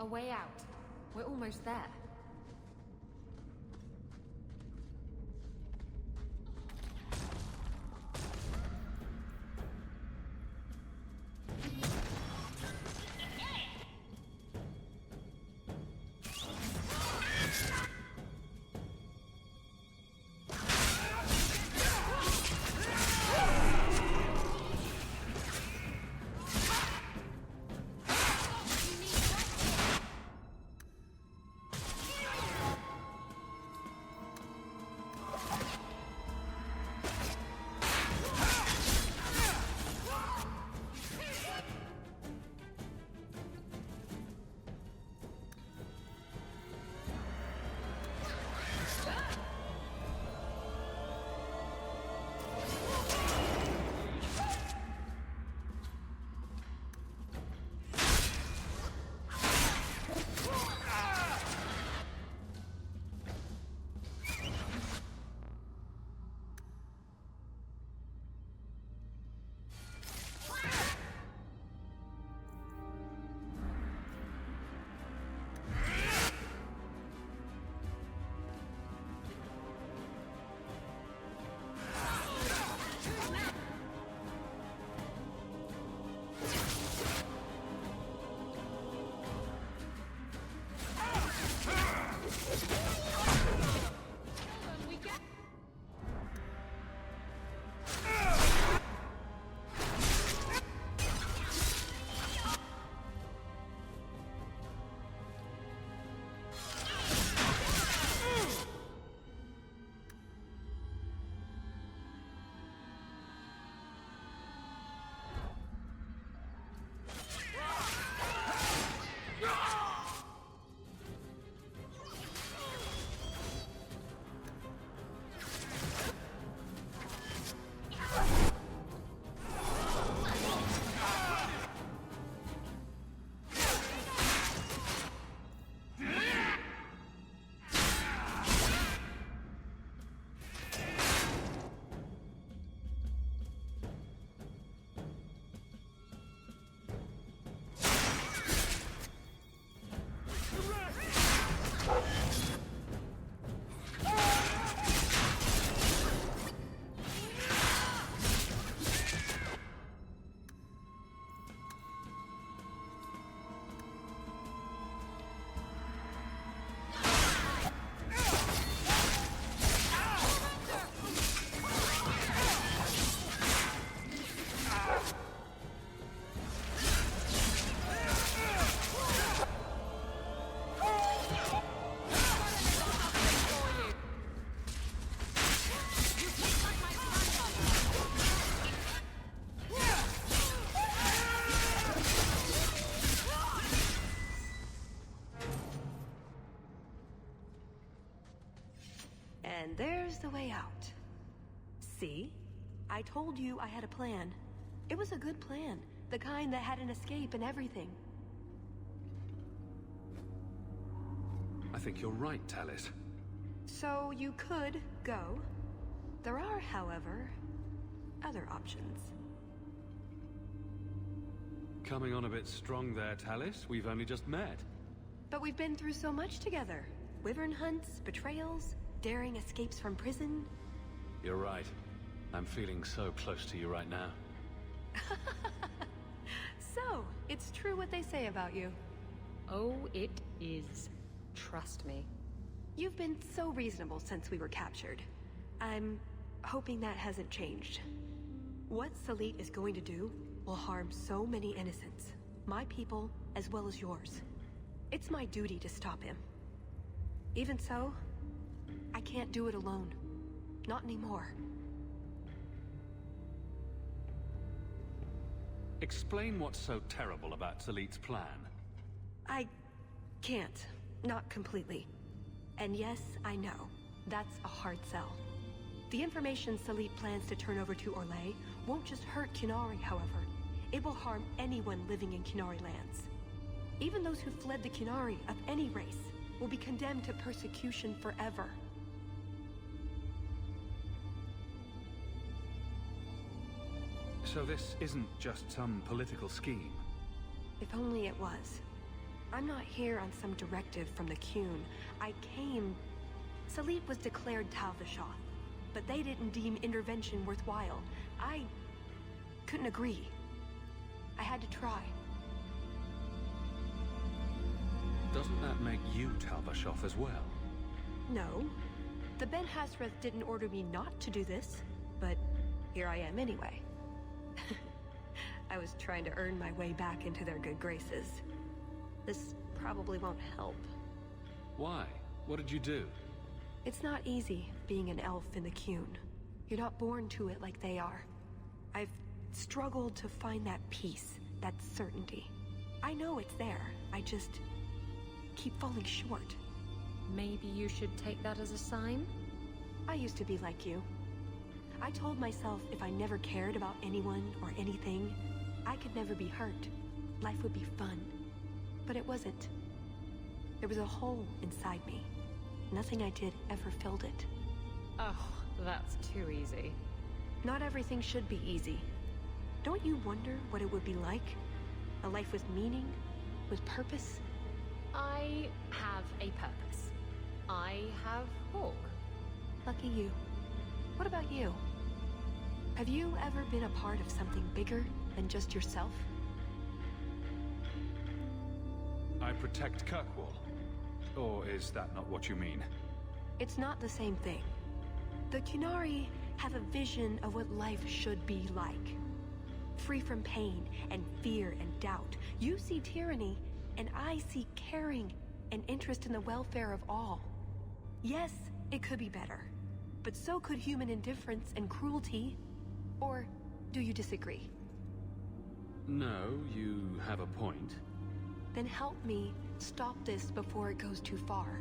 Speaker 4: A way out. We're almost there.
Speaker 6: And there's the way out. See? I told you I had a plan. It was a good plan. The kind that had an escape and everything.
Speaker 3: I think you're right, Tallis.
Speaker 6: So you could go. There are, however, other options.
Speaker 3: Coming on a bit strong there, Tallis. We've only just met.
Speaker 6: But we've been through so much together. Wyvern hunts, betrayals, daring escapes from prison.
Speaker 3: You're right. I'm feeling so close to you right now.
Speaker 6: So, it's true what they say about you.
Speaker 4: Oh, it is. Trust me.
Speaker 6: You've been so reasonable since we were captured. I'm hoping that hasn't changed. What Salit is going to do will harm so many innocents. My people, as well as yours. It's my duty to stop him. Even so, I can't do it alone. Not anymore.
Speaker 3: Explain what's so terrible about Salit's plan.
Speaker 6: I can't. Not completely. And yes, I know. That's a hard sell. The information Salit plans to turn over to Orlais won't just hurt Qunari, however. It will harm anyone living in Qunari lands. Even those who fled the Qunari of any race will be condemned to persecution forever.
Speaker 3: So this isn't just some political scheme?
Speaker 6: If only it was. I'm not here on some directive from the Qun. I came... Salit was declared Talvashah, but they didn't deem intervention worthwhile. I couldn't agree. I had to try.
Speaker 3: Doesn't that make you Talvashah as well?
Speaker 6: No. The Ben Hasreth didn't order me not to do this, but here I am anyway. I was trying to earn my way back into their good graces. This probably won't help.
Speaker 3: Why? What did you do?
Speaker 6: It's not easy being an elf in the Qun. You're not born to it like they are. I've struggled to find that peace, that certainty. I know it's there. I just keep falling short.
Speaker 4: Maybe you should take that as a sign?
Speaker 6: I used to be like you. I told myself if I never cared about anyone or anything, I could never be hurt. Life would be fun. But it wasn't. There was a hole inside me. Nothing I did ever filled it.
Speaker 4: Oh, that's too easy.
Speaker 6: Not everything should be easy. Don't you wonder what it would be like? A life with meaning? With purpose?
Speaker 4: I have a purpose. I have Hawke.
Speaker 6: Lucky you. What about you? Have you ever been a part of something bigger than just yourself?
Speaker 3: I protect Kirkwall. Or is that not what you mean?
Speaker 6: It's not the same thing. The Qunari have a vision of what life should be like. Free from pain and fear and doubt. You see tyranny, and I see caring and interest in the welfare of all. Yes, it could be better. But so could human indifference and cruelty. Or do you disagree?
Speaker 3: No, you have a point.
Speaker 6: Then help me stop this before it goes too far.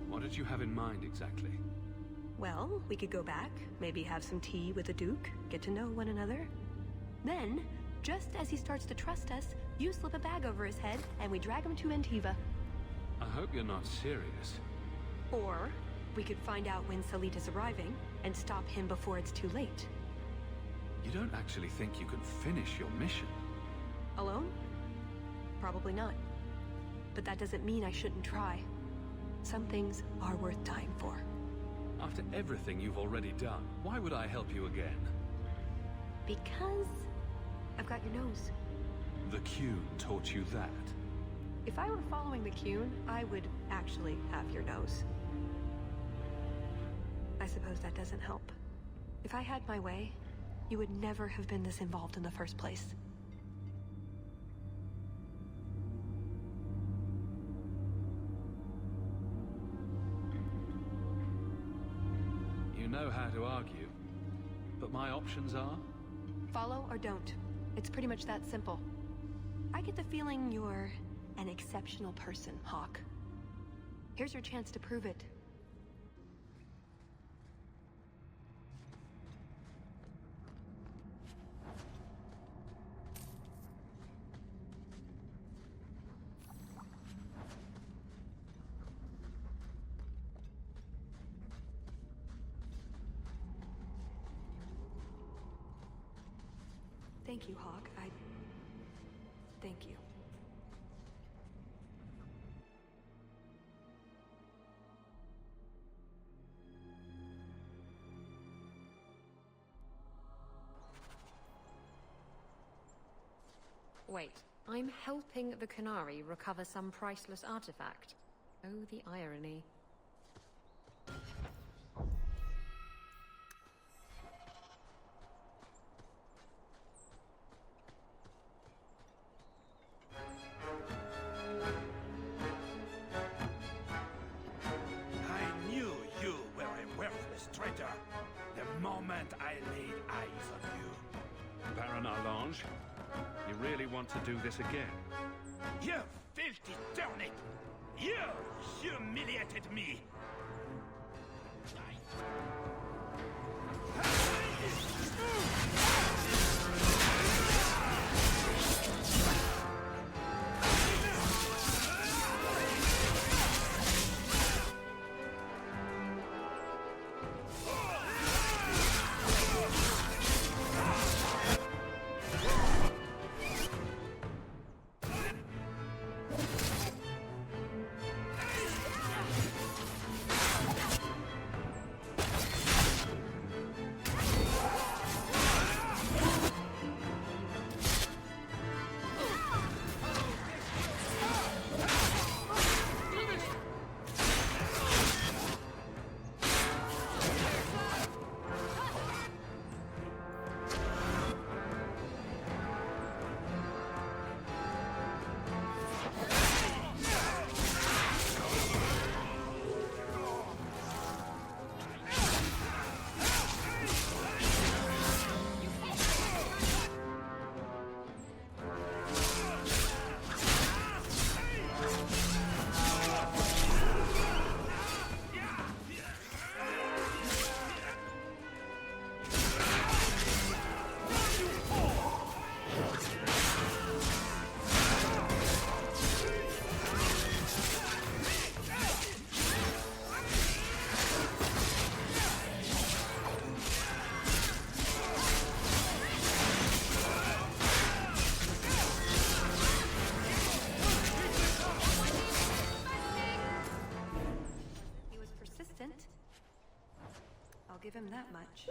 Speaker 3: What did you have in mind exactly?
Speaker 6: Well, we could go back, maybe have some tea with the Duke, get to know one another. Then, just as he starts to trust us, you slip a bag over his head and we drag him to Antiva.
Speaker 3: I hope you're not serious.
Speaker 6: Or, we could find out when Salit is arriving and stop him before it's too late.
Speaker 3: You don't actually think you can finish your mission?
Speaker 6: Alone? Probably not. But that doesn't mean I shouldn't try. Some things are worth dying for.
Speaker 3: After everything you've already done, why would I help you again?
Speaker 6: Because I've got your nose.
Speaker 3: The Qun taught you that?
Speaker 6: If I were following the Qun, I would actually have your nose. I suppose that doesn't help. If I had my way, you would never have been this involved in the first place.
Speaker 3: You know how to argue, but my options are?
Speaker 6: Follow or don't. It's pretty much that simple. I get the feeling you're an exceptional person, Hawke. Here's your chance to prove it. Thank you, Hawke. Thank you.
Speaker 4: Wait, I'm helping the Qunari recover some priceless artifact. Oh, the irony.
Speaker 12: I knew you were a worthless traitor the moment I laid eyes on you.
Speaker 3: Baron Arlange, you really want to do this again?
Speaker 12: You filthy turnip! You humiliated me!
Speaker 6: that much.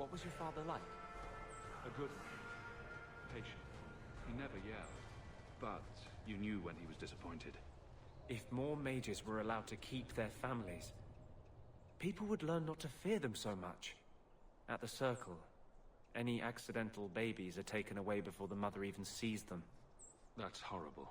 Speaker 7: What was your father like?
Speaker 3: A good man. Patient. He never yelled. But you knew when he was disappointed.
Speaker 7: If more mages were allowed to keep their families, people would learn not to fear them so much. At the Circle, any accidental babies are taken away before the mother even sees them.
Speaker 3: That's horrible.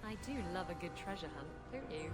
Speaker 4: I do love a good treasure hunt, don't you?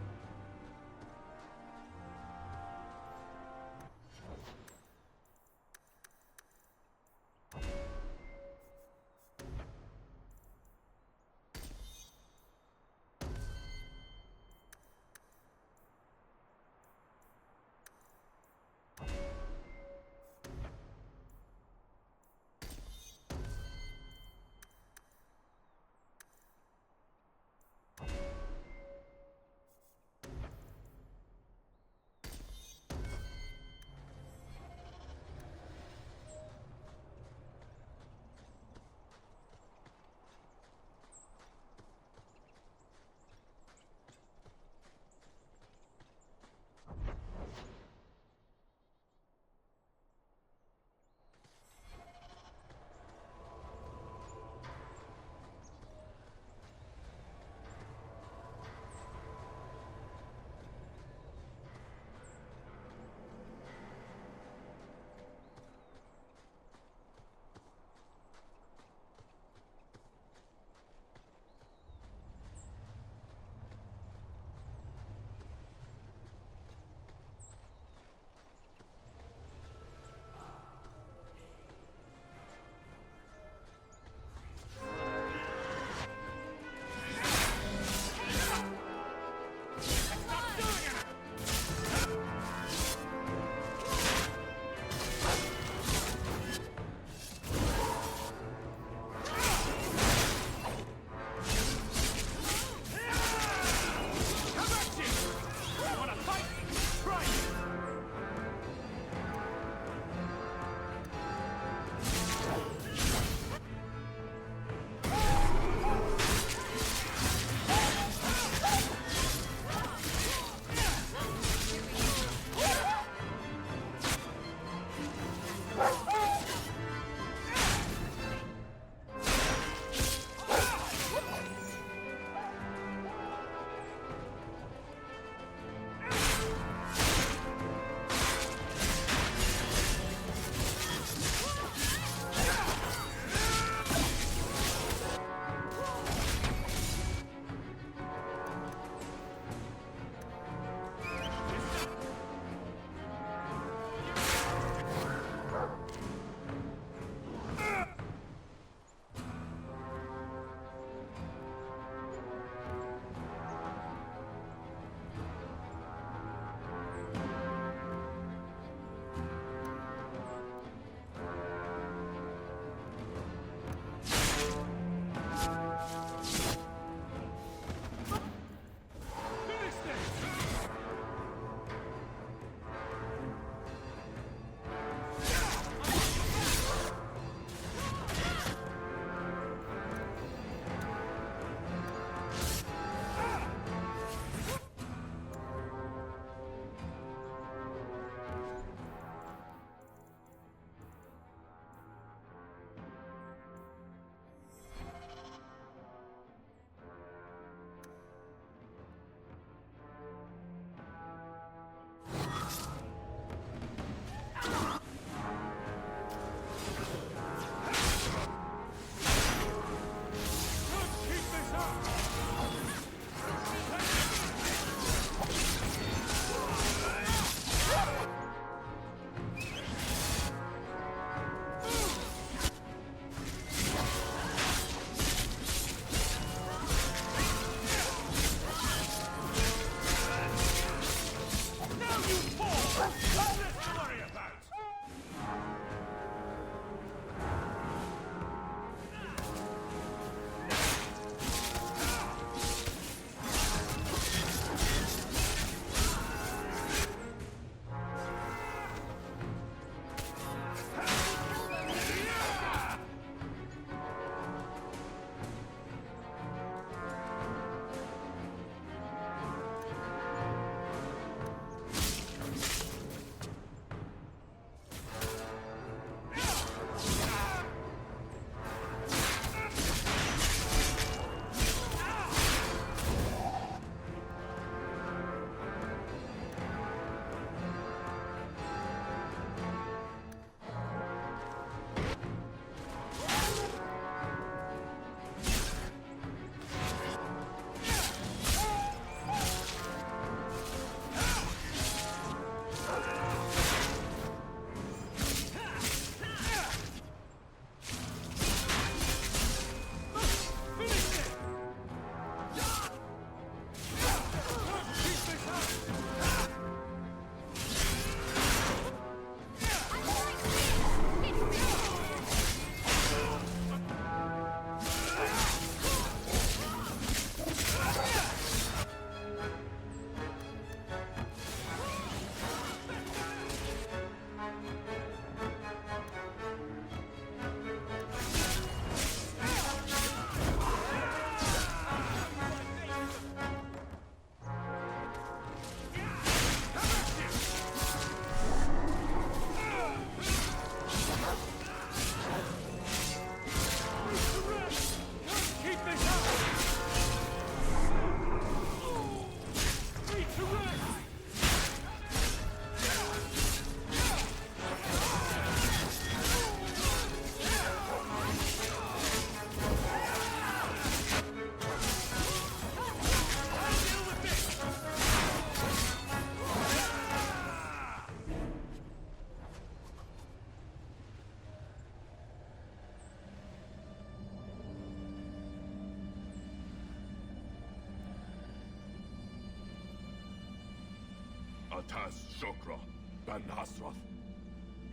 Speaker 22: Atas Shokra, Ben Hasrath.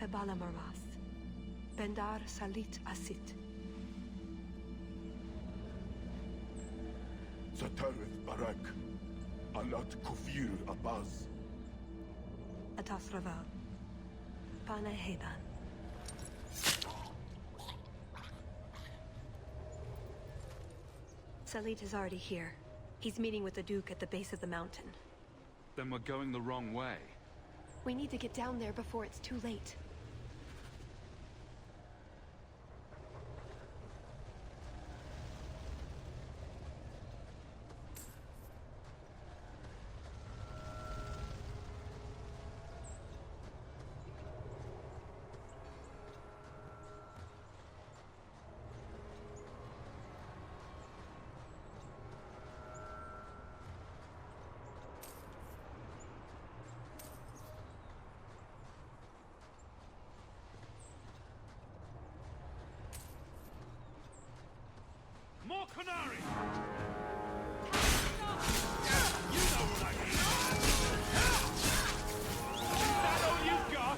Speaker 6: Ebala Marath. Bendar Salit Asit.
Speaker 22: Satarith Barak. Alat Kufir Abaz.
Speaker 6: Atas Rava. Pana Hedan. Salit is already here. He's meeting with the Duke at the base of the mountain.
Speaker 3: Then we're going the wrong way.
Speaker 6: We need to get down there before it's too late.
Speaker 12: More Qunari! You know what I mean! Is that all you've got?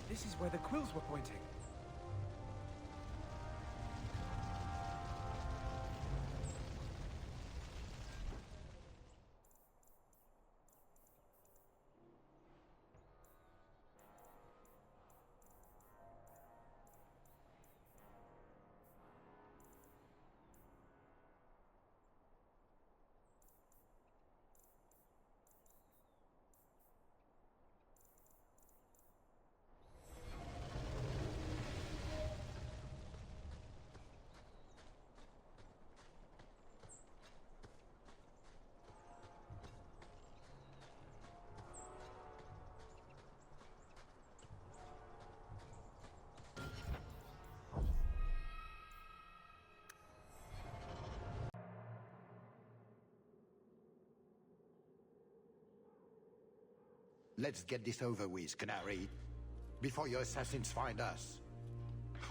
Speaker 5: This is where the quills were pointing.
Speaker 8: Let's get this over with, Qunari, before your assassins find us.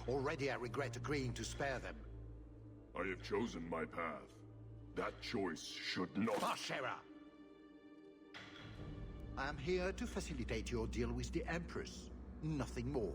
Speaker 8: Already I regret agreeing to spare them.
Speaker 22: I have chosen my path. That choice should not...
Speaker 8: Bashera! I am here to facilitate your deal with the Empress. Nothing more.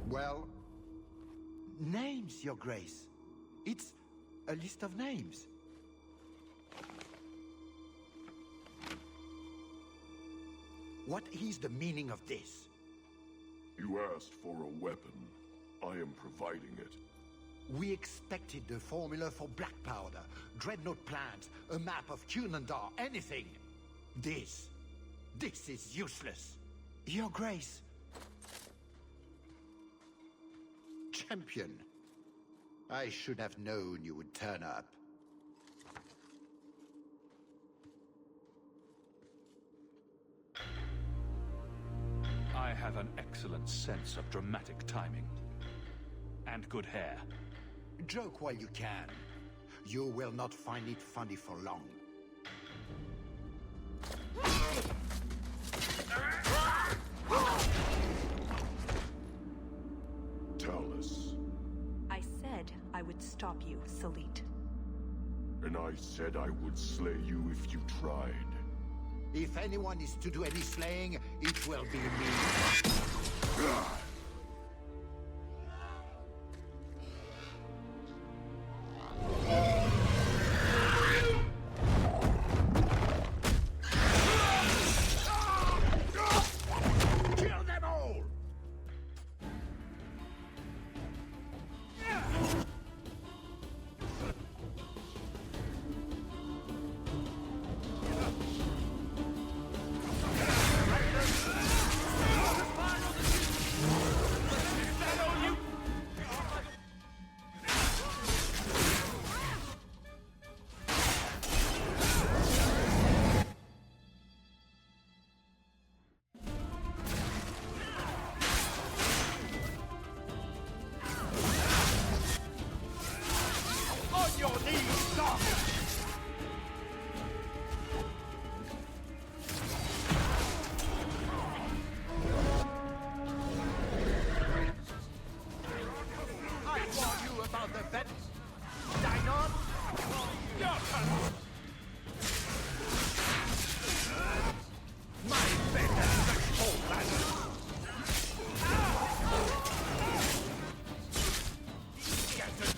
Speaker 8: Well, names, Your Grace. It's a list of names. What is the meaning of this?
Speaker 22: You asked for a weapon. I am providing it.
Speaker 8: We expected the formula for black powder, dreadnought plans, a map of Cunandar, anything. This is useless. Your Grace. Champion. I should have known you would turn up.
Speaker 3: I have an excellent sense of dramatic timing. And good hair.
Speaker 8: Joke while you can. You will not find it funny for long.
Speaker 22: Tallis.
Speaker 6: I said I would stop you, Salit.
Speaker 22: And I said I would slay you if you tried.
Speaker 8: If anyone is to do any slaying, it will be me.
Speaker 2: Bet. Dine on. Your turn. My better threshold ladder. Scattered.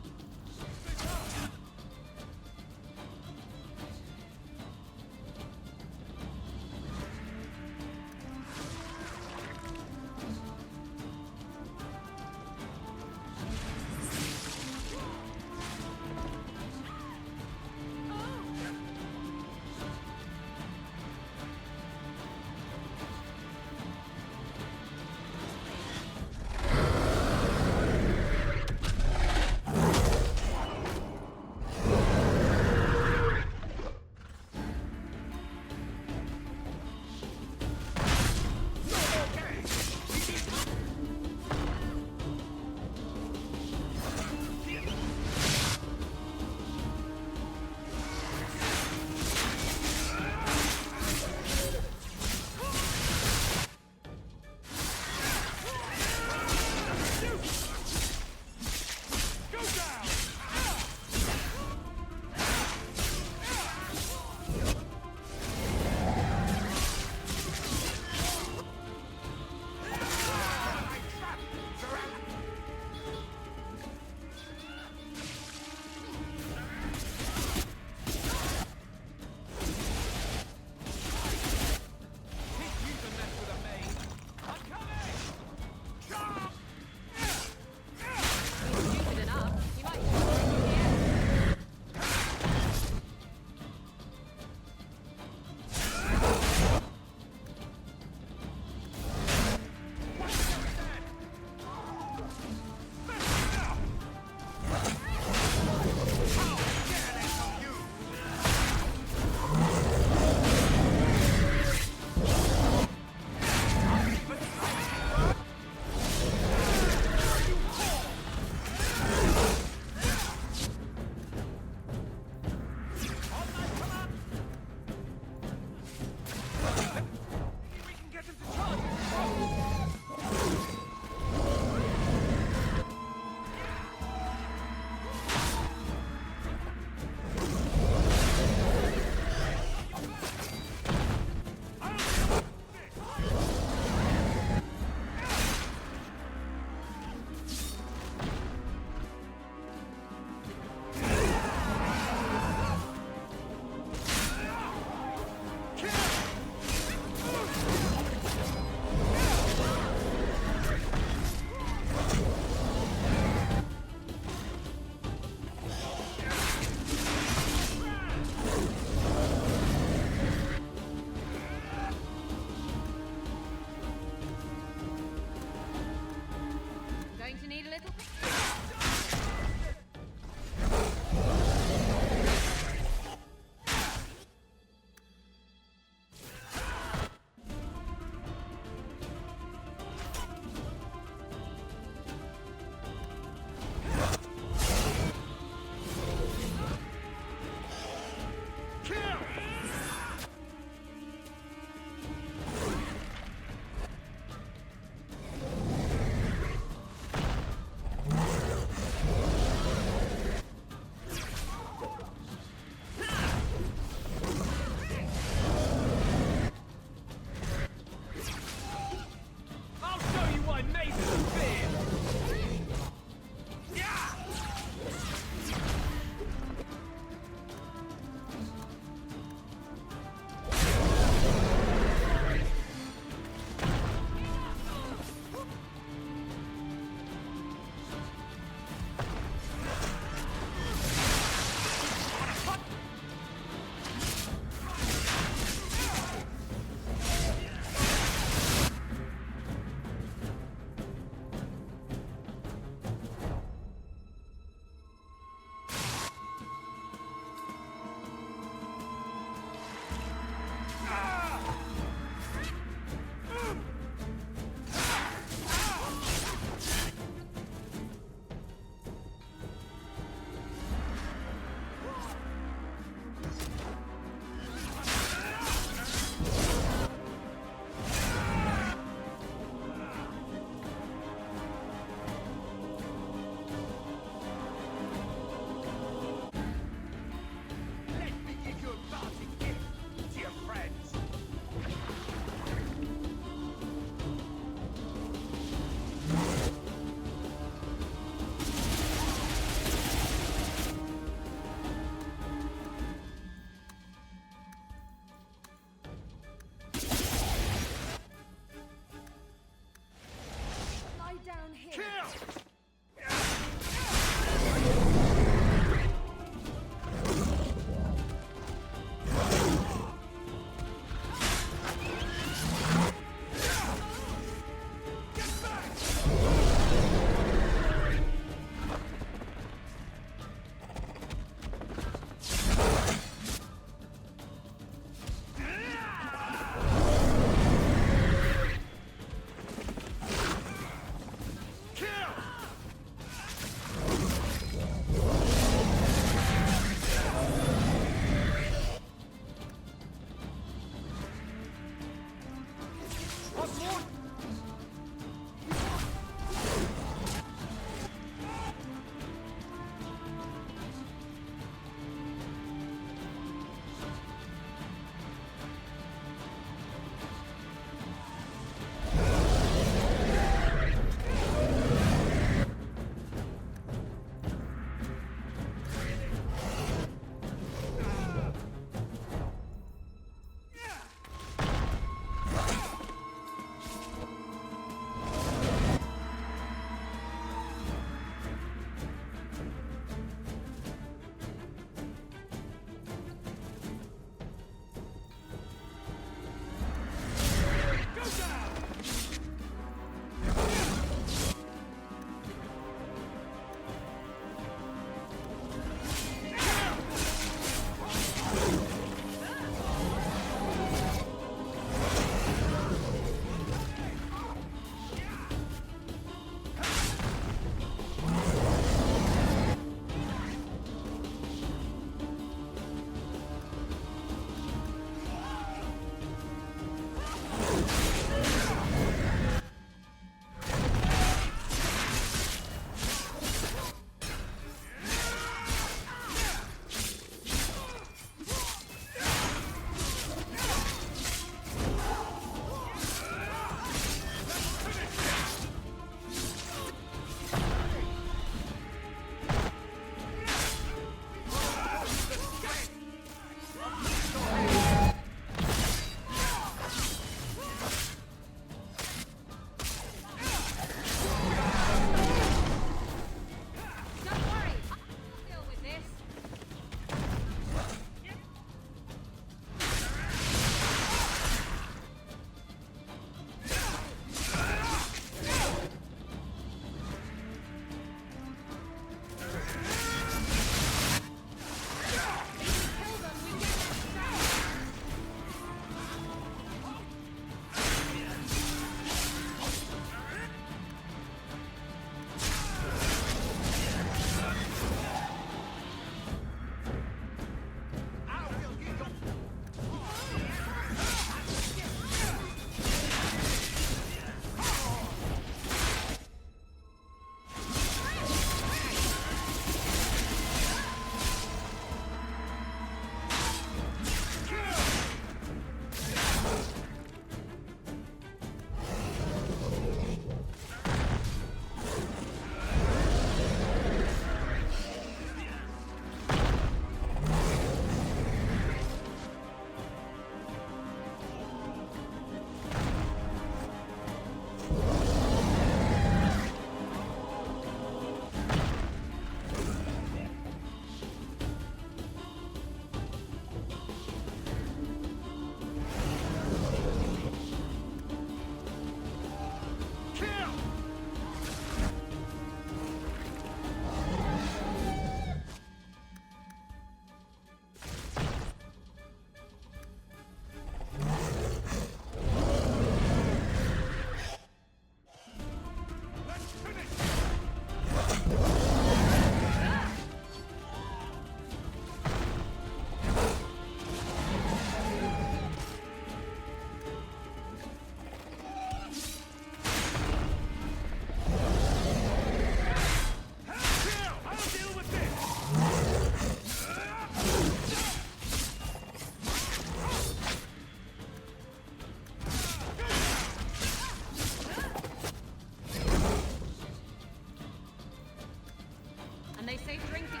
Speaker 4: drinking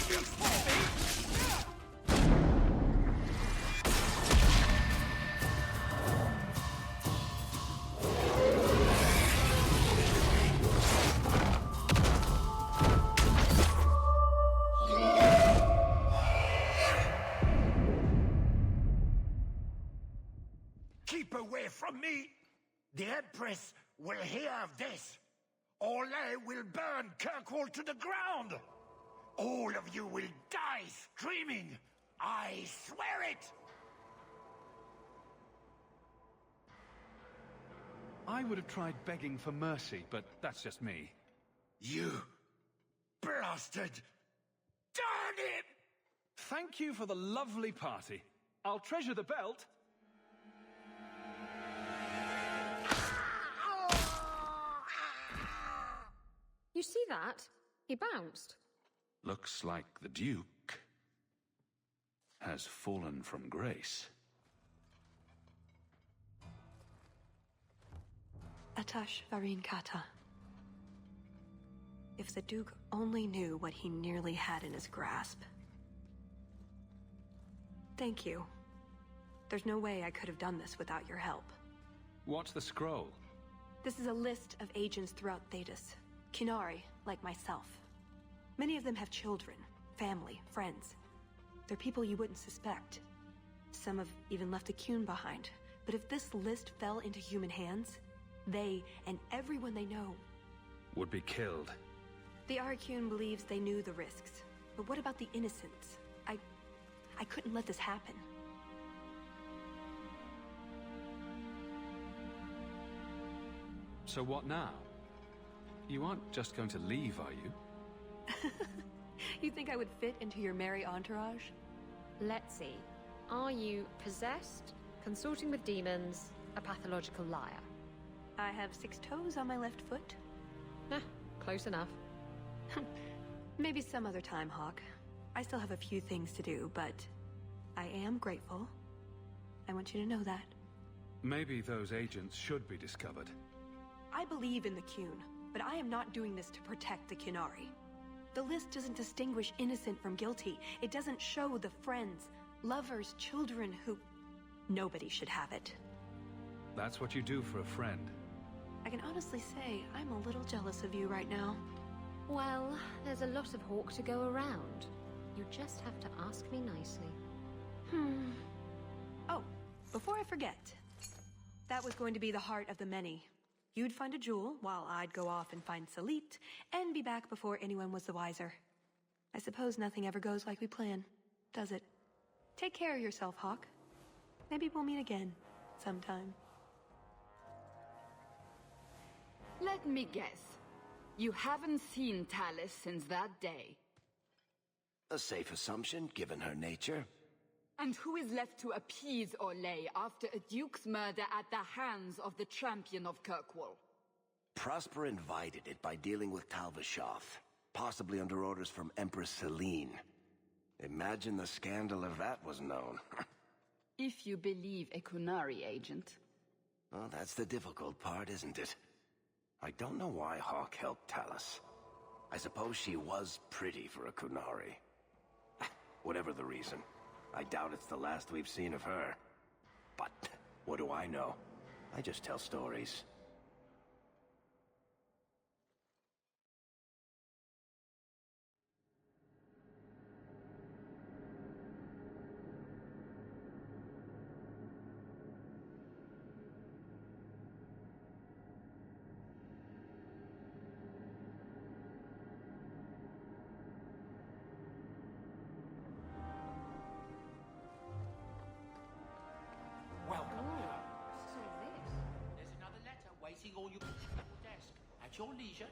Speaker 4: doesn't solve it.
Speaker 2: Keep away from me! The Empress will hear of this! Orlais will burn Kirkwall to the ground! All of you will die screaming! I swear it!
Speaker 3: I would have tried begging for mercy, but that's just me.
Speaker 2: You blasted! Darn it!
Speaker 3: Thank you for the lovely party. I'll treasure the belt.
Speaker 4: You see that? He bounced.
Speaker 3: Looks like the Duke has fallen from grace.
Speaker 6: Atash Varin Kata. If the Duke only knew what he nearly had in his grasp. Thank you. There's no way I could have done this without your help.
Speaker 3: What's the scroll?
Speaker 6: This is a list of agents throughout Thetis. Qunari, like myself. Many of them have children, family, friends. They're people you wouldn't suspect. Some have even left a Qun behind. But if this list fell into human hands, they and everyone they know
Speaker 3: Would be killed.
Speaker 6: The Arcune believes they knew the risks. But what about the innocents? I couldn't let this happen.
Speaker 3: So what now? You aren't just going to leave, are you?
Speaker 6: You think I would fit into your merry entourage?
Speaker 4: Let's see. Are you possessed, consorting with demons, a pathological liar?
Speaker 6: I have 6 toes on my left foot.
Speaker 4: Close enough.
Speaker 6: Maybe some other time, Hawke. I still have a few things to do, but I am grateful. I want you to know that.
Speaker 3: Maybe those agents should be discovered.
Speaker 6: I believe in the Qun, but I am not doing this to protect the Qunari. The list doesn't distinguish innocent from guilty. It doesn't show the friends, lovers, children who... Nobody should have it.
Speaker 3: That's what you do for a friend.
Speaker 6: I can honestly say I'm a little jealous of you right now.
Speaker 4: Well, there's a lot of Hawke to go around. You just have to ask me nicely.
Speaker 6: Oh, before I forget. That was going to be the heart of the many. You'd find a jewel, while I'd go off and find Salit, and be back before anyone was the wiser. I suppose nothing ever goes like we plan, does it? Take care of yourself, Hawke. Maybe we'll meet again, sometime.
Speaker 1: Let me guess. You haven't seen Tallis since that day.
Speaker 2: A safe assumption, given her nature.
Speaker 1: And who is left to appease Orlais after a duke's murder at the hands of the champion of Kirkwall?
Speaker 2: Prosper invited it by dealing with Talvishoth, possibly under orders from Empress Celine. Imagine the scandal if that was known.
Speaker 1: If you believe a Qunari agent.
Speaker 2: Well, that's the difficult part, isn't it? I don't know why Hawke helped Tallis. I suppose she was pretty for a Qunari. Whatever the reason, I doubt it's the last we've seen of her. But what do I know? I just tell stories.
Speaker 18: There's another letter waiting on your desk. At your leisure,